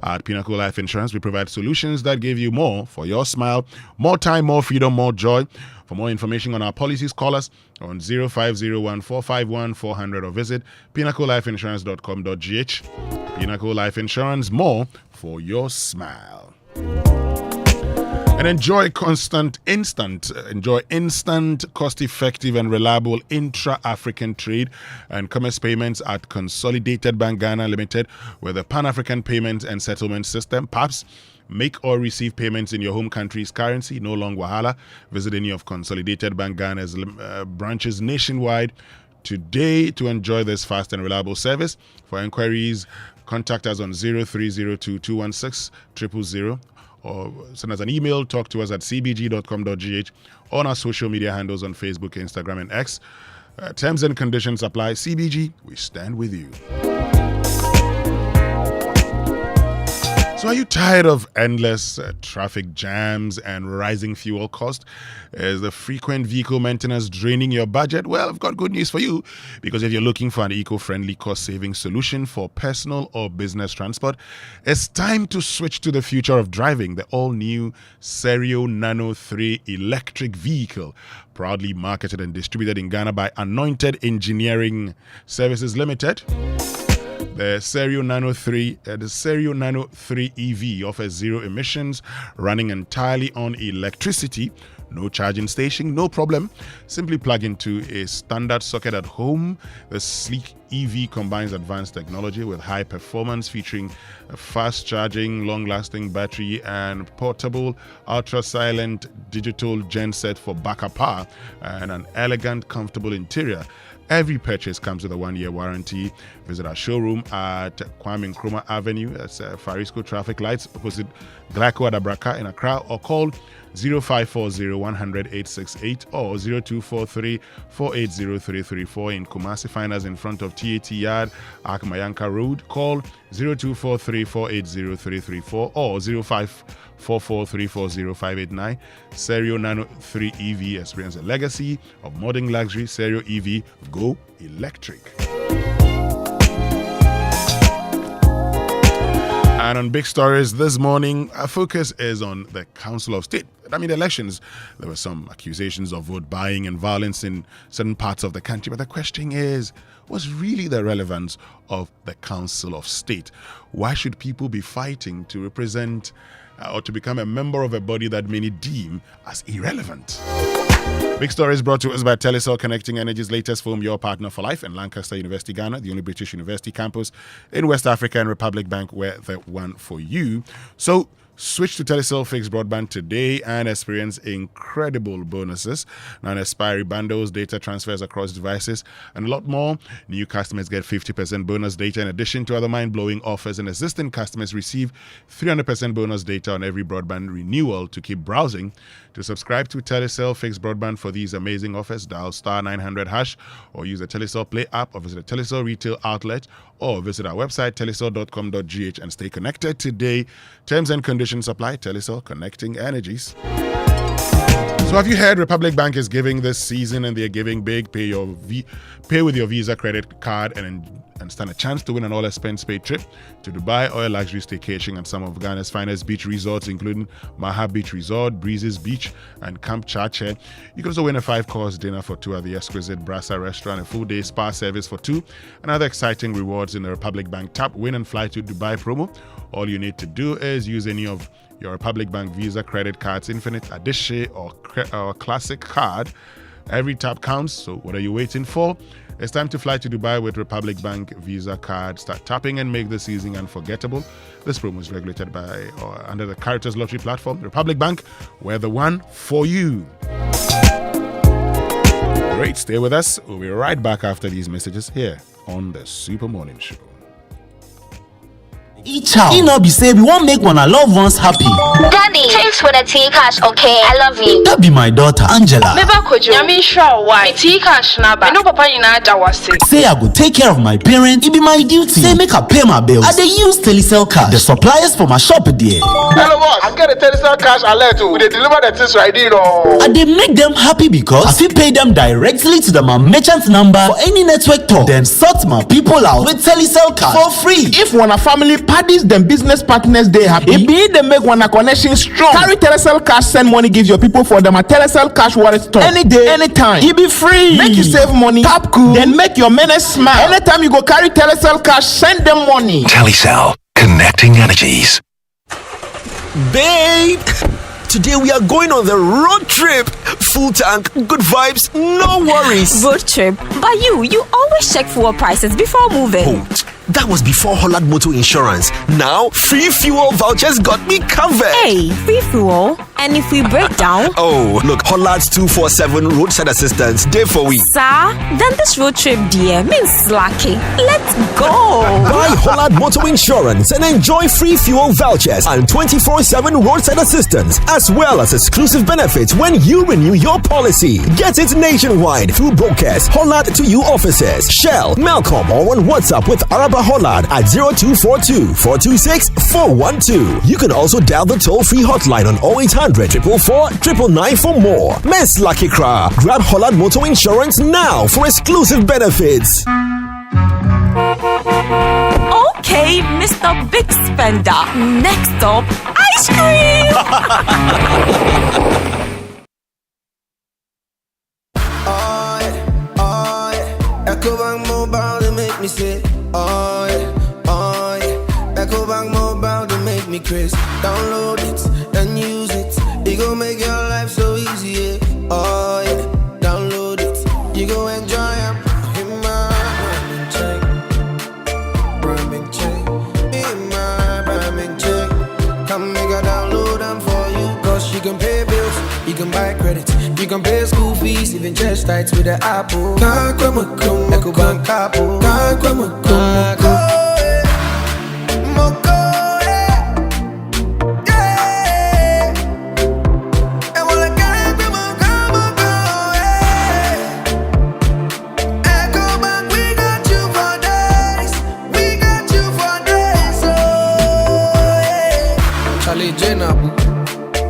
At Pinnacle Life Insurance, we provide solutions that give you more for your smile, more time, more freedom, more joy. For more information on our policies, call us on 0501 451 400 or visit pinnaclelifeinsurance.com.gh. Pinnacle Life Insurance, more for your smile. And enjoy instant, cost-effective and reliable intra-African trade and commerce payments at Consolidated Bank Ghana Limited with the Pan-African Payment and Settlement System, PAPS. Make or receive payments in your home country's currency, no long wahala. Visit any of Consolidated Bank Ghana's branches nationwide today to enjoy this fast and reliable service. For inquiries, contact us on 0302 216 000. Or send us an email, talk to us at cbg.com.gh, on our social media handles on Facebook, Instagram, and X. Terms and conditions apply. CBG, we stand with you. So are you tired of endless traffic jams and rising fuel costs? Is the frequent vehicle maintenance draining your budget? Well, I've got good news for you, because if you're looking for an eco-friendly, cost-saving solution for personal or business transport, it's time to switch to the future of driving, the all-new Serio Nano 3 electric vehicle, proudly marketed and distributed in Ghana by Anointed Engineering Services Limited. The Serio Nano 3 EV offers zero emissions, running entirely on electricity. No charging station, no problem. Simply plug into a standard socket at home. The sleek EV combines advanced technology with high performance, featuring a fast charging, long-lasting battery, and portable, ultra-silent digital genset for backup power, and an elegant, comfortable interior. Every purchase comes with a 1-year warranty. Visit our showroom at Kwame Nkrumah Avenue. That's Farisco Traffic Lights, opposite Glaco Adabraka in Accra, or call 0540 100 868 or 0243 480 334 in Kumasi. Find us in front of TAT Yard, Akmayanka Road. Call 0243 480 334 or 0544 340 589. Serio Nano 3 EV, experience a legacy of modern luxury. Serio EV, go electric. And on big stories this morning, our focus is on the Council of State. The elections, there were some accusations of vote buying and violence in certain parts of the country. But the question is, what's really the relevance of the Council of State? Why should people be fighting to represent or to become a member of a body that many deem as irrelevant? Big Story is brought to us by Telecel, connecting Energy's latest film, Your Partner for Life, in Lancaster University, Ghana, the only British university campus in West Africa, and Republic Bank, where the one for you. So switch to Telecel fixed broadband today and experience incredible bonuses, non-expiry bundles, data transfers across devices, and a lot more. New customers get 50% bonus data in addition to other mind-blowing offers, and existing customers receive 300% bonus data on every broadband renewal. To keep browsing, to subscribe to Telecel fixed broadband for these amazing offers, dial star 900# or use the Telecel Play app, or visit a Telecel retail outlet, or visit our website telecel.com.gh and stay connected today. Terms and conditions apply. Telecel, connecting energies. So have you heard Republic Bank is giving this season, and they're giving big? Pay with your Visa credit card and stand a chance to win an all-expense-paid trip to Dubai or a luxury staycation at some of Ghana's finest beach resorts, including Maha Beach Resort, Breezes Beach, and Camp Chache. You can also win a 5-course dinner for 2 at the exquisite Brasa restaurant, a full-day spa service for 2, and other exciting rewards in the Republic Bank Tap Win and Fly to Dubai promo. All you need to do is use any of your Republic Bank Visa credit cards, Infinite, Adishe, or Classic card. Every tap counts, so what are you waiting for? It's time to fly to Dubai with Republic Bank Visa card. Start tapping and make the season unforgettable. This promo is regulated by or under the Caritas Lottery platform. Republic Bank, we're the one for you. Great, stay with us. We'll be right back after these messages here on the Super Morning Show. Each child. It not be say we won't make one our loved ones happy. Daddy, thanks for the tea cash, okay? I love you. That be my daughter, Angela. Say I go take care of my parents, it be my duty. Say make I pay my bills. I dey use Telecel cash. The suppliers for my shop there. Hello boss, I get a Telecel cash alert too. They deliver the things right here. I dey make them happy because I fit pay them directly to my merchant number for any network talk. Then sort my people out with Telecel cash for free. If one a family parties, them business partners they happy. It be they make one a connection strong. Carry Telecel cash, send money, give your people for them a Telecel cash wallet store. Any day, anytime. It be free. Make you save money. Tap cool. Then make your menace smile. Anytime you go carry Telecel cash, send them money. Telecel, connecting energies. Babe, today we are going on the road trip. Full tank, good vibes, no worries. Road trip? But you always check fuel prices before moving. Oh, that was before Hollard Motor Insurance. Now, free fuel vouchers got me covered. Hey, free fuel? And if we break down? Oh, look, Hollard's 247 roadside assistance, day for we. Sir, then this road trip, dear, means slacking. Let's go. Buy Hollard Motor Insurance and enjoy free fuel vouchers and 24/7 roadside assistance, as well as exclusive benefits when you renew your policy. Get it nationwide through brokers, Hollard to you offices, Shell, Malcolm, or on WhatsApp with Araba Hollard at 0242 426 412. You can also dial the toll-free hotline on 0800 444 999 for more. Miss Lucky Cra, grab Hollard Motor Insurance now for exclusive benefits. Okay, Mr. Big Spender. Next up, ice cream. EcoBank Mobile, they make me say, oh yeah. EcoBank Mobile, they make me crazy. Download it and use it. It gon' make your life so easy, yeah. Oh yeah. Download it, you gon' enjoy it. In my Branding check. In my Branding check. Come make a download them for you. Cause you can pay bills, you can buy credit, you can pay school fees, even church tights with the Apple. EcoBank Apple.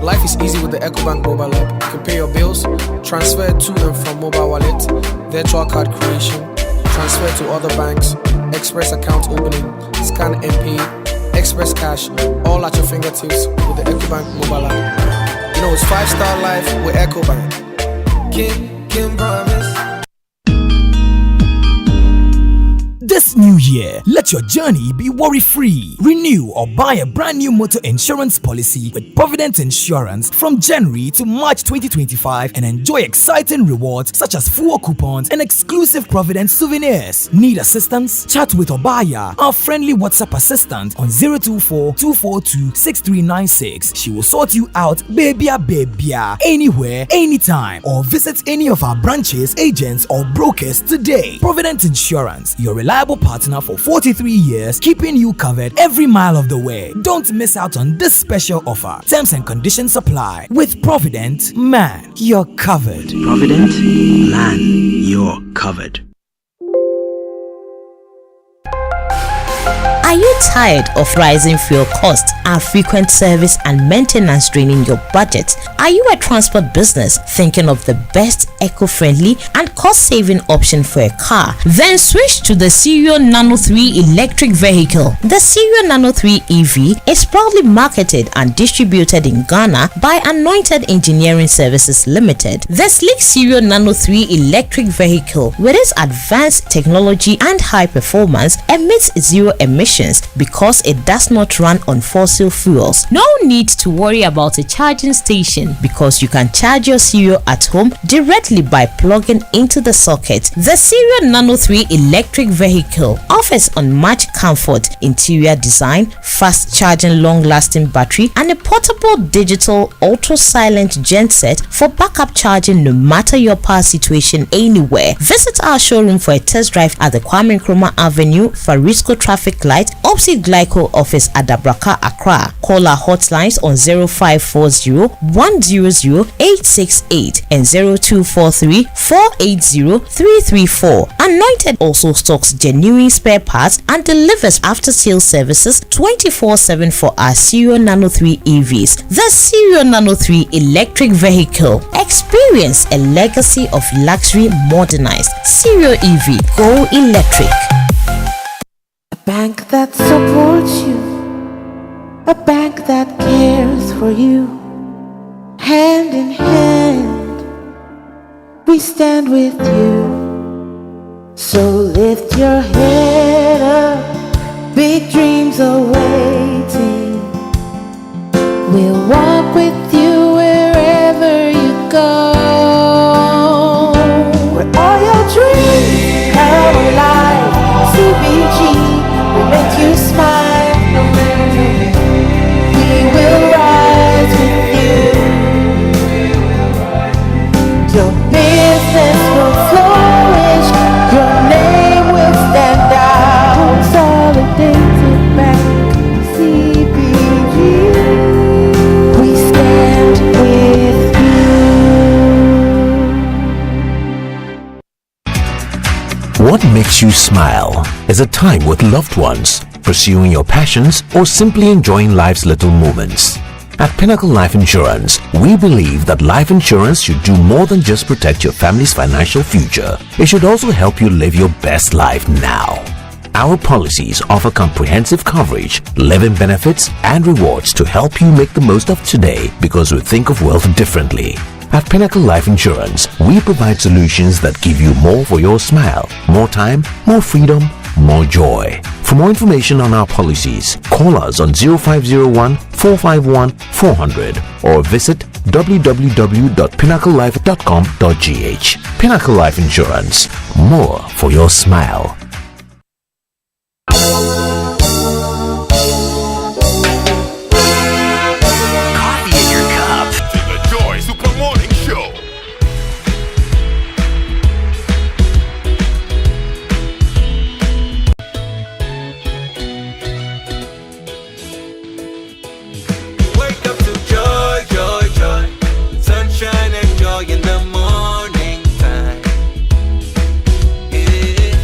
Life is easy with the EcoBank mobile app. You can pay your bills, transfer to and from mobile wallet, virtual card creation, transfer to other banks, express account opening, scan and pay, express cash, all at your fingertips with the EcoBank mobile app. You know it's 5-star life with EcoBank. Can promise. This new year, let your journey be worry-free. Renew or buy a brand new motor insurance policy with Provident Insurance from January to March 2025 and enjoy exciting rewards such as fuel coupons and exclusive Provident souvenirs. Need assistance? Chat with Obaya, our friendly WhatsApp assistant on 024-242-6396. She will sort you out babia, anywhere, anytime, or visit any of our branches, agents, or brokers today. Provident Insurance, your reliable partner for 43 years, keeping you covered every mile of the way. Don't miss out on this special offer. Terms and conditions apply. With Provident, man, you're covered. Provident, man, you're covered. Are you tired of rising fuel costs and frequent service and maintenance draining your budget? Are you a transport business thinking of the best eco-friendly and cost-saving option for a car? Then switch to the Cerio Nano 3 electric vehicle. The Cerio Nano 3 EV is proudly marketed and distributed in Ghana by Anointed Engineering Services Limited. The sleek Cerio Nano 3 electric vehicle, with its advanced technology and high performance, emits zero emissions because it does not run on fossil fuels. No need to worry about a charging station because you can charge your Cerio at home directly by plugging into the socket. The Cerio Nano 3 electric vehicle offers unmatched comfort, interior design, fast charging, long-lasting battery, and a portable digital ultra-silent genset for backup charging no matter your power situation anywhere. Visit our showroom for a test drive at the Kwame Nkrumah Avenue, Farisco Traffic Light, Opsi Glyco office at Dabraka, Accra. Call our hotlines on 0540 100 868 and 0243 480 334. Anointed also stocks genuine spare parts and delivers after sales services 24/7 for our Serial Nano 3 EVs. The Serial Nano 3 electric vehicle. Experience a legacy of luxury modernized. Serial EV. Go electric. A bank that supports you. A bank that cares for you. Hand in hand, we stand with you. So lift your head up, big dreams are waiting. We'll walk with you wherever you go. Where all your dreams come alive. CBG will make you smile. We will rise with you. Your business will flourish. Your name will stand out. Consolidated Bank, CBG. We stand with you. What makes you smile is a time with loved ones, pursuing your passions, or simply enjoying life's little moments. At Pinnacle Life Insurance, we believe that life insurance should do more than just protect your family's financial future. It should also help you live your best life now. Our policies offer comprehensive coverage, living benefits, and rewards to help you make the most of today because we think of wealth differently. At Pinnacle Life Insurance, we provide solutions that give you more for your smile, more time, more freedom, more joy. For more information on our policies, call us on 0501 451 400 or visit www.pinnaclelife.com.gh. Pinnacle Life Insurance, more for your smile. Coffee in your cup. To the Joy Super Morning Show. Wake up to joy, joy, joy. Sunshine and joy in the morning time. Yeah.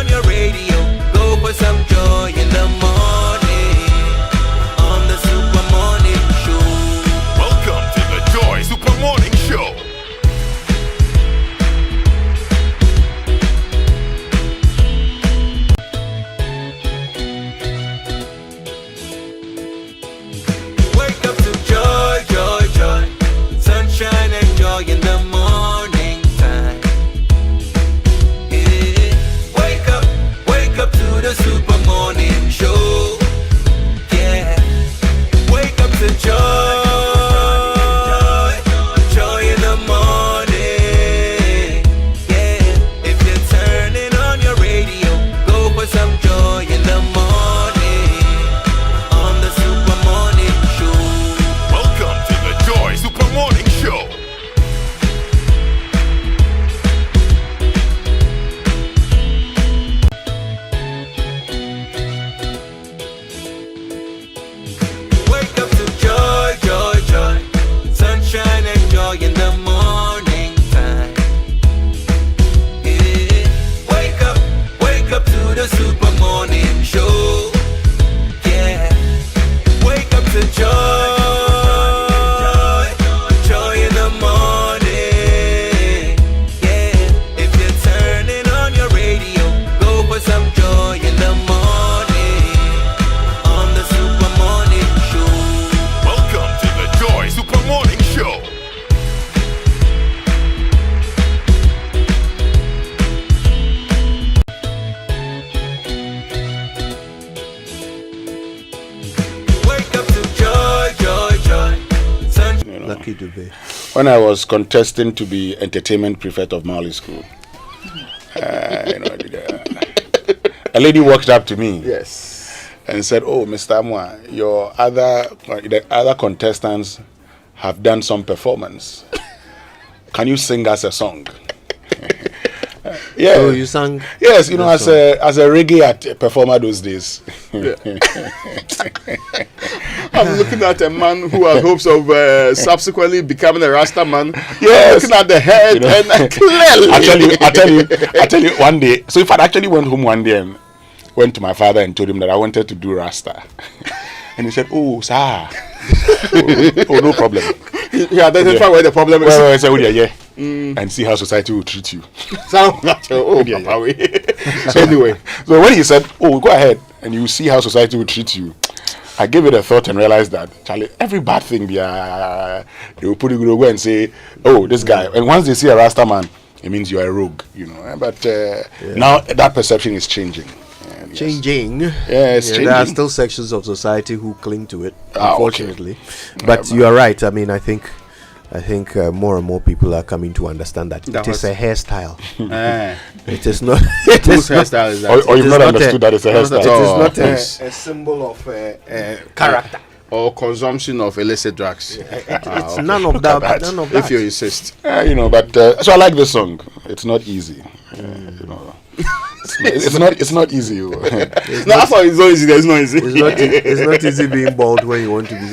on your radio, go for some joy in the morning on the Super Morning Show. Welcome to the Joy Super Morning Show. Wake up to joy, joy, joy, sunshine and joy in the morning time. Yeah. Wake up to the Super Morning Show. Yeah, wake up to joy, joy in the morning. Yeah, if you're turning on your radio, go for some joy in the morning on the Super Morning Show. Welcome to the Joy Super Morning Show. Wake up to joy, joy, joy, sunshine and joy in the morning time. Yeah, wake up to the Super Morning Show. Yeah, wake up to joy, joy in the morning. Yeah, if you're turning on your radio, go for some joy in the morning on the Super Morning Show. Welcome to the Joy Super Morning Show. Wake up to joy, joy, joy. Lucky to be. When I was contesting to be entertainment prefect of Mali School, a lady walked up to me. Yes. And said, "Oh, Mr. Amwa, the other contestants have done some performance. Can you sing us a song?" Yeah. So you sang? Yes, as a reggae performer those days. Yeah. I'm looking at a man who has hopes of subsequently becoming a Rasta man. Yes. Looking at the head and clearly. I tell you, one day. So if I actually went home one day and went to my father and told him that I wanted to do Rasta, and he said, "Oh, sir, oh, no problem." He identified where the problem is. Well, I said, "Oh, yeah. And see how society will treat you." So anyway, so when he said, "Oh, go ahead and you see how society will treat you," I gave it a thought and realized that, Charlie, every bad thing they will put it go and say, "Oh, this guy." And once they see a Rasta man, it means you are a rogue, But now that perception is changing. Changing. Yes, changing. There are still sections of society who cling to it, unfortunately. Okay. But you are right. I mean, I think more and more people are coming to understand that it is a hairstyle. It is not. Whose hairstyle is that? Or you've not understood that it's a hairstyle. It is not a symbol of character or consumption of illicit drugs. It's none of that. None of that. If you insist. But so I like this song. It's not easy. It's not easy. It's not easy. There's no easy. It's not easy being bald when you want to be.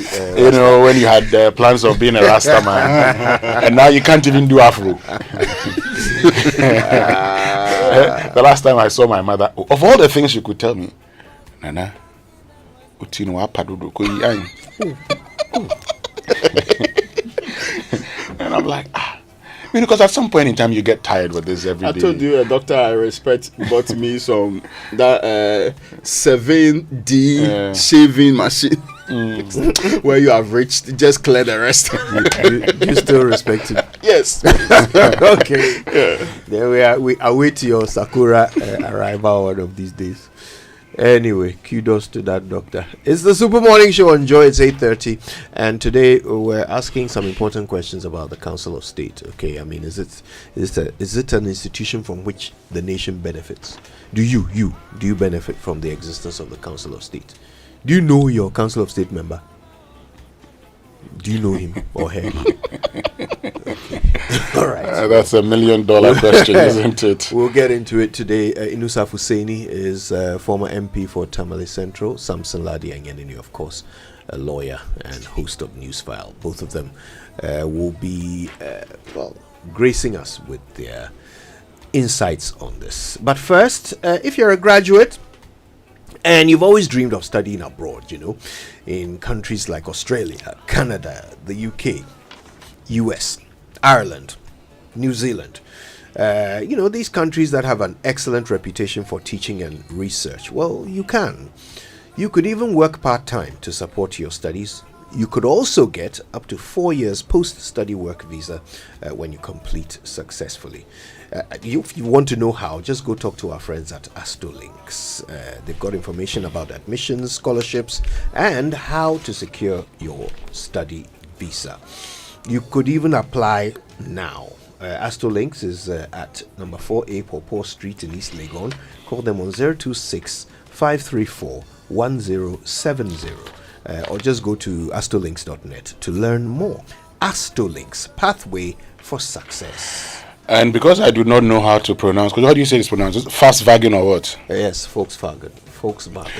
When you had plans of being a Rasta man, and now you can't even do Afro. The last time I saw my mother, of all the things she could tell me, Nana, Utino Apadudu Koyi. And I'm like, because at some point in time you get tired with this every day. I told you a doctor I respect bought me some 7D shaving machine. Where you have reached, just clear the rest. you still respect him? Yes. Okay. Yeah. Then we await your Sakura arrival one of these days. Anyway, kudos to that doctor. It's the Super Morning Show on Joy. It's 8:30, and today we're asking some important questions about the Council of State. Okay, I mean, is it an institution from which the nation benefits? Do you benefit from the existence of the Council of State? Do you know your Council of State member? Do you know him or her? Okay. All right. That's $1 million question, isn't it? We'll get into it today. Inusaf Hussaini is former MP for Tamale Central. Samson Ladi Anyanini, of course, a lawyer and host of Newsfile. Both of them will be gracing us with their insights on this. But first, if you're a graduate and you've always dreamed of studying abroad, in countries like Australia, Canada, the UK, US, Ireland, New Zealand, these countries that have an excellent reputation for teaching and research, well, you can. You could even work part-time to support your studies. You could also get up to 4 years post-study work visa when you complete successfully. If you want to know how, just go talk to our friends at Astolinks. They've got information about admissions, scholarships, and how to secure your study visa. You could even apply now. Astolinks is at number 4A Popo Street in East Legon. Call them on 026-534-1070 or just go to astolinks.net to learn more. Astolinks, pathway for success. And because I do not know how to pronounce, because how do you say it's pronounced? Volkswagen or what? Yes, Volkswagen.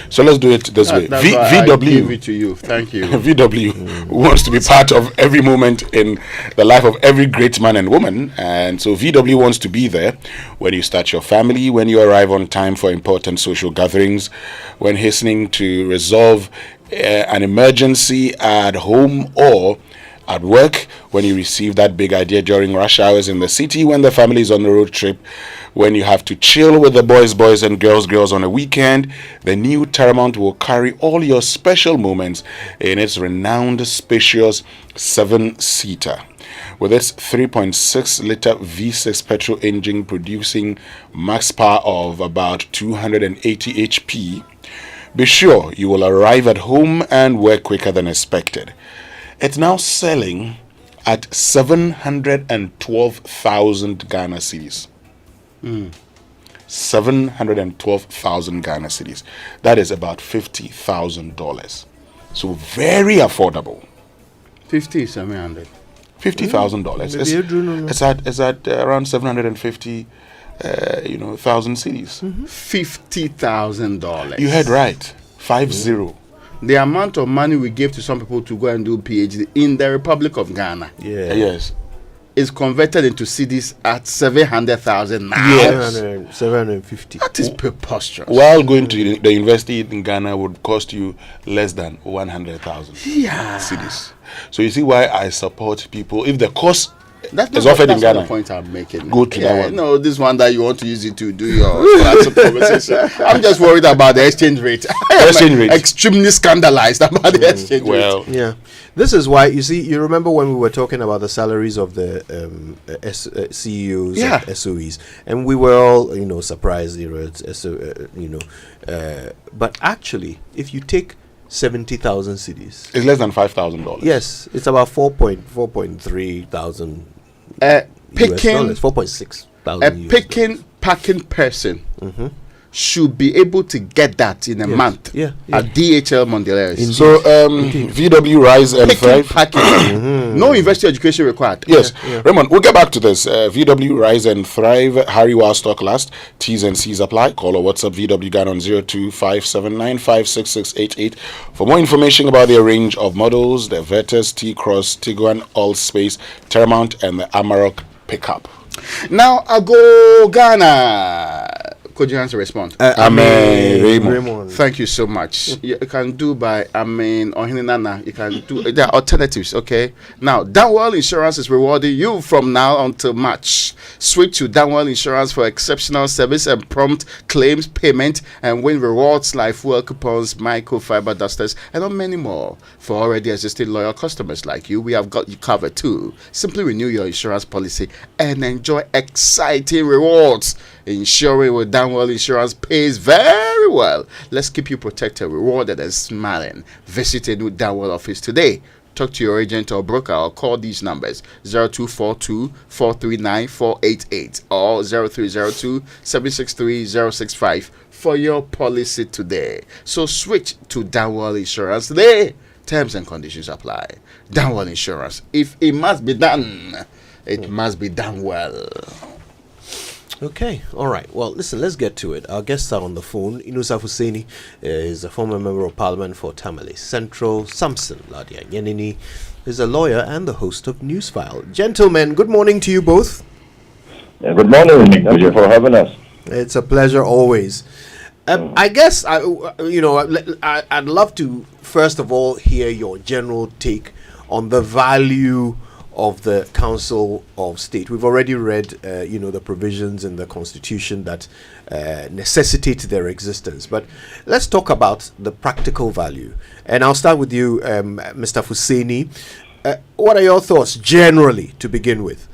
So let's do it this way. VW. I give it to you. Thank you. VW wants to be part of every moment in the life of every great man and woman. And so VW wants to be there when you start your family, when you arrive on time for important social gatherings, when hastening to resolve an emergency at home or at work, when you receive that big idea during rush hours in the city, when the family is on the road trip, when you have to chill with the boys and girls on a weekend. The new Terramount will carry all your special moments in its renowned spacious 7-seater. With its 3.6-liter V6 petrol engine producing max power of about 280 HP, be sure you will arrive at home and work quicker than expected. It's now selling at 712,000 Ghana cedis. 712,000 Ghana cedis. That is about $50,000. So very affordable. 700. $50,000. It's at around 750,000 cedis. $50,000. You heard right. 50. The amount of money we give to some people to go and do PhD in the Republic of Ghana. Yeah. Yes. Is converted into cedis at 700,000 now. Yes. 750. That is preposterous. While going to the university in Ghana would cost you less than 100,000 cedis. So you see why I support people. If the cost is offered in Ghana, the point I'm making. Go to that one. No, this one that you want to use it to do your conversation. I'm just worried about the exchange rate. Extremely scandalized about the exchange rate. Yeah. This is why, you remember when we were talking about the salaries of the CEOs of SOEs, and we were all, surprised, but actually, if you take 70,000 cedis, it's less than $5,000. Yes, it's about 4.3 thousand. Picking 4.6 thousand. Packing person should be able to get that in a month at DHL Mondelez. So VW Rise and Thrive. No university education required. Yes. Raymond, we'll get back to this. VW Rise and Thrive. Hurry while stock lasts. T's and C's apply. Call or WhatsApp VW Ghana on 02579566688 for more information about their range of models, the Vertus, T-Cross, Tiguan, Allspace, Terramount, and the Amarok pickup. Now I go Ghana. Could you answer respond? Amen. Raymond. Thank you so much. You can do by Amen or Hinana. You can do. There are alternatives. Okay. Now, Danwell Insurance is rewarding you from now until March. Switch to Danwell Insurance for exceptional service and prompt claims payment, and win rewards like fuel coupons, microfiber dusters, and on many more. For already existing loyal customers like you, we have got you covered too. Simply renew your insurance policy and enjoy exciting rewards. Insuring with Danwell Insurance pays very well. Let's keep you protected, rewarded, and smiling. Visit a new Danwell office today. Talk to your agent or broker or call these numbers 0242-439-488 or 0302-763-065 for your policy today. So switch to Danwell Insurance today. Terms and conditions apply. Danwell Insurance. If it must be done, it must be done well. Okay, all right. Well, listen, let's get to it. Our guests are on the phone. Inusa Husseini is a former member of parliament for Tamale Central. Samson Ladia Yenini is a lawyer and the host of Newsfile. Gentlemen, good morning to you both. Good morning. Thank you for having us. It's a pleasure always. I guess I'd love to first of all hear your general take on the value of the Council of State. We've already read, the provisions in the Constitution that necessitate their existence. But let's talk about the practical value. And I'll start with you, Mr. Fuseni. What are your thoughts generally to begin with?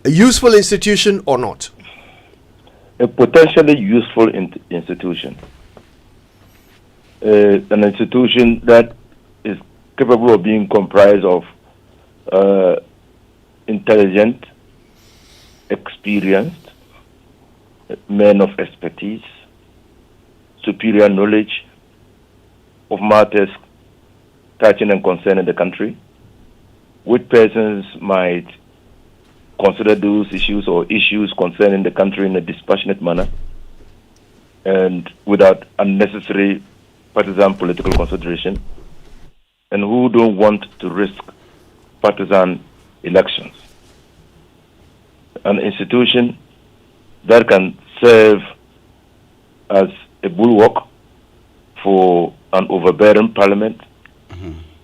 A useful institution or not? A potentially useful institution. An institution that is capable of being comprised of intelligent, experienced men of expertise, superior knowledge of matters touching and concerning the country, which persons might consider those issues or issues concerning the country in a dispassionate manner and without unnecessary partisan political consideration, and who don't want to risk partisan elections. An institution that can serve as a bulwark for an overbearing parliament,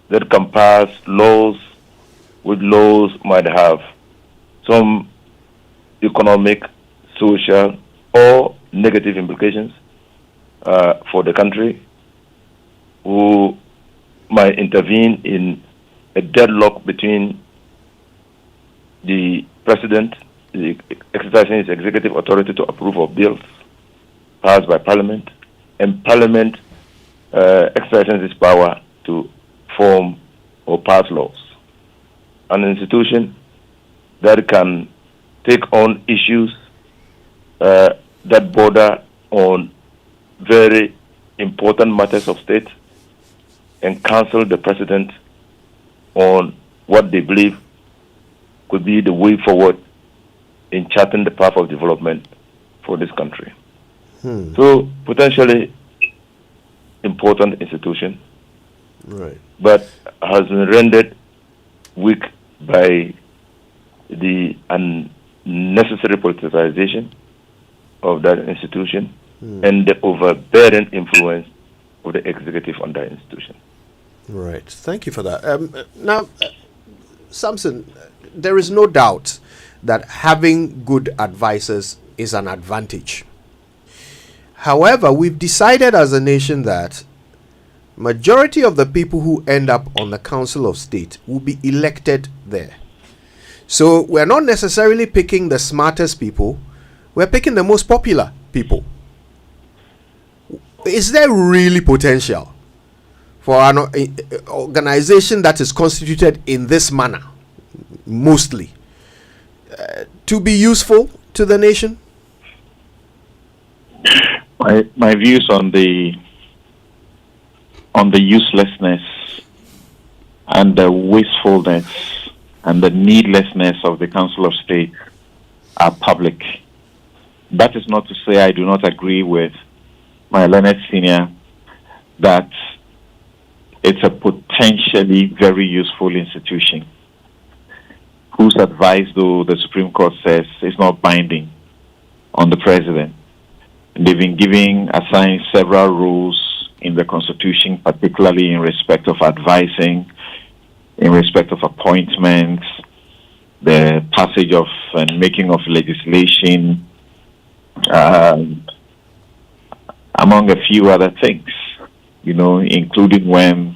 that can pass laws which laws might have some economic, social, or negative implications for the country, who might intervene in a deadlock between the president exercising his executive authority to approve of bills passed by parliament, and parliament exercising its power to form or pass laws. An institution that can take on issues that border on very important matters of state and counsel the president on what they believe could be the way forward in charting the path of development for this country. So, potentially important institution, right, but has been rendered weak by the unnecessary politicization of that institution and the overbearing influence of the executive on that institution. Right. Thank you for that. Now, Samson, there is no doubt that having good advisors is an advantage. However, we've decided as a nation that majority of the people who end up on the Council of State will be elected there. So we're not necessarily picking the smartest people, we're picking the most popular people. Is there really potential for an organization that is constituted in this manner, mostly, to be useful to the nation? My views on the uselessness and the wastefulness and the needlessness of the Council of State are public. That is not to say I do not agree with my learned senior that it's a potentially very useful institution whose advice, though the Supreme Court says, is not binding on the president. And they've been assigned several rules in the Constitution, particularly in respect of advising, in respect of appointments, the passage of and making of legislation, among a few other things, including when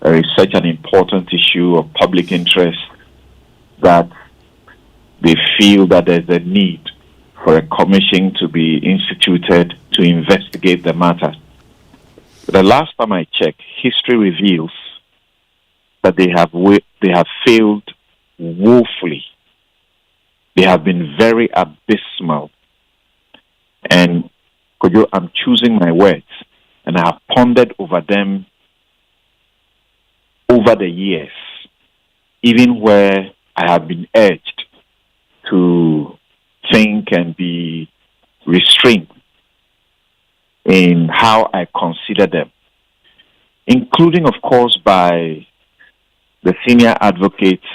there is such an important issue of public interest that they feel that there's a need for a commission to be instituted to investigate the matter. The last time I checked, history reveals that they have failed woefully. They have been very abysmal. And I'm choosing my words, and I have pondered over them over the years, even where I have been urged to think and be restrained in how I consider them, including, of course, by the senior advocates,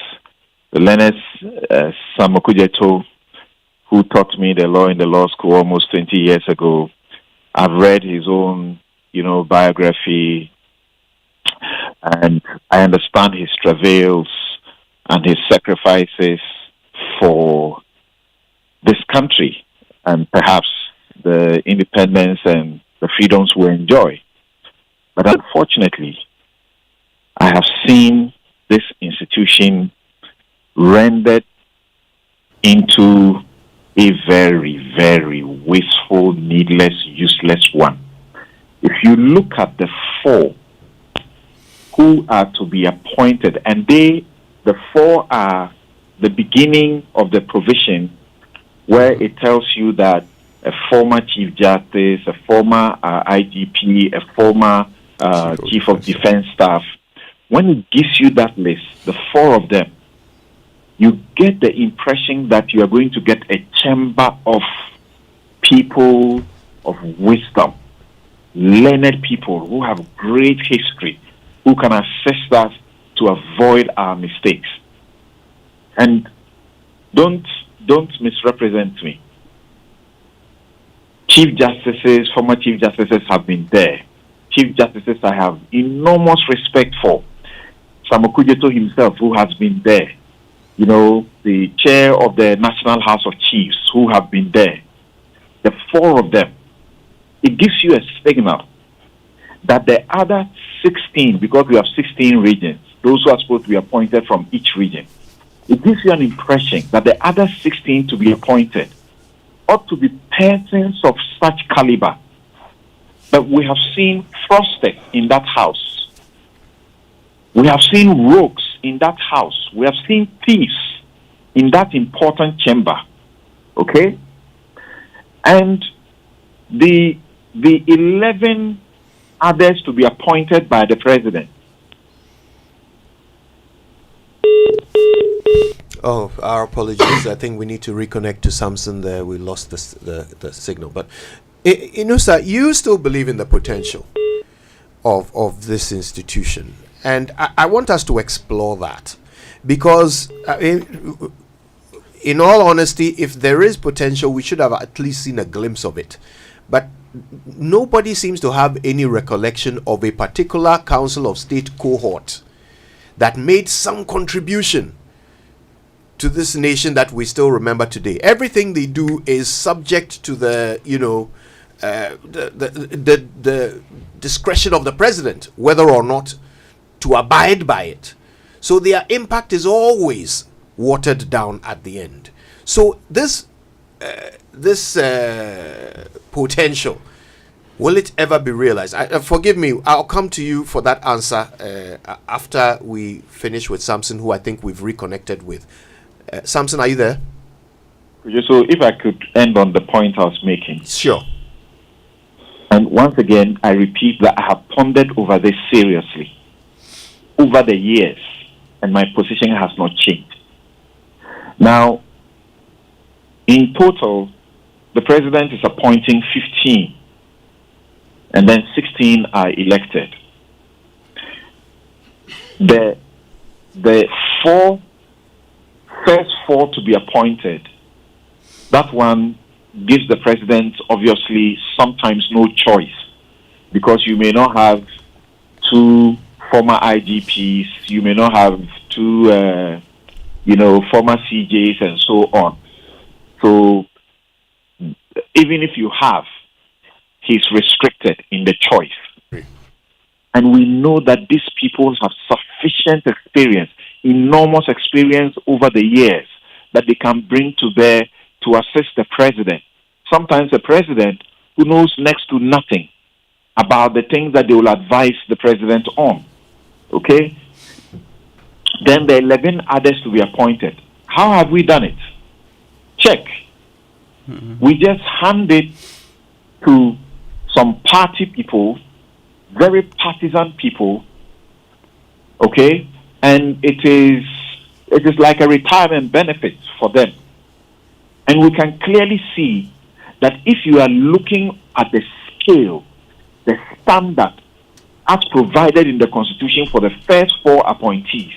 the learned Samokujeto, who taught me the law in the law school almost 20 years ago. I've read his own, biography, and I understand his travails and his sacrifices for this country and perhaps the independence and the freedoms we enjoy. But unfortunately, I have seen this institution rendered into a very, very wasteful, needless, useless one. If you look at the 4 who are to be appointed, and the 4 are the beginning of the provision where it tells you that a former Chief Justice, a former IGP, a former Chief of Defense Staff, when it gives you that list, the 4 of them, you get the impression that you are going to get a chamber of people of wisdom, learned people who have great history, who can assist us to avoid our mistakes. And don't misrepresent me. Chief Justices, former Chief Justices have been there. Chief Justices I have enormous respect for. Samokujeto himself, who has been there. The chair of the National House of Chiefs, who have been there. The 4 of them. It gives you a signal that the other 16, because we have 16 regions, those who are supposed to be appointed from each region, it gives you an impression that the other 16 to be appointed ought to be persons of such caliber. But we have seen frosted in that house. We have seen rogues in that house. We have seen thieves in that important chamber. Okay? And the 11 others to be appointed by the president. Oh, our apologies. I think we need to reconnect to Samson there. We lost the signal. But, sir, you still believe in the potential of this institution. And I want us to explore that. Because, in all honesty, if there is potential, we should have at least seen a glimpse of it. But nobody seems to have any recollection of a particular Council of State cohort that made some contribution to this nation that we still remember today. Everything they do is subject to the discretion of the president, whether or not to abide by it. So their impact is always watered down at the end. So this potential, will it ever be realized? Forgive me, I'll come to you for that answer after we finish with Samson, who I think we've reconnected with. Samson, are you there? So if I could end on the point I was making. Sure. And once again, I repeat that I have pondered over this seriously over the years, and my position has not changed. Now, in total, the president is appointing 15, and then 16 are elected. The first four to be appointed, that one gives the president obviously sometimes no choice, because you may not have 2 former IGPs, you may not have 2 former CJs and so on. So even if you have, he's restricted in the choice. And we know that these people have sufficient experience, enormous experience over the years that they can bring to bear to assist the president. Sometimes the president who knows next to nothing about the things that they will advise the president on. Okay? Then the 11 others to be appointed. How have we done it? Check. We just hand it to some party people, very partisan people, okay? And it is like a retirement benefit for them. And we can clearly see that if you are looking at the scale, the standard as provided in the Constitution for the first 4 appointees,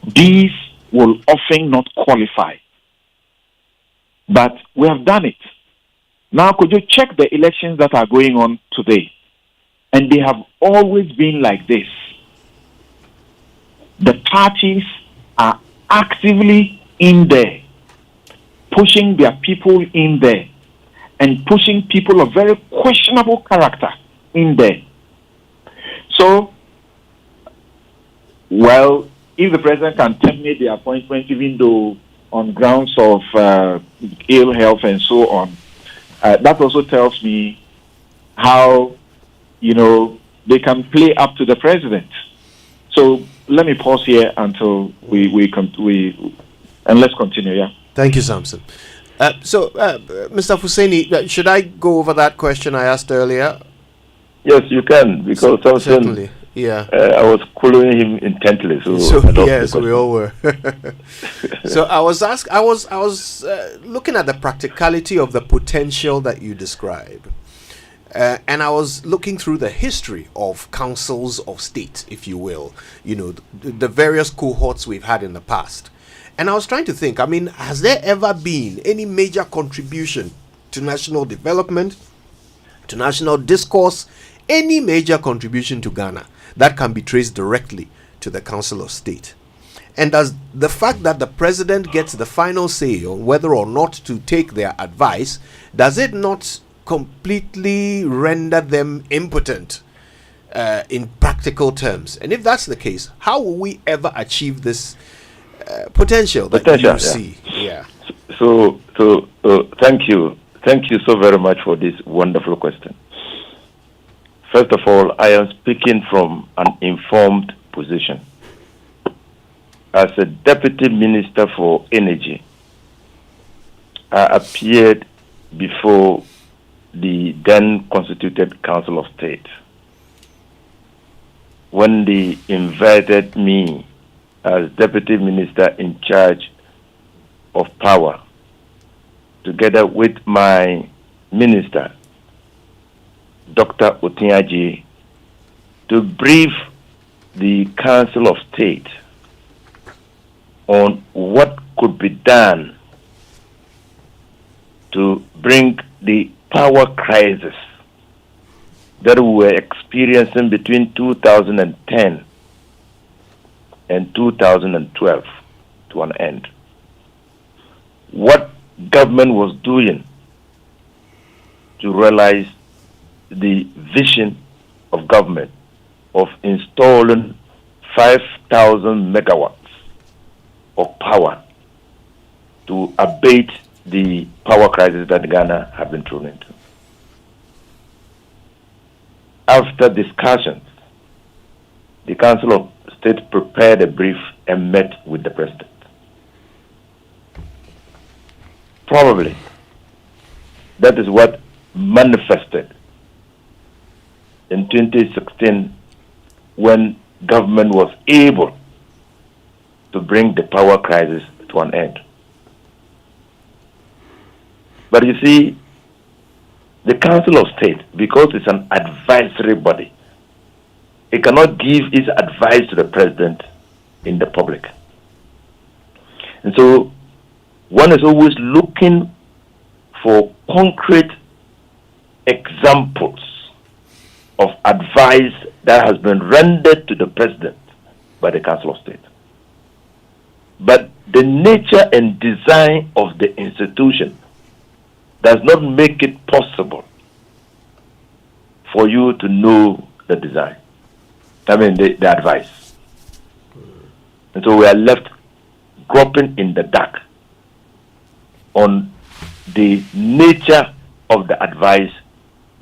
these will often not qualify But we have done it. Now, could you check the elections that are going on today? And they have always been like this. The parties are actively in there, pushing their people in there, and pushing people of very questionable character in there. So, well, if the president can terminate the appointment, even though on grounds of ill health and so on, that also tells me how, they can play up to the president. So let me pause here until we and let's continue. Yeah. Thank you, Samson. Mr. Hussaini, should I go over that question I asked earlier? Yes, you can, because Samson, certainly. Yeah. I was following him intently. So yes, we all were. So I was looking at the practicality of the potential that you describe. And I was looking through the history of councils of state, if you will, the various cohorts we've had in the past. And I was trying to think, has there ever been any major contribution to national development, to national discourse, any major contribution to Ghana that can be traced directly to the Council of State? And does the fact that the president gets the final say on whether or not to take their advice, does it not completely render them impotent in practical terms? And if that's the case, how will we ever achieve this potential that you see? Yeah. So thank you so very much for this wonderful question. First of all, I am speaking from an informed position. As a Deputy Minister for Energy, I appeared before the then constituted Council of State when they invited me as Deputy Minister in charge of power, together with my Minister, Dr. Otinyaji, to brief the Council of State on what could be done to bring the power crisis that we were experiencing between 2010 and 2012 to an end. What government was doing to realize the vision of government of installing 5,000 megawatts of power to abate the power crisis that Ghana have been thrown into. After discussions, the Council of State prepared a brief and met with the President. Probably that is what manifested in 2016 when government was able to bring the power crisis to an end. But you see, the Council of State, because it's an advisory body, it cannot give its advice to the President in the public. And so one is always looking for concrete examples of advice that has been rendered to the President by the Council of State. But the nature and design of the institution does not make it possible for you to know the design. The advice. And so we are left groping in the dark on the nature of the advice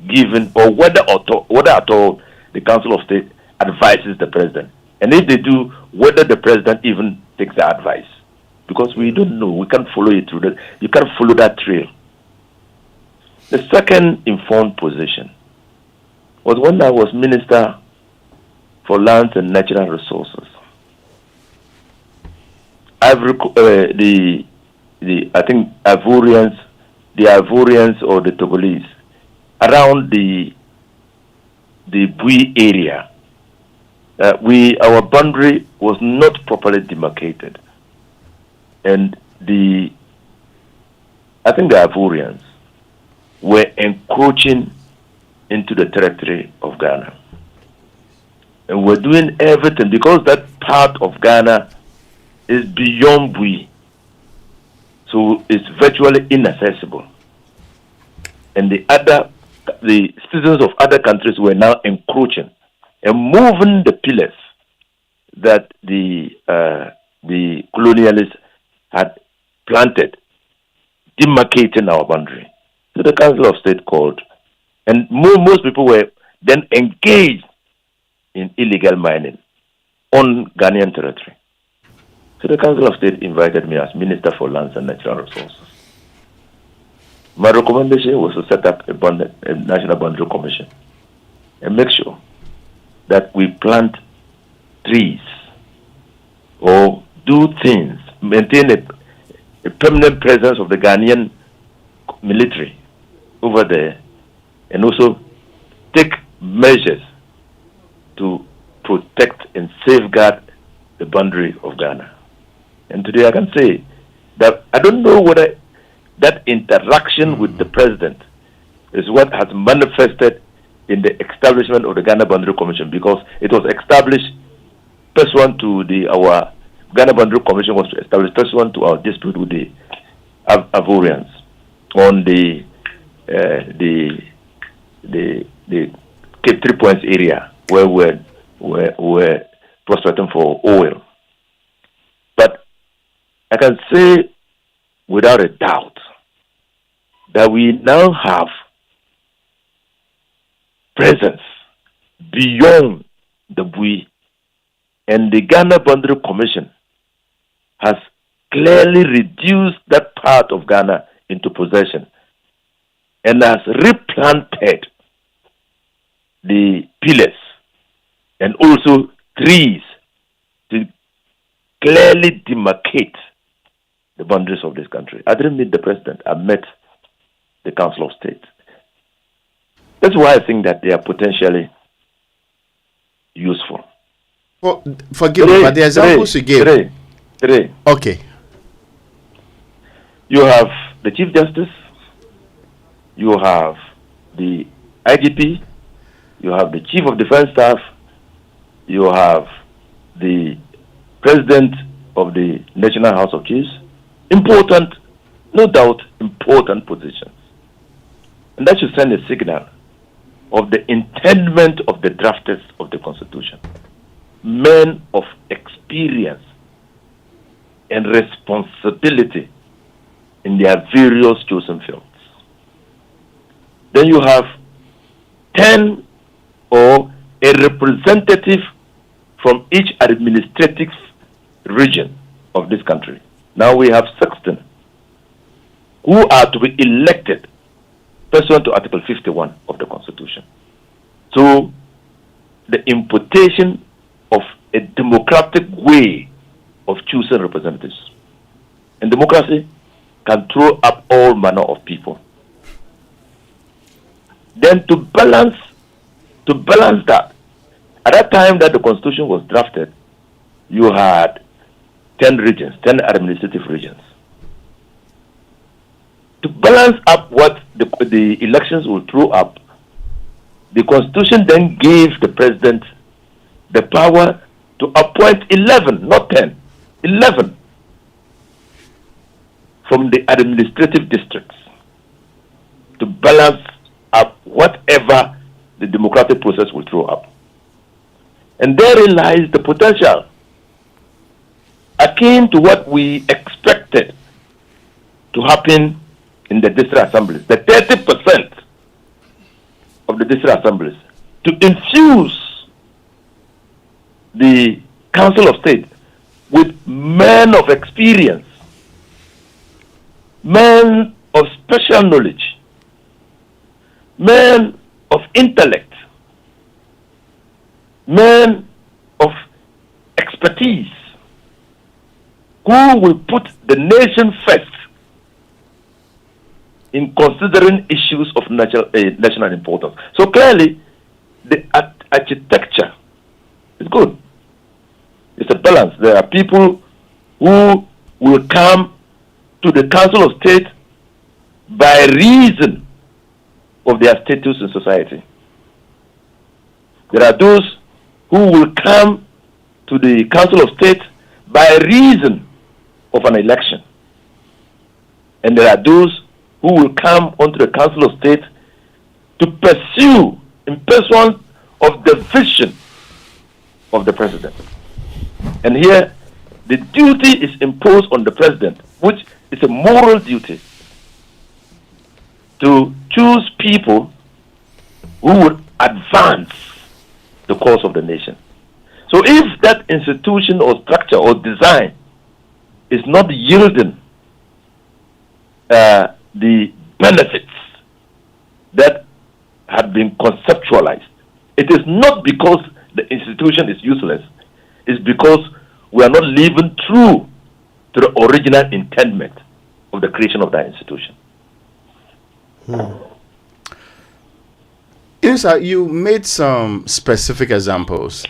given, or whether at all the Council of State advises the President. And if they do, whether the President even takes the advice. Because we don't know. We can't follow it through that. You can't follow that trail. The second informed position was when I was Minister for Lands and Natural Resources. I think Ivorians or the Togolese around the Bui area, our boundary was not properly demarcated, and I think the Ivorians were encroaching into the territory of Ghana. And we're doing everything because that part of Ghana is beyond Bui. So it's virtually inaccessible. And the citizens of other countries were now encroaching and moving the pillars that the colonialists had planted, demarcating our boundary. So the Council of State called, and most people were then engaged in illegal mining on Ghanaian territory. So the Council of State invited me as Minister for Lands and Natural Resources. My recommendation was to set up a National Boundary Commission and make sure that we plant trees or do things, maintain a permanent presence of the Ghanaian military over there, and also take measures to protect and safeguard the boundary of Ghana. And today I can say that I don't know whether that interaction with the president is what has manifested in the establishment of the Ghana Boundary Commission, because it was established pursuant to our Ghana Boundary Commission was established pursuant to our dispute with the Ivorians on the Cape 3 Points area where we're prospecting for oil. But I can say without a doubt that we now have presence beyond the Bui, and the Ghana Boundary Commission has clearly reduced that part of Ghana into possession and has replanted the pillars and also trees to clearly demarcate the boundaries of this country. I didn't meet the president. I met the Council of State. That's why I think that they are potentially useful. Well, forgive me, but the examples you gave. Today. Okay. You have the Chief Justice, you have the IGP, you have the Chief of Defense Staff, you have the President of the National House of Chiefs. Important, no doubt, important positions. And that should send a signal of the intendment of the drafters of the Constitution. Men of experience and responsibility in their various chosen fields. Then you have 10 or a representative from each administrative region of this country. Now we have 16 who are to be elected pursuant to Article 51 of the Constitution. So the imputation of a democratic way of choosing representatives. And democracy can throw up all manner of people. Then to balance that, at that time that the Constitution was drafted, you had 10 regions, 10 administrative regions. To balance up what the elections will throw up, the Constitution then gave the president the power to appoint 11, not 10, 11 from the administrative districts to balance up whatever the democratic process will throw up. And therein lies the potential, akin to what we expected to happen in the district assemblies, the 30% of the district assemblies, to infuse the Council of State with men of experience, men of special knowledge, men of intellect, men of expertise, who will put the nation first in considering issues of national importance. So clearly, the architecture is good. It's a balance. There are people who will come to the Council of State by reason of their status in society. There are those who will come to the Council of State by reason of an election. And there are those who will come onto the Council of State to pursue in pursuance of the vision of the president. And here, the duty is imposed on the president, which is a moral duty, to choose people who would advance the cause of the nation. So if that institution or structure or design is not yielding the benefits that had been conceptualized, it is not because the institution is useless, it's because we are not living true to the original intendment of the creation of that institution. Insa, you made some specific examples.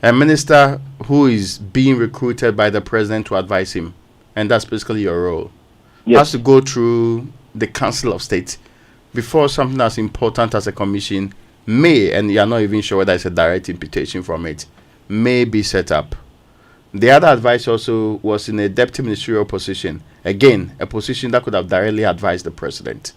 A minister who is being recruited by the president to advise him, and that's basically your role, has to go through the Council of State before something as important as a commission may, and you are not even sure whether it's a direct imputation from it, may be set up. The other advice also was in a deputy ministerial position. Again, a position that could have directly advised the president.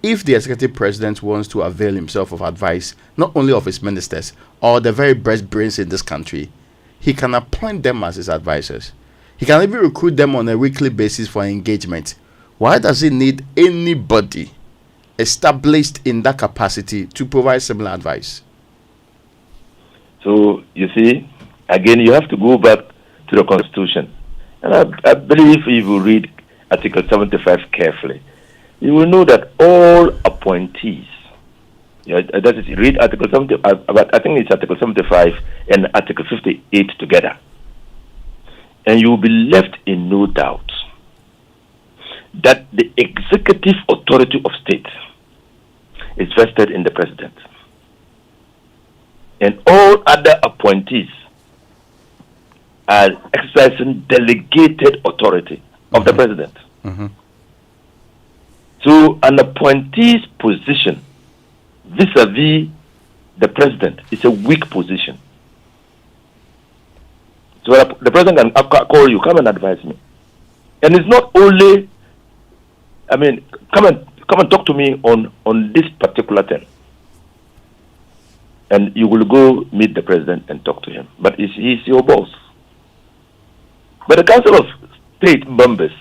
If the executive president wants to avail himself of advice, not only of his ministers or the very best brains in this country, he can appoint them as his advisors. He can even recruit them on a weekly basis for engagement. Why does he need anybody established in that capacity to provide similar advice? So, you see, again, you have to go back to the Constitution. And I believe if you read Article 75 carefully, you will know that all appointees, that is, read Article 75, but I think it's Article 75 and Article 58 together, and you will be left in no doubt that the executive authority of state is vested in the president, and all other appointees are exercising delegated authority of the president. So an appointee's position vis-a-vis the president is a weak position. So the president can call you, come and advise me. And it's not only, I mean, come and talk to me on this particular thing. And you will go meet the president and talk to him. But he's your boss. But the Council of State members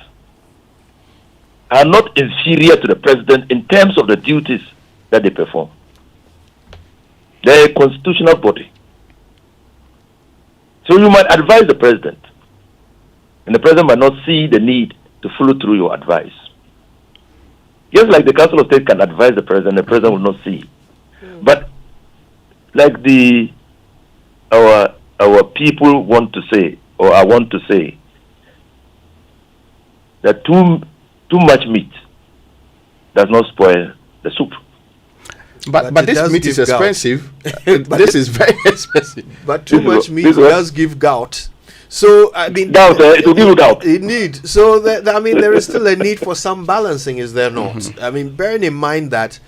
are not inferior to the president in terms of the duties that they perform. They're a constitutional body. So you might advise the president, and the president might not see the need to follow through your advice. Just like the Council of State can advise the president will not see. But like our people want to say, or I want to say, that too much meat does not spoil the soup. But this meat is expensive. This is very expensive. But too much meat does give gout. So I mean, gout. It will give you gout. It needs. So I mean, there is still a need for some balancing, is there not? I mean, bearing in mind that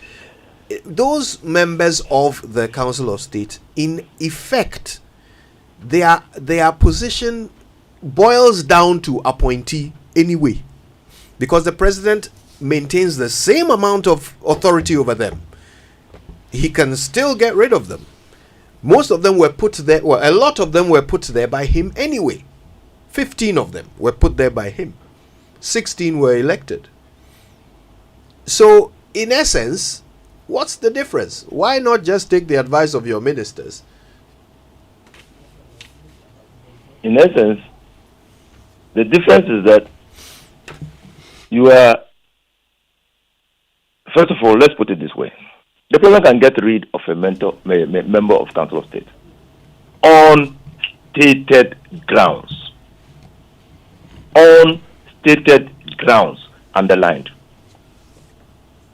those members of the Council of State, in effect, their position boils down to appointee anyway, because the president maintains the same amount of authority over them. He can still get rid of them. Most of them were put there, well, a lot of them were put there by him anyway. 15 of them were put there by him. 16 were elected. So, in essence, what's the difference? Why not just take the advice of your ministers? In essence, the difference is that you are, first of all, let's put it this way. The president can get rid of a member of Council of State on stated grounds. On stated grounds, underlined.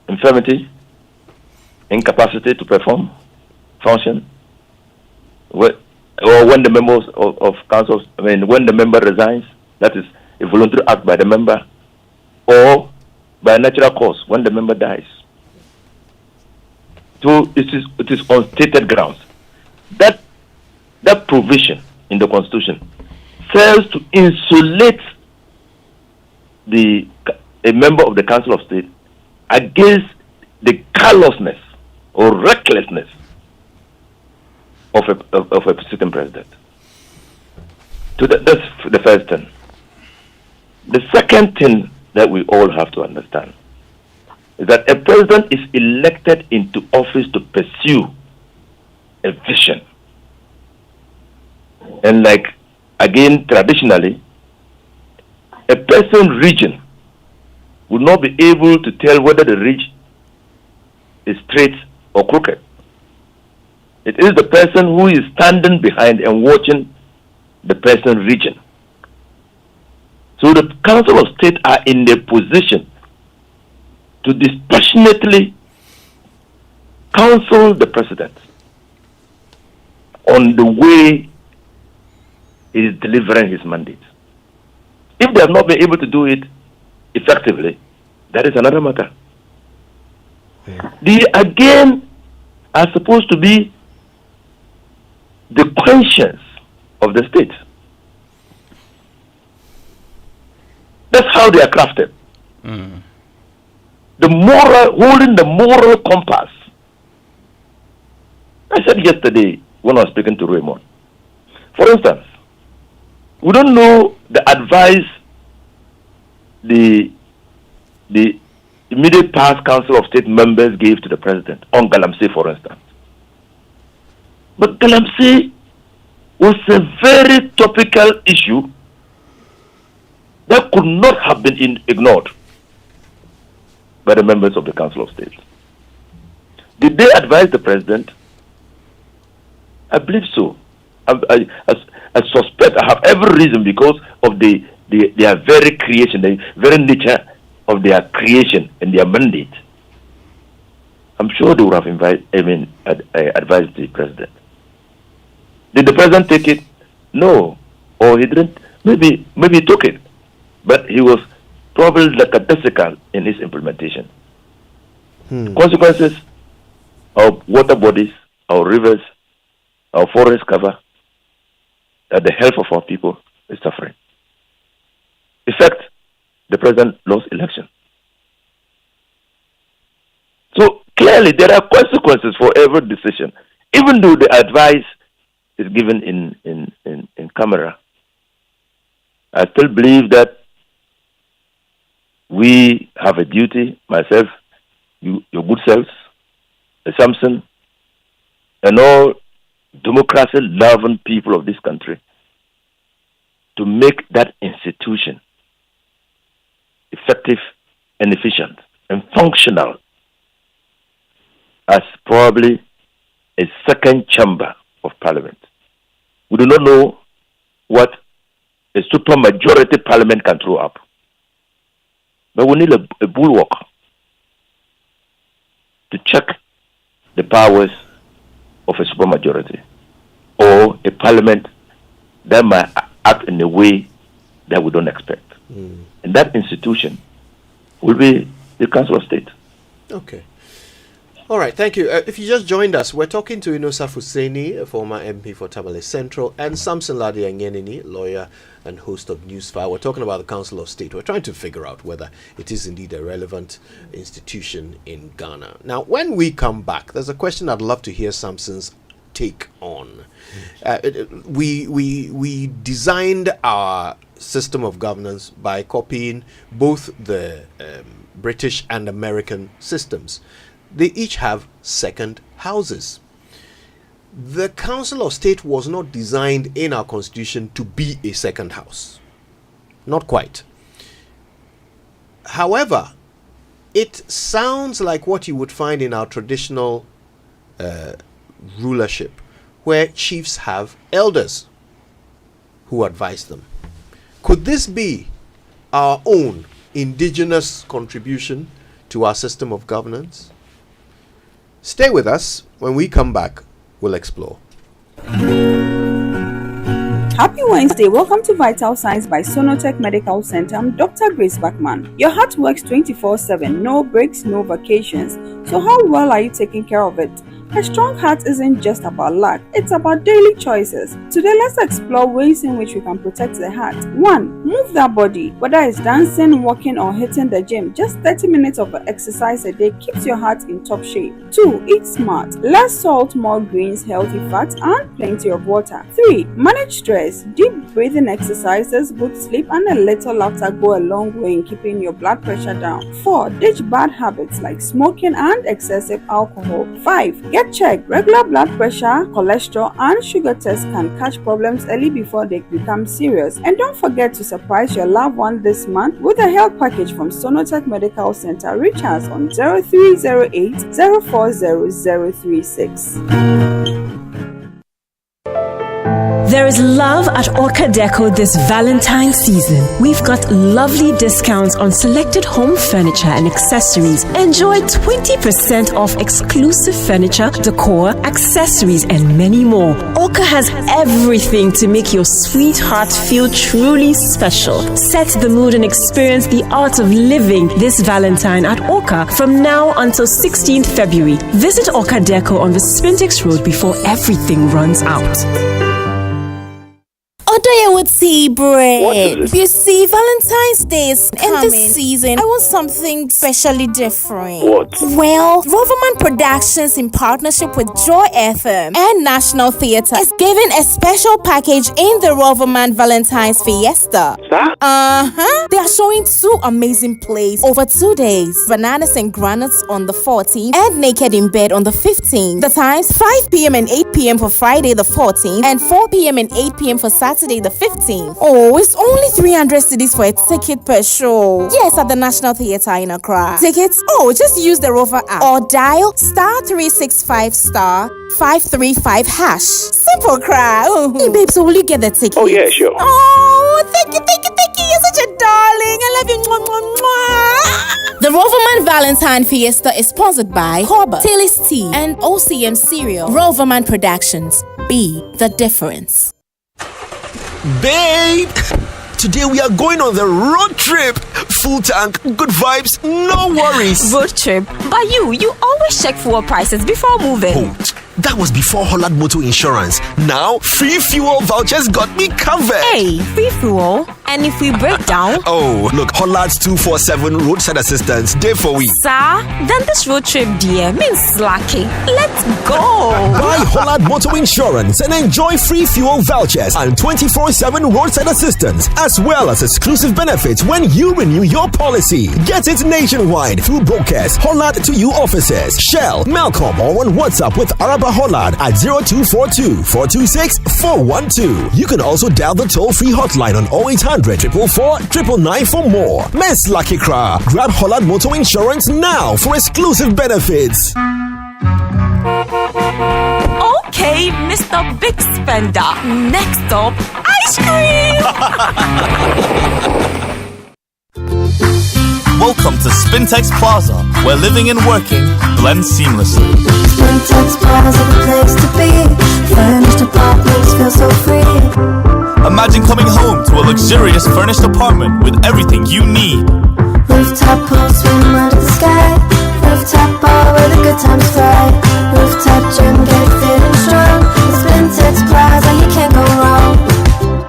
Infirmity, incapacity to perform, function, or when the members of council, when the member resigns, that is a voluntary act by the member, or by natural cause when the member dies. So it is on stated grounds. That provision in the Constitution serves to insulate a member of the Council of State against the callousness or recklessness of a sitting president. So that's the first thing. The second thing that we all have to understand is that a president is elected into office to pursue a vision. And again, traditionally, a person's region would not be able to tell whether the ridge is straight or crooked. It is the person who is standing behind and watching the person's region. So the Council of State are in a position to dispassionately counsel the president on the way he is delivering his mandate. If they have not been able to do it effectively, that is another matter. They again are supposed to be the conscience of the state. That's how they are crafted. Holding the moral compass. I said yesterday when I was speaking to Raymond, for instance, we don't know the advice the immediate past Council of State members gave to the president on Galamsey, for instance. But Galamsey was a very topical issue that could not have been ignored by the members of the Council of State. Did they advise the president? I believe so. I suspect, I have every reason because of their very creation, the very nature of their creation and their mandate. I'm sure they would have advised the president. Did the president take it? No. Or he didn't. Maybe he took it. But he was probably lackadaisical in his implementation. Consequences of water bodies, our rivers, our forest cover, the health of our people is suffering. Effect, the president lost election. So clearly there are consequences for every decision. Even though the advice is given in camera, I still believe that we have a duty, myself, your good selves, Samson, and all democracy-loving people of this country, to make that institution effective and efficient and functional as probably a second chamber of parliament. We do not know what a supermajority parliament can throw up. But we need a bulwark to check the powers of a supermajority or a parliament that might act in a way that we don't expect. And that institution will be the Council of State. Okay. All right, thank you. If you just joined us, we're talking to Yunusa Fuseni, a former MP for Tamale Central, and Samson Ladi Anyenini, lawyer and host of Newsfire. We're talking about the Council of State. We're trying to figure out whether it is indeed a relevant institution in Ghana. Now, when we come back, there's a question I'd love to hear Samson's take on. We designed our system of governance by copying both the British and American systems. They each have second houses. The Council of State was not designed in our constitution to be a second house. Not quite. However, it sounds like what you would find in our traditional rulership, where chiefs have elders who advise them. Could this be our own indigenous contribution to our system of governance? Stay with us. When we come back, we'll explore. Happy Wednesday. Welcome to Vital Signs by Sonotech Medical Center. I'm Dr. Grace Bachman. Your heart works 24/7, no breaks, no vacations. So how well are you taking care of it? A strong heart isn't just about luck, it's about daily choices. Today, let's explore ways in which we can protect the heart. 1. Move that body. Whether it's dancing, walking, or hitting the gym, just 30 minutes of exercise a day keeps your heart in top shape. 2. Eat smart. Less salt, more greens, healthy fats, and plenty of water. 3. Manage stress. Deep breathing exercises, good sleep, and a little laughter go a long way in keeping your blood pressure down. 4. Ditch bad habits like smoking and excessive alcohol. 5. Get checked. Regular blood pressure, cholesterol, and sugar tests can catch problems early before they become serious. And don't forget to surprise your loved one this month with a health package from Sonotech Medical Center. Reach us on 0308 040036. There is love at Orca Deco this Valentine's season. We've got lovely discounts on selected home furniture and accessories. Enjoy 20% off exclusive furniture, decor, accessories, and many more. Orca has everything to make your sweetheart feel truly special. Set the mood and experience the art of living this Valentine at Orca from now until 16th February. Visit Orca Deco on the Spintex Road before everything runs out. Odoye with tea bread. You see, Valentine's Day is coming. In this season, I want something specially different. What? Well, Roverman Productions, in partnership with Joy FM and National Theatre, is giving a special package in the Roverman Valentine's Fiesta. They are showing 2 amazing plays over 2 days: Bananas and Granites on the 14th and Naked in Bed on the 15th. The times 5 p.m. and 8 p.m. for Friday the 14th and 4 p.m. and 8 p.m. for Saturday the 15th. Oh, it's only 300 cedis for a ticket per show. Yes, at the National Theatre in Accra. Tickets? Oh, just use the Rover app or dial *365*535#. Simple cry. Hey, babe, so will you get the ticket? Oh, yeah, sure. Oh, thank you. You're such a darling. I love you. Mwah, mwah, mwah. The Roverman Valentine Fiesta is sponsored by Corba, Tilly's Tea, and OCM Cereal. Roverman Productions. Be the difference. Babe, today we are going on the road trip. Full tank, good vibes, no worries. Road trip? But you always check fuel prices before moving. Oh, that was before Holland Motor Insurance. Now, free fuel vouchers got me covered. Hey, free fuel? And if we break down? Oh, look, Holland's 247 roadside assistance, day for we. Sir, then this road trip, dear, means slacking. Let's go. Buy Holland Motor Insurance and enjoy free fuel vouchers and 24/7 roadside assistance, as well as exclusive benefits when you renew your policy. Get it nationwide through brokers, Holland to you offices, Shell, Malcolm, or on WhatsApp with Araba Holland at 0242 426 412. You can also dial the toll-free hotline on 0800 444 999 for more. Miss Lucky Cra, grab Holland Motor Insurance now for exclusive benefits. Okay, Mr. Big Spender. Next up, ice cream. Welcome to Spintex Plaza, where living and working blend seamlessly. Spintex Plaza, the place to be. Furnished apartments feel so free. Imagine coming home to a luxurious furnished apartment with everything you need. Rooftop pool, swim under the sky. Rooftop bar where the good times fly. Rooftop gym, get fit and strong. Spintex Plaza, you can't go wrong.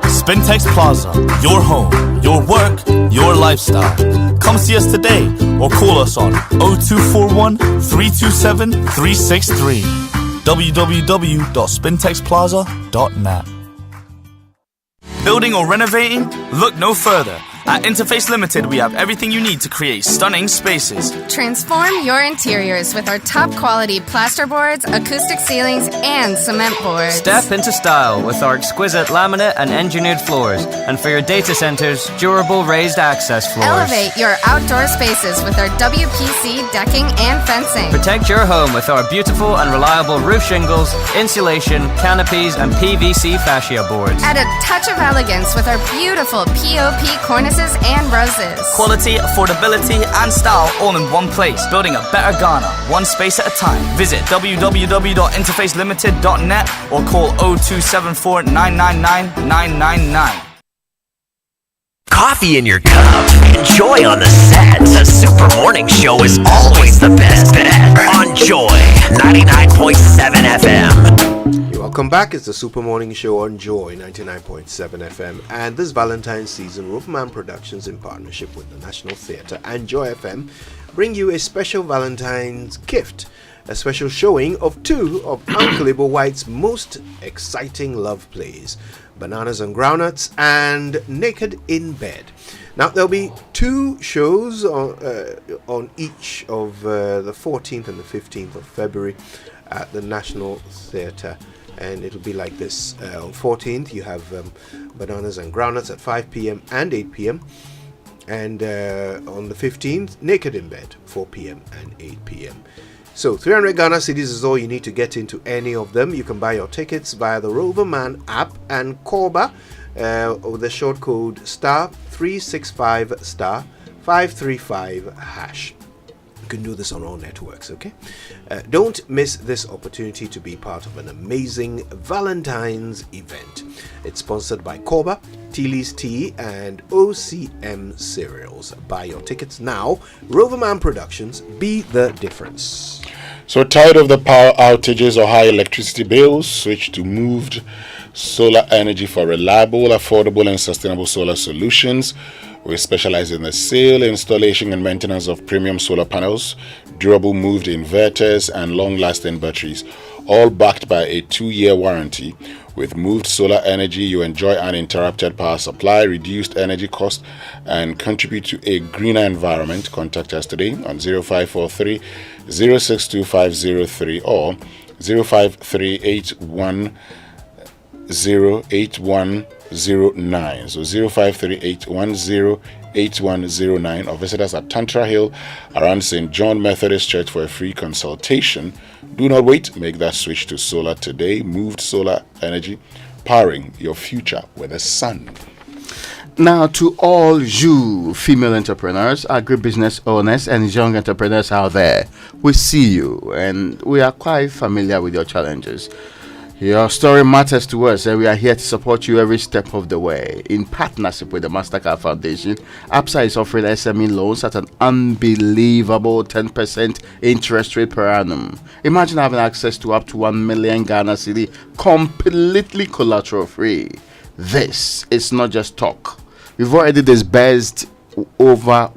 Spintex Plaza, your home, your work, your lifestyle. Come see us today or call us on 0241 327 363. www.spintexplaza.net. Building or renovating? Look no further. At Interface Limited, we have everything you need to create stunning spaces. Transform your interiors with our top quality plasterboards, acoustic ceilings, and cement boards. Step into style with our exquisite laminate and engineered floors. And for your data centers, durable raised access floors. Elevate your outdoor spaces with our WPC decking and fencing. Protect your home with our beautiful and reliable roof shingles, insulation, canopies, and PVC fascia boards. Add a touch of elegance with our beautiful POP cornices spices, and roses. Quality, affordability, and style all in one place. Building a better Ghana, one space at a time. Visit www.interfacelimited.net or call 0274 999 999. Coffee in your cup, enjoy on the set. The Super Morning Show is always the best bet on Joy 99.7 FM. Welcome back. It's the Super Morning Show on Joy 99.7 FM, and this Valentine's season, Roverman Productions, in partnership with the National Theatre and Joy FM, bring you a special Valentine's gift. A special showing of two of Uncle Ibo White's most exciting love plays, Bananas and Groundnuts and Naked in Bed. Now, there'll be two shows on each of the 14th and the 15th of February at the National Theatre. And it'll be like this. On 14th, you have Bananas and Groundnuts at 5 p.m. and 8 p.m. And on the 15th, Naked in Bed, 4 p.m. and 8 p.m. So 300 Ghana cedis is all you need to get into any of them. You can buy your tickets via the Roverman app and Korba with the short code *365*535#. You can do this on all networks, okay? Don't miss this opportunity to be part of an amazing Valentine's event. It's sponsored by Korba, Tilly's Tea, and OCM Cereals. Buy your tickets now. Roverman Productions, be the difference. So tired of the power outages or high electricity bills? Switch to moved solar energy for reliable, affordable, and sustainable solar solutions. We specialize in the sale, installation, and maintenance of premium solar panels, durable moved inverters, and long-lasting batteries, all backed by a 2-year warranty. With moved solar energy, you enjoy uninterrupted power supply, reduced energy cost, and contribute to a greener environment. Contact us today on 0543 062503 or 05381 08109. So 0538108109, or visit us at Tantra Hill around St. John Methodist Church for a free consultation. Do not wait, make that switch to solar today. Moved solar energy, powering your future with the sun. Now, to all you female entrepreneurs, agribusiness owners, and young entrepreneurs out there, we see you and we are quite familiar with your challenges. Your story matters to us, and we are here to support you every step of the way. In partnership with the Mastercard Foundation, APSA is offering SME loans at an unbelievable 10% interest rate per annum. Imagine having access to up to 1 million Ghana cedi completely collateral free. This is not just talk. We've already disbursed over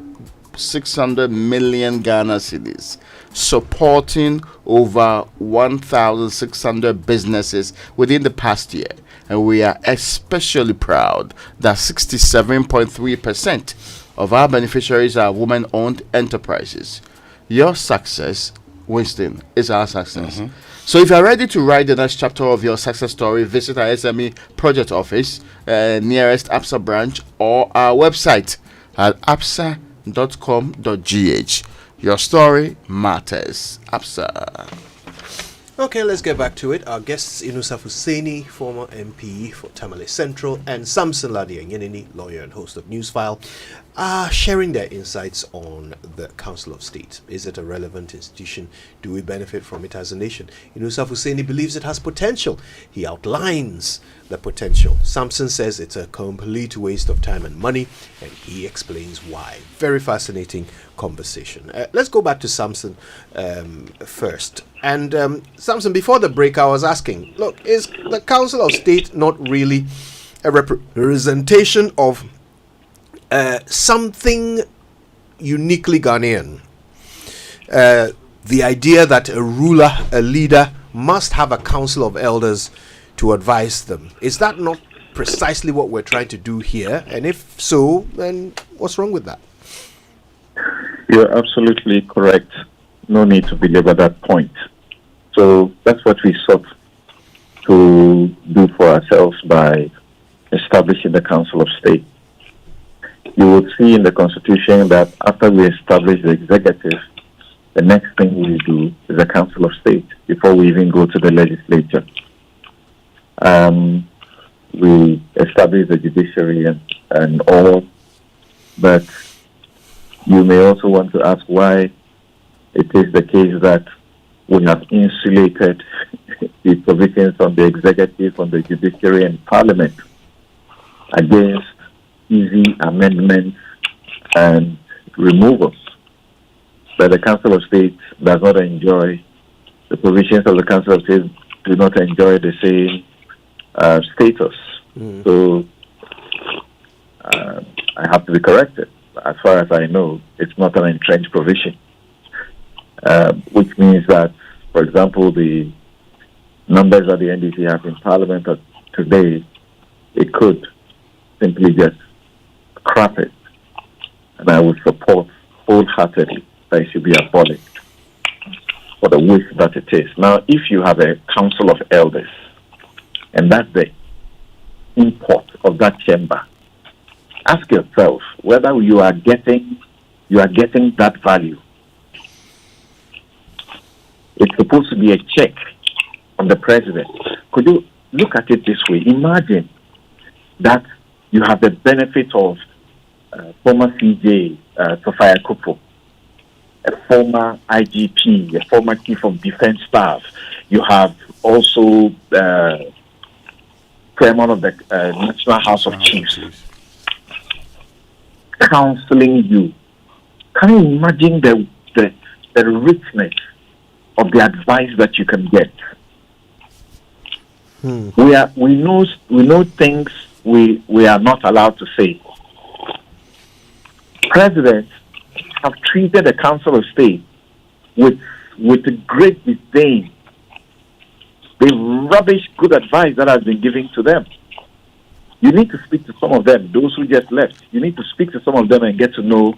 600 million Ghana cedis, supporting over 1,600 businesses within the past year. And we are especially proud that 67.3% of our beneficiaries are women-owned enterprises. Your success, Winston, is our success. So if you're ready to write the next chapter of your success story, visit our SME project office, nearest APSA branch, or our website at apsa.com.gh. Your story matters. APSA. Okay, let's get back to it. Our guests, Inusa Hussaini, former MP for Tamale Central, and Samson Ladiyanyenini, lawyer and host of Newsfile, are sharing their insights on the Council of State. Is it a relevant institution? Do we benefit from it as a nation? Inusa Hussaini believes it has potential. He outlines the potential. Samson says it's a complete waste of time and money, and he explains why. Very fascinating conversation. Let's go back to Samson first. And Samson, before the break, I was asking, look, is the Council of State not really a representation of something uniquely Ghanaian? The idea that a ruler, a leader, must have a council of elders to advise them. Is that not precisely what we're trying to do here? And if so, then what's wrong with that? You're absolutely correct. No need to belabor that point. So that's what we sought to do for ourselves by establishing the Council of State. You would see in the Constitution that after we establish the executive, the next thing we do is a Council of State before we even go to the legislature. We establish the judiciary and all But you may also want to ask why it is the case that we have insulated the provisions on the executive, on the judiciary, and parliament against easy amendments and removals. But the Council of State does not enjoy, the provisions of the Council of State do not enjoy the same status. So I have to be corrected. As far as I know, it's not an entrenched provision, which means that, for example, the numbers that the NDC have in Parliament today, it could simply just scrap it. And I would support wholeheartedly that it should be abolished for the waste that it is. Now, if you have a council of elders, and that's the import of that chamber, ask yourself whether you are getting that value. It's supposed to be a check on the president. Could you look at it this way? Imagine that you have the benefit of former CJ Sophia Kupo, a former IGP, a former Chief of Defense Staff. You have also Chairman of the National House of Chiefs counseling you. Can you imagine the richness of the advice that you can get? We know things we are not allowed to say. Presidents have treated the Council of State with great disdain. They rubbish good advice that has been given to them. You need to speak to some of them, those who just left. You need to speak to some of them and get to know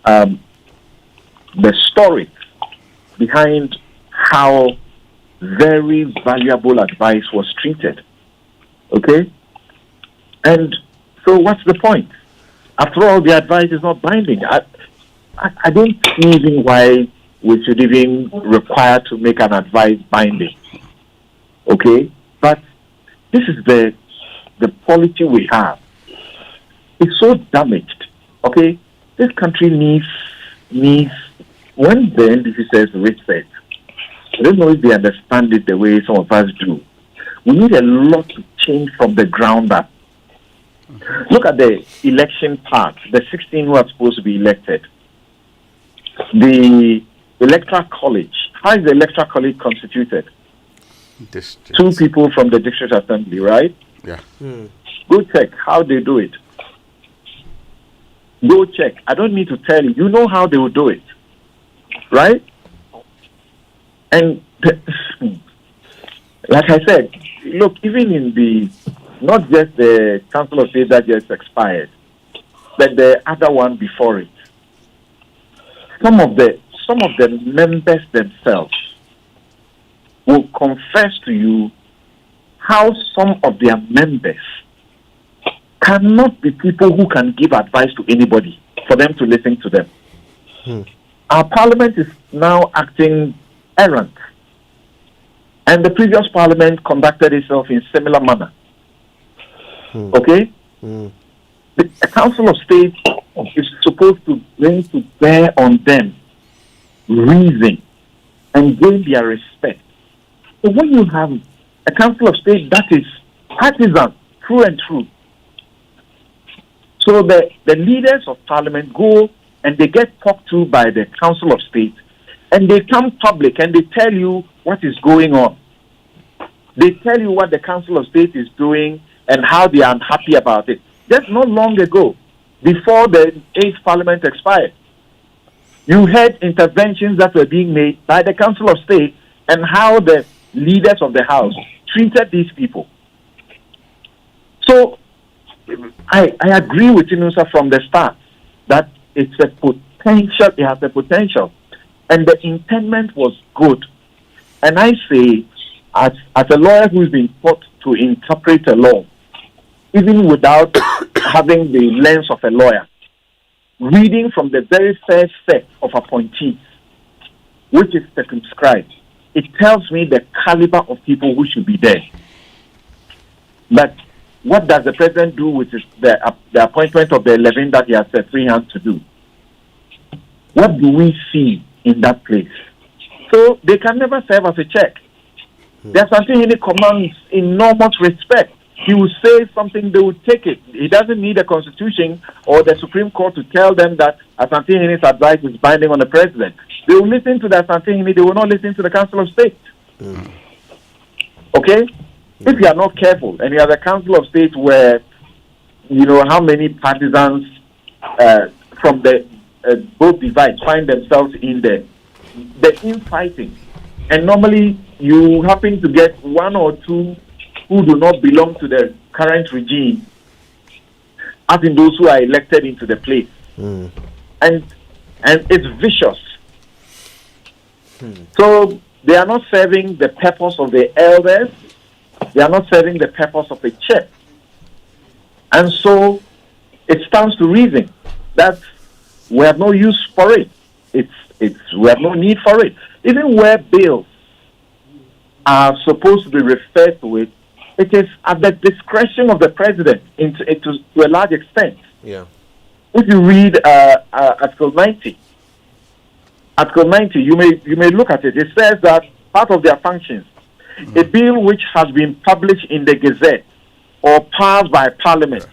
the story behind how very valuable advice was treated. Okay? And so what's the point? After all, the advice is not binding. I don't see even why we should even require to make an advice binding. Okay? But this is the polity we have. It's so damaged. Okay? This country needs when the NDC says reset, I don't know if they understand it the way some of us do. We need a lot to change from the ground up. Look at the election part, the 16 who are supposed to be elected. The electoral college. How is the electoral college constituted? District. 2 people from the district assembly, right? Yeah. Go check how they do it. Go check. I don't need to tell you. You know how they will do it. Right? And like I said, look, even in not just the Council of State that just expired, but the other one before it, some of the members themselves will confess to you how some of their members cannot be people who can give advice to anybody for them to listen to them. Our parliament is now acting errant. And the previous parliament conducted itself in similar manner. Okay? The Council of State is supposed to bring to bear on them reason and gain their respect. So when you have a Council of State that is partisan, through and through, so the leaders of parliament go and they get talked to by the Council of State, and they come public and they tell you what is going on. They tell you what the Council of State is doing and how they are unhappy about it. Just not long ago, before the 8th Parliament expired, you had interventions that were being made by the Council of State and how the leaders of the House treated these people. So, I agree with Inusa from the start that it has a potential, and the intendment was good. And I say, as a lawyer who's been taught to interpret a law, even without having the lens of a lawyer, reading from the very first set of appointees, which is circumscribed, it tells me the caliber of people who should be there. But what does the president do with the appointment of the 11 that he has set free hands to do? What do we see in that place? So they can never serve as a check. There's something he commands enormous respect. He will say something, they will take it. He doesn't need a constitution or the Supreme Court to tell them that Asante Hene's advice is binding on the president. They will listen to the Asante Hene, they will not listen to the Council of State. Okay? If you are not careful and you have a Council of State where, you know, how many partisans from the both divides find themselves in the infighting, and normally you happen to get one or two who do not belong to the current regime, as in those who are elected into the place. And it's vicious. So they are not serving the purpose of the elders, they are not serving the purpose of the church. And so it stands to reason that we have no use for it. We have no need for it. Even where bills are supposed to be referred to it is at the discretion of the president to a large extent. Yeah. If you read Article 90, you may look at it. It says that part of their functions, a bill which has been published in the Gazette or passed by Parliament,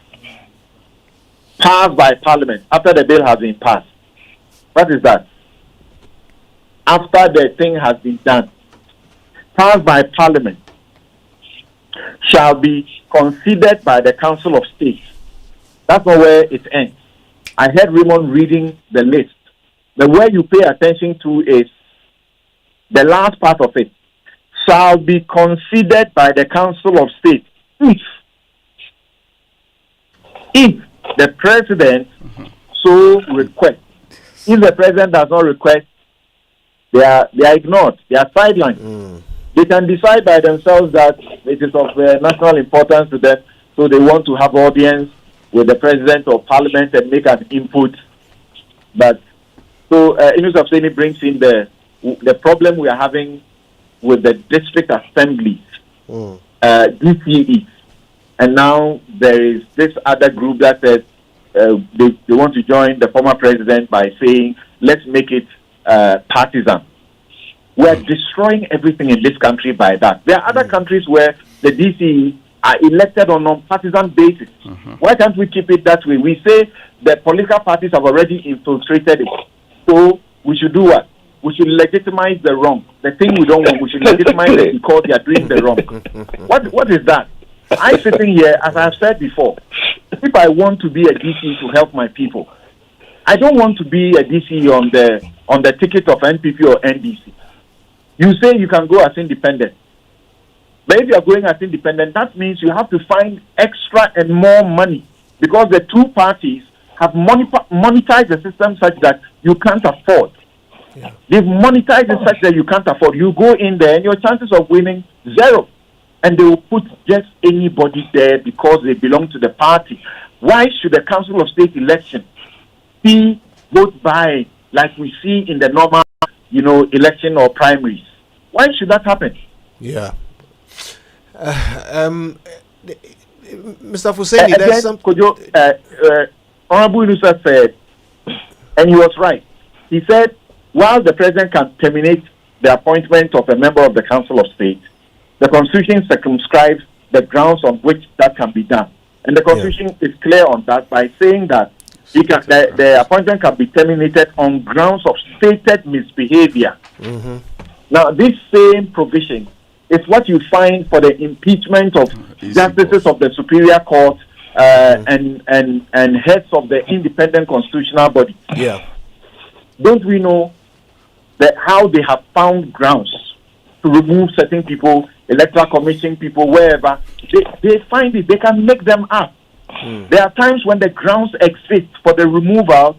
after the bill has been passed. What is that? After the thing has been done, passed by Parliament, shall be considered by the Council of State. That's not where it ends. I heard Raymond reading the list. The way you pay attention to is the last part of it. Shall be considered by the Council of State if the president so requests. If the president does not request, they are ignored. They are sidelined. They can decide by themselves that it is of national importance to them, so they want to have audience with the president or parliament and make an input. But so Inus of Seni brings in the problem we are having with the district assemblies, DCE, and now there is this other group that says they want to join the former president by saying, let's make it partisan. We're destroying everything in this country by that. There are other countries where the DCE are elected on non-partisan basis. Why can't we keep it that way? We say the political parties have already infiltrated it. So we should do what? We should legitimize the wrong. The thing we don't want, we should legitimize it because they are doing the wrong. What is that? I'm sitting here, as I have said before, if I want to be a DC to help my people, I don't want to be a DC on the ticket of NPP or NDC. You say you can go as independent. But if you are going as independent, that means you have to find extra and more money because the two parties have monetized the system such that you can't afford. Yeah. They've monetized it such that you can't afford. You go in there and your chances of winning, zero. And they will put just anybody there because they belong to the party. Why should the Council of State election be voted by like we see in the normal, election or primaries? Why should that happen? Yeah. Mr. Fuseni, there's some... Honorable Inusa said, and he was right. He said, while the president can terminate the appointment of a member of the Council of State, the Constitution circumscribes the grounds on which that can be done. And the Constitution is clear on that by saying that the appointment can be terminated on grounds of stated misbehavior. Now, this same provision is what you find for the impeachment of justices of the Superior Court and heads of the independent constitutional body. Yeah. Don't we know that how they have found grounds to remove certain people, electoral commission people, wherever, they find it, they can make them up. There are times when the grounds exist for the removal,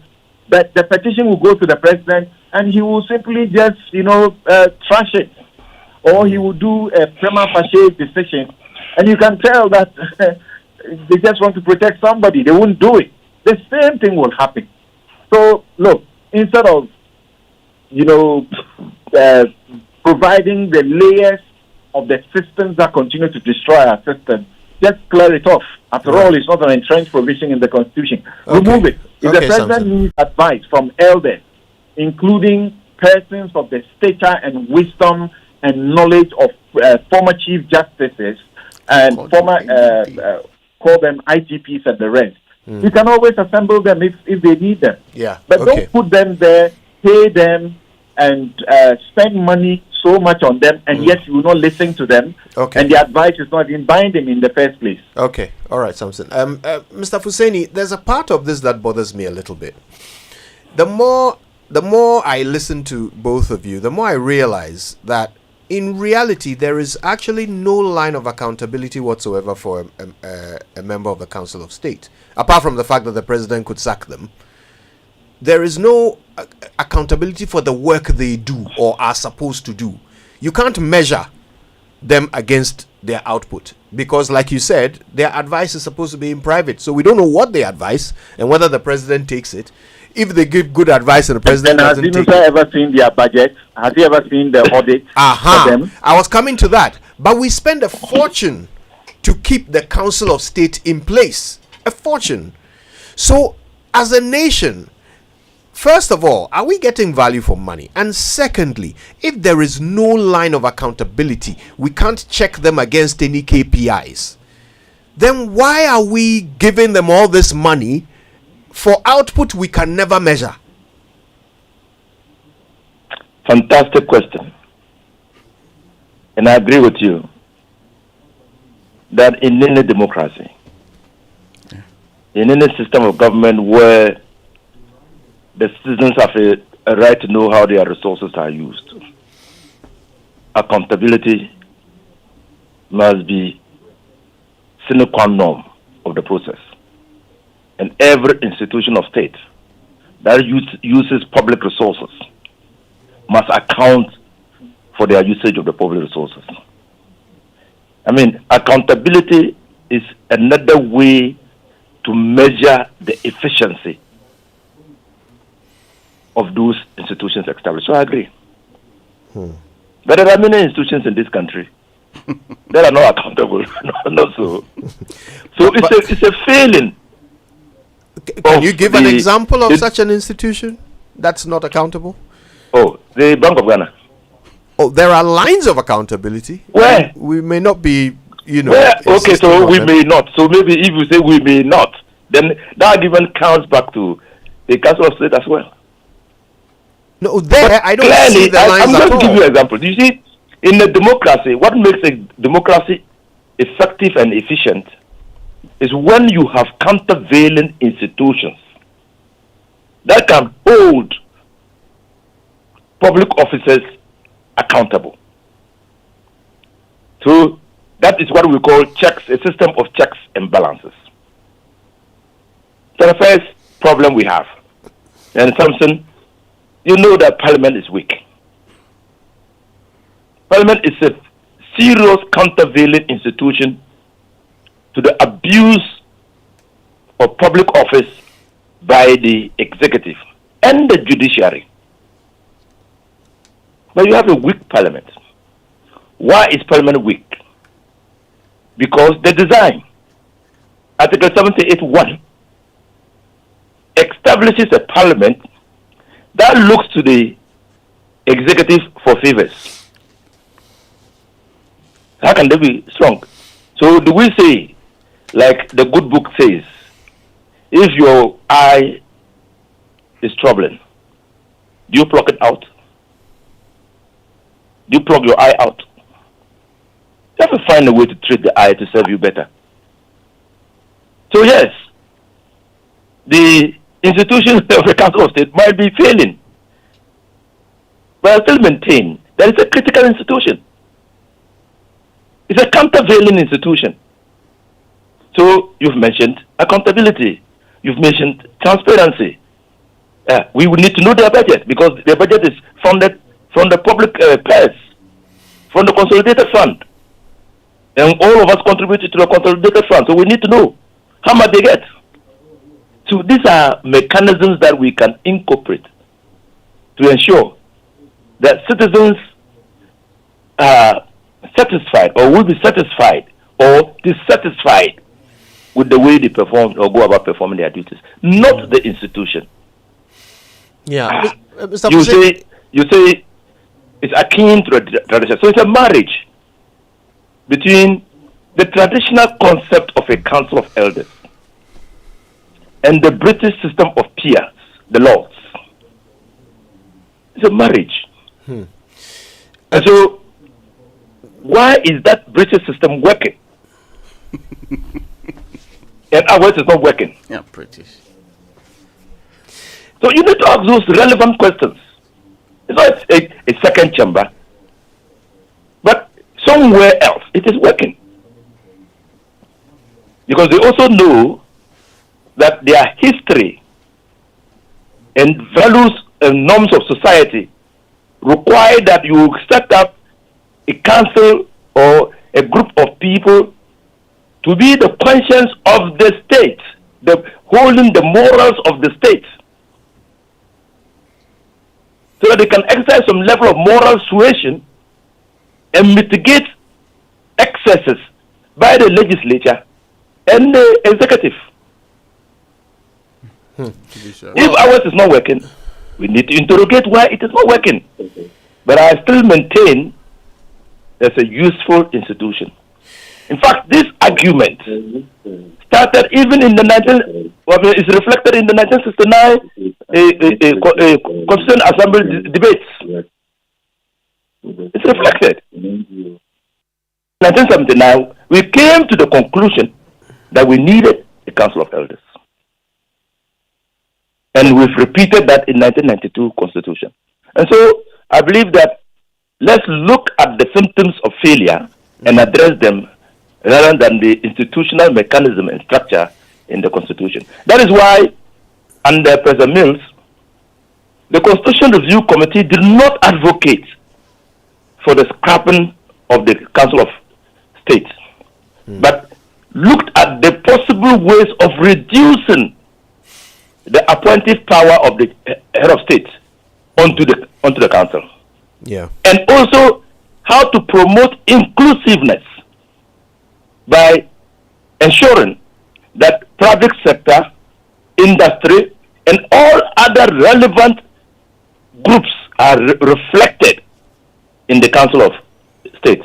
but the petition will go to the president and he will simply just, trash it. Or he will do a prima facie decision. And you can tell that they just want to protect somebody. They won't do it. The same thing will happen. So, look, instead of, providing the layers of the systems that continue to destroy our system, just clear it off. After all, it's not an entrenched provision in the Constitution. Remove it. If the president needs advice from elders, including persons of the stature and wisdom and knowledge of former chief justices and former, call them IGPs and the rest, you can always assemble them if they need them. Yeah. But don't put them there, pay them, and spend money so much on them, and yet you will not listen to them, and the advice is not in binding in the first place. Okay, all right, Samson. Mr. Fuseni, there's a part of this that bothers me a little bit. The more I listen to both of you, the more I realize that in reality there is actually no line of accountability whatsoever for a member of the Council of State, apart from the fact that the president could sack them. There is no accountability for the work they do or are supposed to do. You can't measure them against their output because, like you said, their advice is supposed to be in private. So we don't know what they advise and whether the president takes it. If they give good advice and the president doesn't take it. Has he ever seen their budget? Has he ever seen the audit for them? I was coming to that. But we spend a fortune to keep the Council of State in place. A fortune. So, as a nation, first of all, are we getting value for money? And secondly, if there is no line of accountability, we can't check them against any KPIs, then why are we giving them all this money for output we can never measure? Fantastic question. And I agree with you that in any democracy, in any system of government where the citizens have a right to know how their resources are used, accountability must be sine qua non of the process. And every institution of state that uses public resources must account for their usage of the public resources. I mean, accountability is another way to measure the efficiency of those institutions established. So I agree. But there are many institutions in this country that are not accountable. Not so. So it's a failing. Can you give an example of such an institution that's not accountable? Oh, the Bank of Ghana. Oh, there are lines of accountability. Where? We may not be, okay, so we may not. So maybe if you say we may not, then that argument counts back to the Council of State as well. No, I don't clearly, see the lines I'm at going to all. give you an example. You see, in a democracy, what makes a democracy effective and efficient is when you have countervailing institutions that can hold public officers accountable. So that is what we call checks, a system of checks and balances. So the first problem we have, and Samson, you know that Parliament is weak. Parliament is a serious countervailing institution to the abuse of public office by the executive and the judiciary. But you have a weak Parliament. Why is Parliament weak? Because the design, Article 78(1), establishes a Parliament that looks to the executive for favors. How can they be strong? So do we say, like the good book says, if your eye is troubling, do you pluck it out? Do you plug your eye out? You have to find a way to treat the eye to serve you better. So yes, the institutions of the Council of State might be failing, but I still maintain that it's a critical institution. It's a countervailing institution. So you've mentioned accountability. You've mentioned transparency. We would need to know their budget because their budget is funded from the public purse, from the consolidated fund. And all of us contributed to the consolidated fund. So we need to know how much they get. So these are mechanisms that we can incorporate to ensure that citizens are satisfied or will be satisfied or dissatisfied with the way they perform or go about performing their duties, not the institution. Yeah, Mr. You say it's akin to a tradition. So it's a marriage between the traditional concept of a council of elders and the British system of peers, the lords. It's a marriage. And so, why is that British system working? And ours is not working. Yeah, British. So you need to ask those relevant questions. It's not a second chamber, but somewhere else it is working. Because they also know that their history and values and norms of society require that you set up a council or a group of people to be the conscience of the state, holding the morals of the state, so that they can exercise some level of moral suasion and mitigate excesses by the legislature and the executive. If ours is not working, we need to interrogate why it is not working. But I still maintain there's a useful institution. In fact, this argument started even in the it's reflected in the 1969 Constitutional Assembly debates. It's reflected. In 1979, we came to the conclusion that we needed a Council of Elders. And we've repeated that in 1992 Constitution. And so I believe that let's look at the symptoms of failure and address them rather than the institutional mechanism and structure in the Constitution. That is why, under President Mills, the Constitution Review Committee did not advocate for the scrapping of the Council of State, but looked at the possible ways of reducing the appointive power of the head of state onto the council. Yeah. And also how to promote inclusiveness by ensuring that private sector, industry, and all other relevant groups are reflected in the Council of State,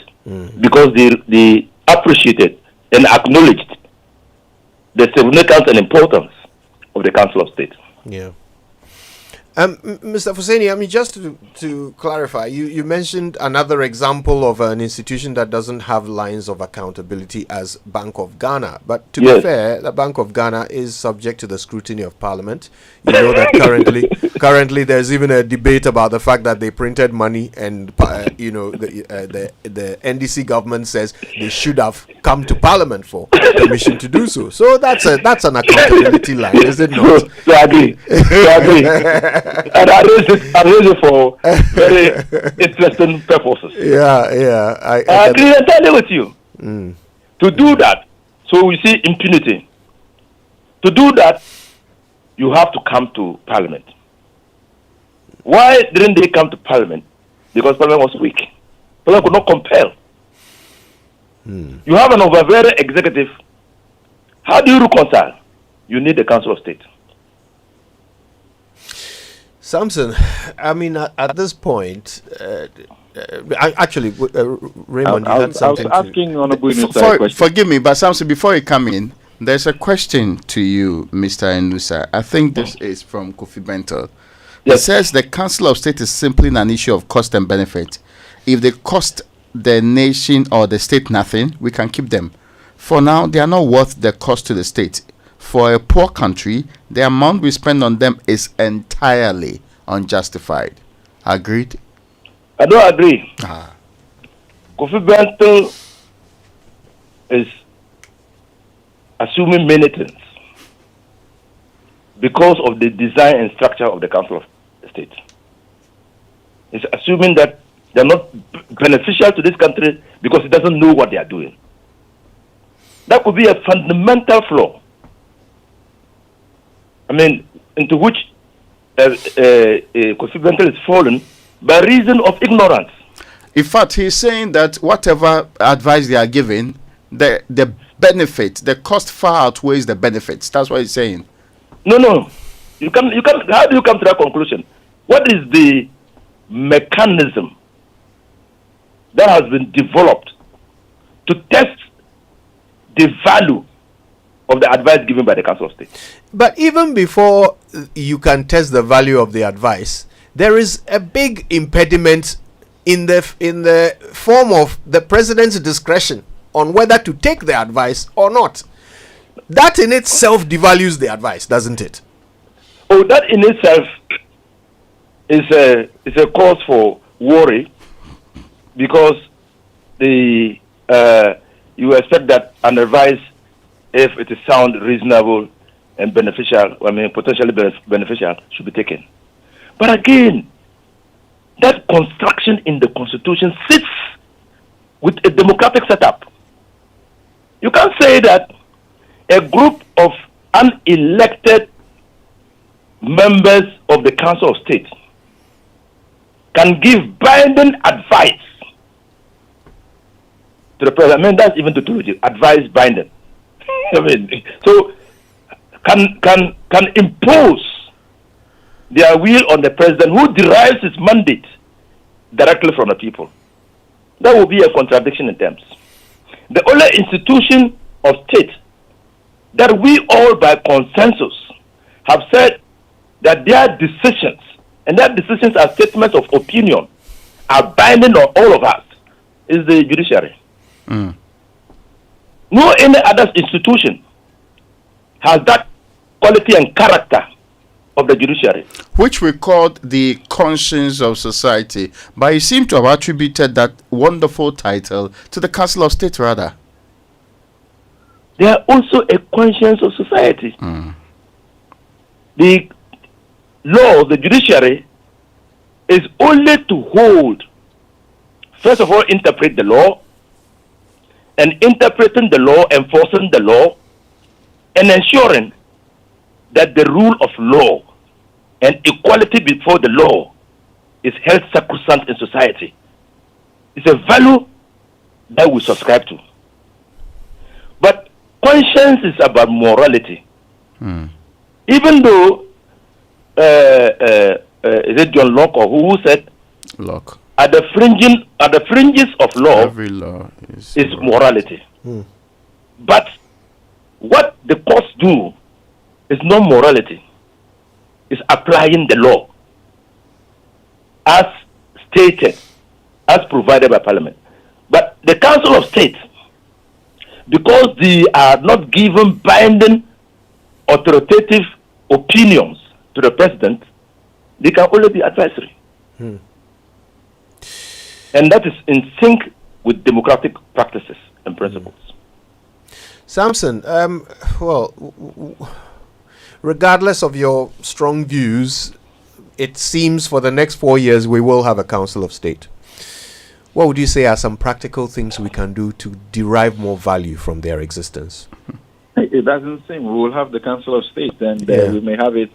because they appreciated and acknowledged the significance and importance of the Council of State. Yeah. Mr. Fuseni, I mean, just to clarify, you mentioned another example of an institution that doesn't have lines of accountability as Bank of Ghana. But to be fair, the Bank of Ghana is subject to the scrutiny of Parliament. You know that currently there's even a debate about the fact that they printed money, and the NDC government says they should have come to Parliament for permission to do so. So that's an accountability line, is it not? So I agree. And I raise it for very interesting purposes. Yeah. I agree entirely with you. To do that, so we see impunity. To do that, you have to come to Parliament. Why didn't they come to Parliament? Because Parliament was weak. Parliament could not compel. You have an overbearing executive. How do you reconcile? You need the Council of State. Samson, I mean, at this point, Raymond, you had something I was asking Honorable Minister a question. Forgive me, but Samson, before you come in, there's a question to you, Mr. Enusa. I think this is from Kofi Bento. It says the Council of State is simply an issue of cost and benefit. If they cost the nation or the state nothing, we can keep them. For now, they are not worth the cost to the state. For a poor country, the amount we spend on them is entirely unjustified. Agreed? I don't agree. Kofi Bento is assuming many things because of the design and structure of the Council of State. He's assuming that they're not beneficial to this country because he doesn't know what they are doing. That could be a fundamental flaw. I mean, into which Kofi Bento is fallen by reason of ignorance. In fact, he's saying that whatever advice they are giving, the benefit, the cost far outweighs the benefits. That's what he's saying. No. You can. How do you come to that conclusion? What is the mechanism that has been developed to test the value of the advice given by the Council of State? But even before you can test the value of the advice, there is a big impediment in the form of the president's discretion on whether to take the advice or not. That in itself devalues the advice, doesn't it? Oh, that in itself is a cause for worry, because you expect that an advice, if it is sound, reasonable, and beneficial, potentially beneficial, should be taken. But again, that construction in the Constitution sits with a democratic setup. You can't say that a group of unelected members of the Council of State can give binding advice to the president. That's even tautology, advice binding. So can impose their will on the president, who derives his mandate directly from the people. That will be a contradiction in terms. The only institution of state that we all by consensus have said that their decisions, and their decisions are statements of opinion, are binding on all of us, is the judiciary. No any other institution has that quality and character of the judiciary, which we called the conscience of society. But you seem to have attributed that wonderful title to the Council of State, rather. They are also a conscience of society. The law, the judiciary, is only to hold, first of all, interpret the law, and interpreting the law, enforcing the law, and ensuring that the rule of law and equality before the law is held sacrosanct in society. It's a value that we subscribe to. But conscience is about morality. Even though, is it John Locke or who said, Locke, at the fringes of law, every law is morality. But what the courts do is not morality. It's applying the law as stated, as provided by Parliament. But the Council of State, because they are not given binding authoritative opinions to the president, they can only be advisory. And that is in sync with democratic practices and principles. Samson, regardless of your strong views, it seems for the next 4 years we will have a Council of State. What would you say are some practical things we can do to derive more value from their existence? It doesn't seem. We will have the Council of State, and we may have it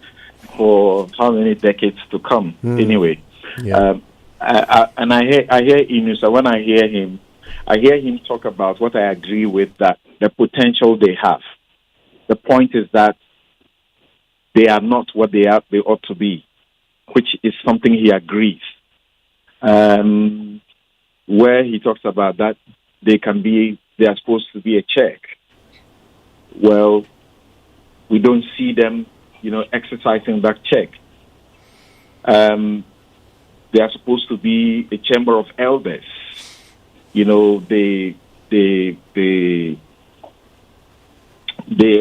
for how many decades to come. Anyway, and I hear Inusa. When I hear him talk about what I agree with, that the potential they have. The point is that they are not what they ought to be, which is something he agrees. Where he talks about that they are supposed to be a check. Well, we don't see them, exercising that check. They are supposed to be a chamber of elders. They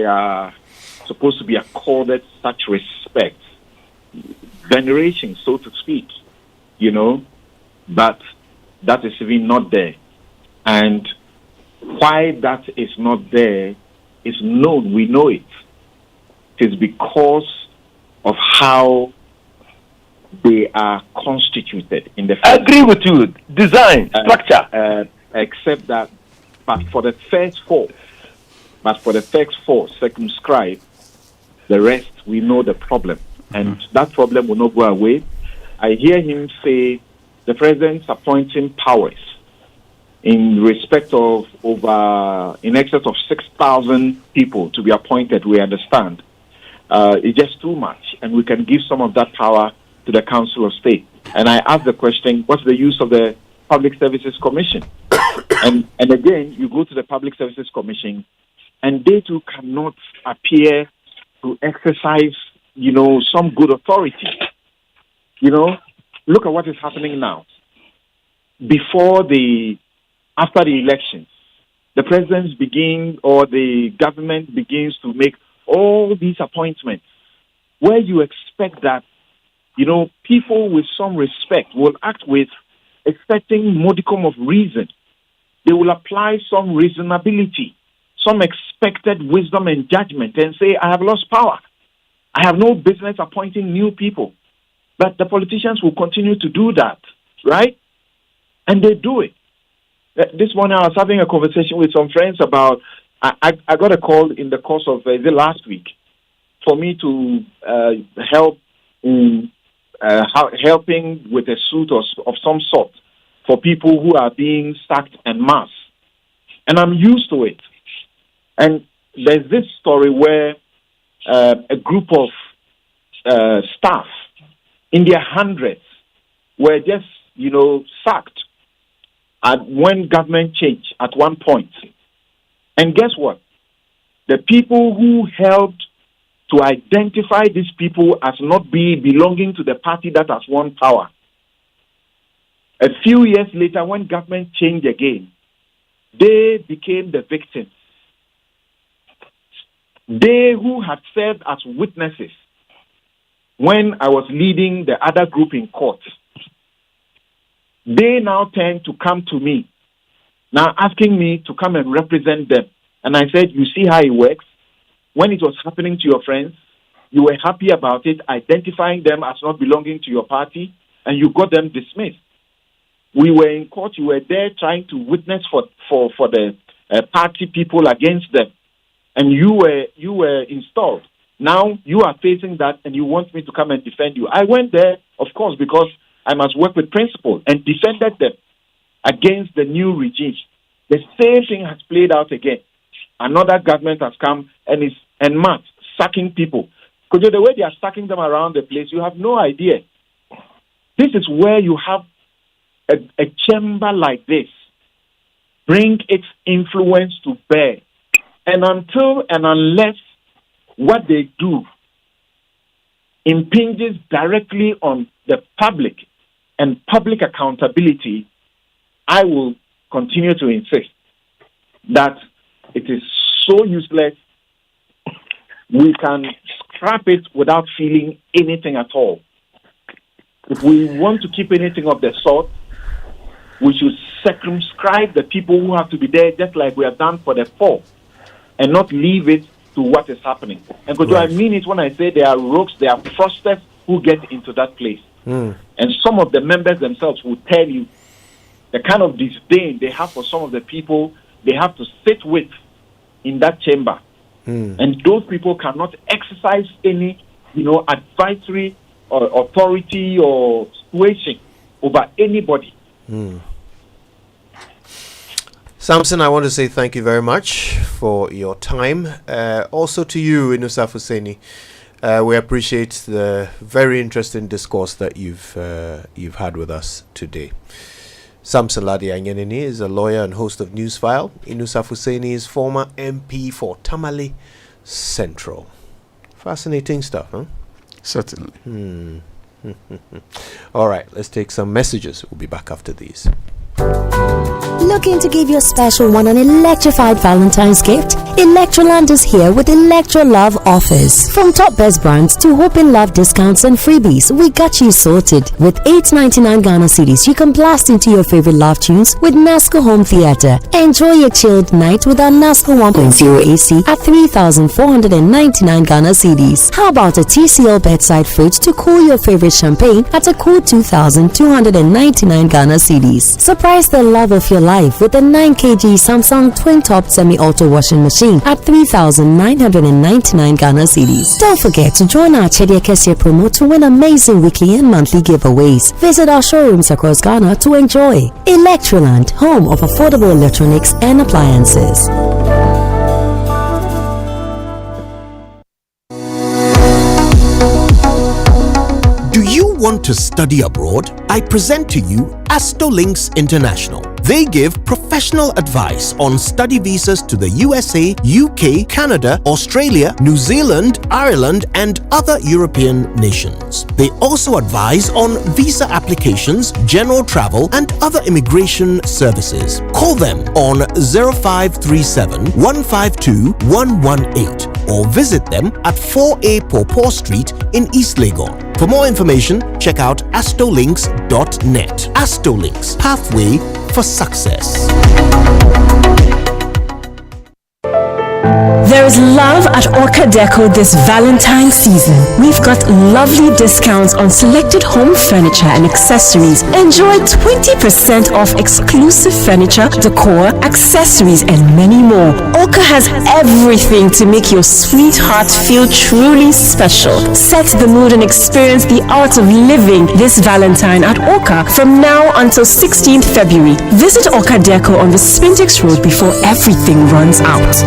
are supposed to be accorded such respect, veneration, so to speak, but that is even not there. And why that is not there is known. We know it. It is because of how they are constituted in the I agree with you. Design, structure. Except that, but for the first four, circumscribe, the rest, we know the problem. And that problem will not go away. I hear him say the president's appointing powers in respect of in excess of 6,000 people to be appointed, we understand. It's just too much, and we can give some of that power to the Council of State. And I asked the question, what's the use of the Public Services Commission? and again, you go to the Public Services Commission, and they too cannot appear to exercise, some good authority. Look at what is happening now. After the elections, the presidents the government begins to make all these appointments where you expect that, people with some respect will act with a certain modicum of reason. They will apply some reasonability, some expected wisdom and judgment, and say, I have lost power. I have no business appointing new people. But the politicians will continue to do that, right? And they do it. This morning I was having a conversation with some friends about, I got a call in the course of the last week for me to help in helping with a suit of some sort for people who are being sacked en masse. And I'm used to it. And there's this story where a group of staff in their hundreds were just, sacked when government changed at one point. And guess what? The people who helped to identify these people as not belonging to the party that has won power, a few years later, when government changed again, they became the victims. They who had served as witnesses when I was leading the other group in court, they now tend to come to me, now asking me to come and represent them. And I said, you see how it works? When it was happening to your friends, you were happy about it, identifying them as not belonging to your party, and you got them dismissed. We were in court, you were there trying to witness for the party people against them, and you were installed. Now you are facing that, and you want me to come and defend you. I went there, of course, because I must work with principle, and defended them against the new regime. The same thing has played out again. Another government has come and is en masse sacking people. Because the way they are sacking them around the place, you have no idea. This is where you have a chamber like this bring its influence to bear. And until and unless what they do impinges directly on the public and public accountability, I will continue to insist that it is so useless. We can scrap it without feeling anything at all. If we want to keep anything of the sort, we should circumscribe the people who have to be there, just like we have done for the poor, and not leave it to what is happening. And I mean it when I say there are rogues, there are fraudsters who get into that place. And some of the members themselves will tell you the kind of disdain they have for some of the people they have to sit with in that chamber. And those people cannot exercise any, advisory or authority or situation over anybody. Samson, I want to say thank you very much for your time. Also to you, Inusaf Hussaini. We appreciate the very interesting discourse that you've had with us today. Samson Ladi Anyenini is a lawyer and host of Newsfile. Inusaf Hussaini is former MP for Tamale Central. Fascinating stuff, huh? Certainly. All right, let's take some messages. We'll be back after these. Looking to give your special one an electrified Valentine's gift? Electroland is here with Electro Love offers. From top best brands to Hope in Love discounts and freebies, we got you sorted. With $8.99 Ghana cedis, you can blast into your favorite love tunes with Nasco Home Theatre. Enjoy a chilled night with our Nasco 1.0 AC at 3,499 Ghana cedis. How about a TCL bedside fridge to cool your favorite champagne at a cool 2,299 Ghana cedis? Surprise the love of your life with a 9 kg Samsung twin top semi-auto washing machine machine at 3,999 Ghana cedis. Don't forget to join our Chedia Kesia promo to win amazing weekly and monthly giveaways. Visit our showrooms across Ghana to enjoy. Electroland, home of affordable electronics and appliances. Do you want to study abroad? I present to you Astolinks International. They give professional advice on study visas to the USA, UK, Canada, Australia, New Zealand, Ireland, and other European nations. They also advise on visa applications, general travel, and other immigration services. Call them on 0537 152 118 or visit them at 4A Pawpaw Street in East Legon. For more information, check out astolinks.net. Astolinks, pathway for success. There is love at Orca Deco this Valentine's season. We've got lovely discounts on selected home furniture and accessories. Enjoy 20% off exclusive furniture, decor, accessories, and many more. Orca has everything to make your sweetheart feel truly special. Set the mood and experience the art of living this Valentine at Orca from now until 16th February. Visit Orca Deco on the Spintex Road before everything runs out.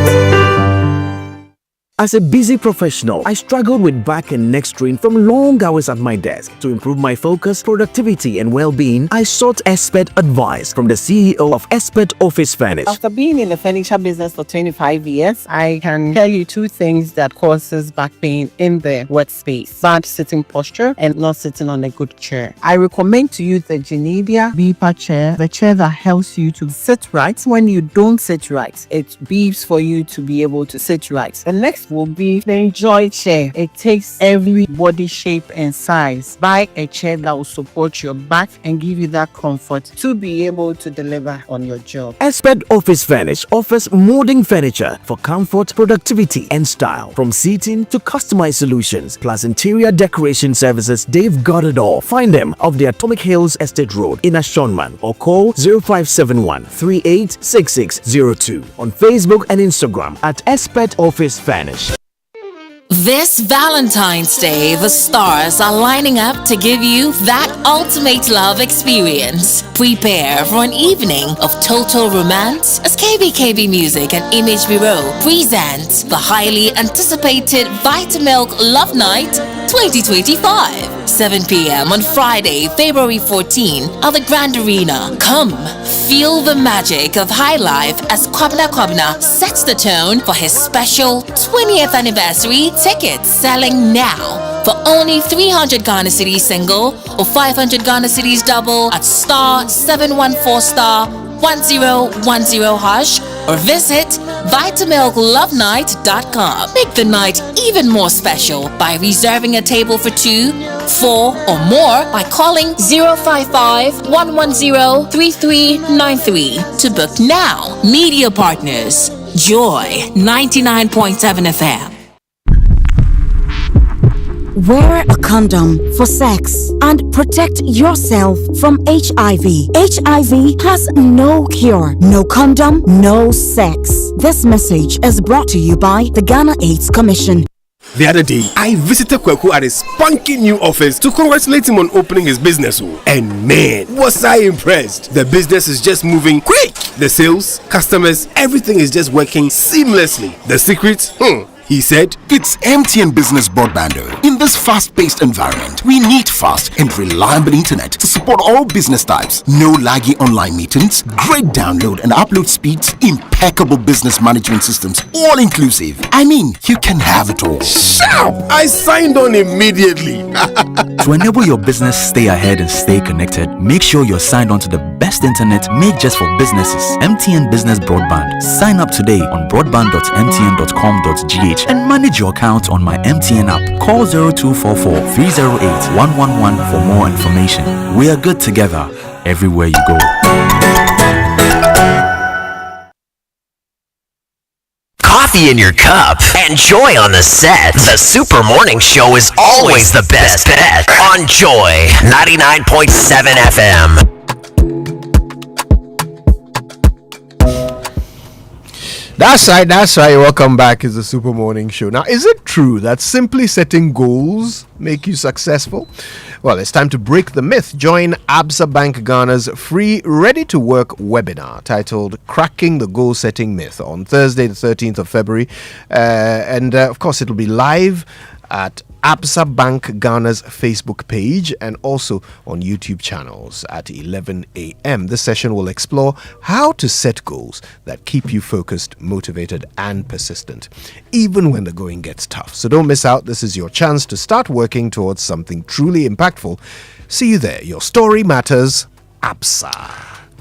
As a busy professional, I struggled with back and neck strain from long hours at my desk. To improve my focus, productivity, and well-being, I sought expert advice from the CEO of Expert Office Furnish. After being in the furniture business for 25 years, I can tell you two things that causes back pain in the workspace: bad sitting posture and not sitting on a good chair. I recommend to you the Genevia Beeper chair, the chair that helps you to sit right. When you don't sit right, it beeps for you to be able to sit right. The next will be the Enjoy chair. It takes every body shape and size. Buy a chair that will support your back and give you that comfort to be able to deliver on your job. Expert Office Furnish offers molding furniture for comfort, productivity, and style. From seating to customized solutions, plus interior decoration services, they've got it all. Find them off the Atomic Hills Estate Road in Ashonman or call 0571 386602 on Facebook and Instagram at Expert Office Furnish. This Valentine's Day, the stars are lining up to give you that ultimate love experience. Prepare for an evening of total romance as KBKB Music and Image Bureau presents the highly anticipated Vitamilk Love Night 2025. 7 p.m. on Friday, February 14 at the Grand Arena. Come, feel the magic of high life as Kwabena sets the tone for his special 20th anniversary. Tickets selling now for only 300 Ghana cedis single or 500 Ghana cedis double at *714*1010# or visit vitamilklovenight.com. Make the night even more special by reserving a table for 2, 4, or more by calling 055-110-3393 to book now. Media partners: Joy 99.7 FM. Wear a condom for sex and protect yourself from HIV. HIV has no cure. No condom, no sex. This message is brought to you by the Ghana AIDS Commission. The other day, I visited Kweku at his spunky new office to congratulate him on opening his business. And man, was I impressed. The business is just moving quick. The sales, customers, everything is just working seamlessly. The secret? He said, it's MTN Business Broadband. In this fast-paced environment, we need fast and reliable internet to support all business types. No laggy online meetings, great download and upload speeds, impeccable business management systems, all inclusive. I mean, you can have it all. Sharp! I signed on immediately. To enable your business stay ahead and stay connected, make sure you're signed on to the best internet made just for businesses. MTN Business Broadband. Sign up today on broadband.mtn.com.gh and manage your account on my MTN app. Call 0244 308 111 for more information. We are good together everywhere you go. Coffee in your cup and Joy on the set. The Super Morning Show is always the best bet on Joy 99.7 FM. That's right. Welcome back. It's the Super Morning Show. Now, is it true that simply setting goals make you successful? Well, it's time to break the myth. Join Absa Bank Ghana's free Ready to Work webinar titled Cracking the Goal Setting Myth on Thursday, the 13th of February. Of course, it'll be live at Absa Bank Ghana's Facebook page and also on YouTube channels at 11 a.m. This session will explore how to set goals that keep you focused, motivated, and persistent, even when the going gets tough. So don't miss out. This is your chance to start working towards something truly impactful. See you there. Your story matters. Absa.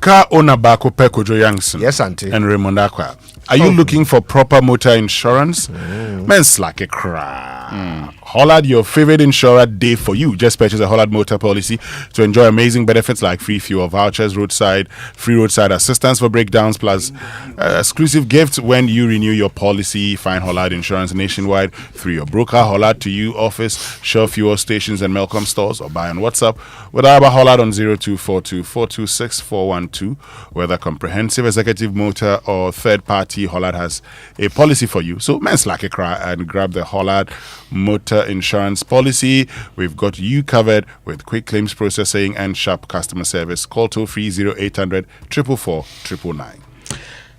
Car owner Bako Pekojo Youngson. Yes, Auntie. And Raymond Aqua. Are you looking for proper motor insurance? Men's like a crap. Hollard, your favorite insurer day for you. Just purchase a Hollard motor policy to enjoy amazing benefits like free fuel vouchers, free roadside assistance for breakdowns, plus exclusive gifts when you renew your policy. Find Hollard Insurance nationwide through your broker, Hollard to you office, Shell fuel stations and Melcom stores, or buy on WhatsApp with Abba Hollard on 0242-426-412. Whether comprehensive, executive motor, or third party, Hollard has a policy for you. So men's like a cry and grab the Hollard motor insurance policy. We've got you covered with quick claims processing and sharp customer service. Call toll free 0800 444 999.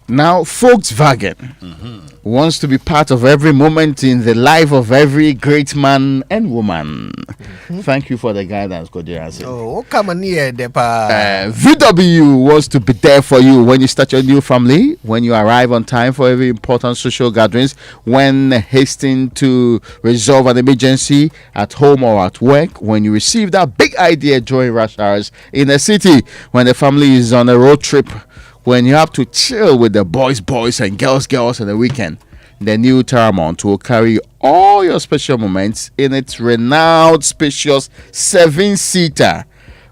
Now, Volkswagen wants to be part of every moment in the life of every great man and woman. Thank you for the guidance, Kodira. Oh, come on here, Depa. VW wants to be there for you when you start your new family, when you arrive on time for every important social gatherings, when hastening to resolve an emergency at home or at work, when you receive that big idea during rush hours in the city, when the family is on a road trip, when you have to chill with the boys and girls on the weekend. The new Paramount will carry all your special moments in its renowned, spacious 7-seater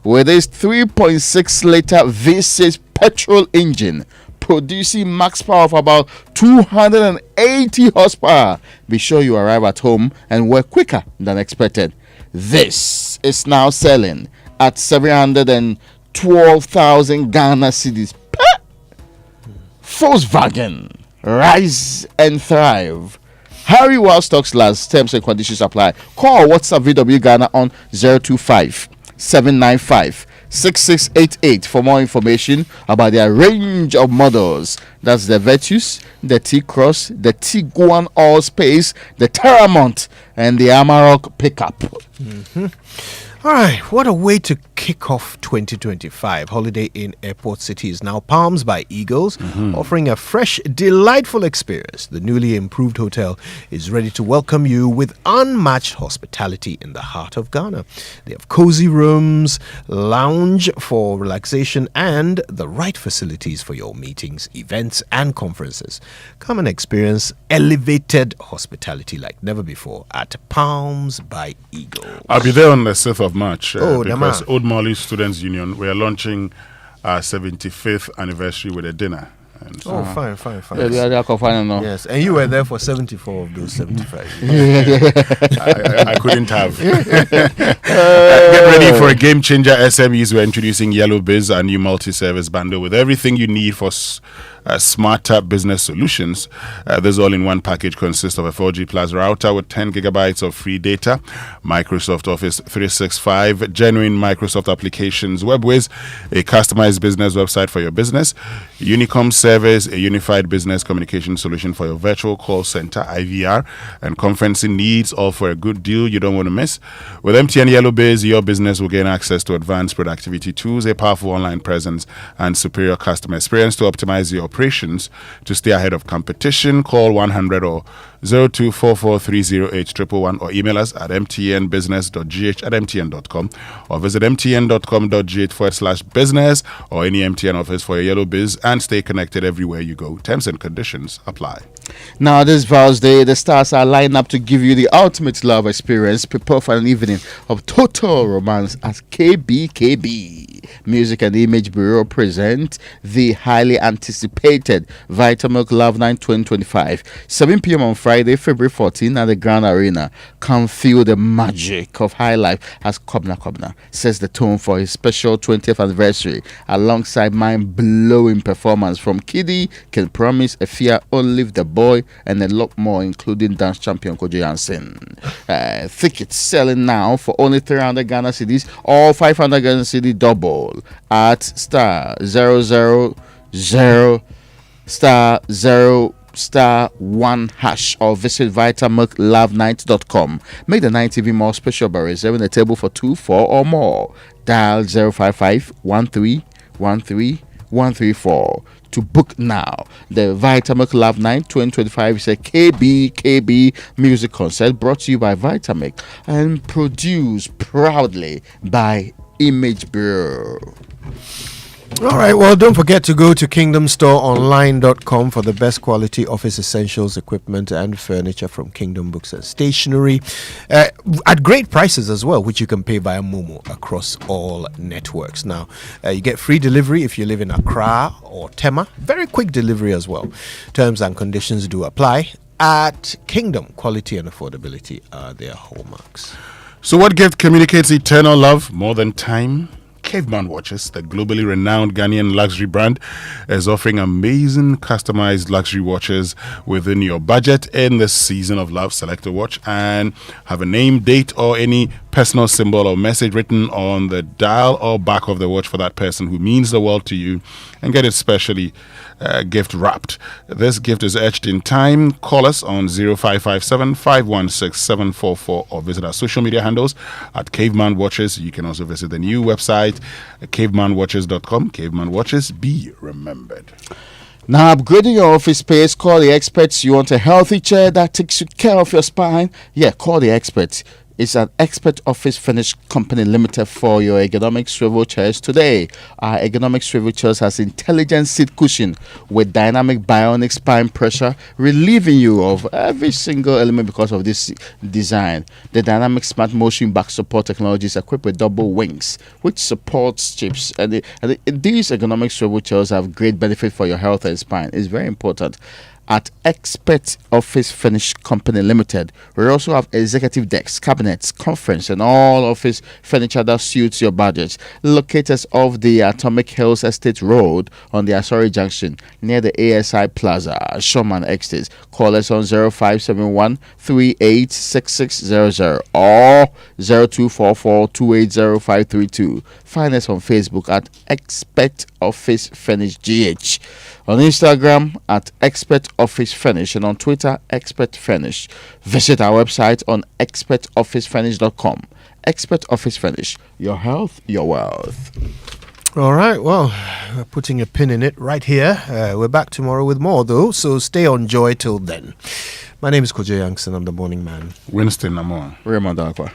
with its 3.6-liter V6 petrol engine producing max power of about 280 horsepower. Be sure you arrive at home and work quicker than expected. This is now selling at 712,000 Ghana cedis. Volkswagen, rise and thrive. Hurry while stocks last. Terms and conditions apply. Call WhatsApp VW Ghana on 025-795-6688 for more information about their range of models. That's the Virtus, the T-Cross, the Tiguan All-Space, the Paramount, and the Amarok pickup. All right, what a way to kick off 2025. Holiday Inn Airport City is now Palms by Eagles, offering a fresh, delightful experience. The newly improved hotel is ready to welcome you with unmatched hospitality in the heart of Ghana. They have cozy rooms, lounge for relaxation, and the right facilities for your meetings, events, and conferences. Come and experience elevated hospitality like never before at Palms by Eagles. I'll be there on the 6th of March because man. Old Molly Students Union, we are launching our 75th anniversary with a dinner. And so fine. Yes, and you were there for 74 of those 75. I couldn't have. Get ready for a game changer. SMEs. We're introducing Yellow Biz, a new multi-service bundle with everything you need for smarter business solutions. This all-in-one package consists of a 4G plus router with 10 gigabytes of free data, Microsoft Office 365, genuine Microsoft applications, WebWiz, a customized business website for your business, Unicom service, a unified business communication solution for your virtual call center, IVR, and conferencing needs, all for a good deal you don't want to miss. With MTN Yellow Biz, your business will gain access to advanced productivity tools, a powerful online presence, and superior customer experience to optimize your operations. To stay ahead of competition, call 100 or 0244308111 or email us at mtnbusiness.gh@mtn.com or visit mtn.com.gh/business or any MTN office for your Yellow Biz and stay connected everywhere you go. Terms and conditions apply. Now, this Val's Day, the stars are lined up to give you the ultimate love experience. Prepare for an evening of total romance at KBKB. Music and Image Bureau present the highly anticipated Vitamilk Love Night 2025, 7 p.m. on Friday, February 14 at the Grand Arena. Come feel the magic of high life as Kobna sets the tone for his special 20th anniversary alongside mind-blowing performance from Kiddy, Can Promise, Efia, Olive the Boy, and a lot more, including dance champion Kojo Jansen. Tickets selling now for only 300 Ghana cedis or 500 Ghana cedi double at *0*0*0*1# or visit vitamilklovenight.com. Make the night even more special by reserving a table for 2, 4 or more. Dial 055-1313-134 to book now. The Vitamilk Love Night 2025 is a KB music concert brought to you by Vitamilk and produced proudly by Image Bureau. All right, well, don't forget to go to kingdomstoreonline.com for the best quality office essentials, equipment, and furniture from Kingdom Books and Stationery at great prices as well, which you can pay via Momo across all networks. Now, you get free delivery if you live in Accra or Tema. Very quick delivery as well. Terms and conditions do apply. At Kingdom, quality and affordability are their hallmarks. So what gift communicates eternal love more than time? Caveman Watches, the globally renowned Ghanaian luxury brand, is offering amazing customized luxury watches within your budget in the season of love. Select a watch and have a name, date, or any personal symbol or message written on the dial or back of the watch for that person who means the world to you, and get it specially gift wrapped. This gift is etched in time. Call us on 0557 516 744 or visit our social media handles at Caveman Watches. You can also visit the new website, cavemanwatches.com. Caveman Watches, be remembered. Now, upgrading your office space, call the experts. You want a healthy chair that takes care of your spine? Yeah, call the experts. It's an Expert Office Furnish Company Limited for your ergonomic swivel chairs today. Our ergonomic swivel chairs has intelligent seat cushion with dynamic bionic spine pressure, relieving you of every single element because of this design. The dynamic smart motion back support technology is equipped with double wings, which supports chips. And these ergonomic swivel chairs have great benefit for your health and spine. It's very important. At Expert Office Furnish Company Limited, we also have executive desks, cabinets, conference, and all office furniture that suits your budget. Located off the Atomic Hills Estate Road on the Asori Junction near the ASI Plaza, Showman Estate. Call us on 0571 386600 or 0244 280532. Find us on Facebook at Expert Office Furnish GH. On Instagram at Expert Office Furnish and on Twitter Expert Furnish. Visit our website on expertofficefurnish.com. Expert Office Furnish, your health, your wealth. All right, well, we're putting a pin in it right here. We're back tomorrow with more, though, so stay on Joy till then. My name is Kojo Youngson. I'm the morning man. Winston Namon. Raymond Aqua.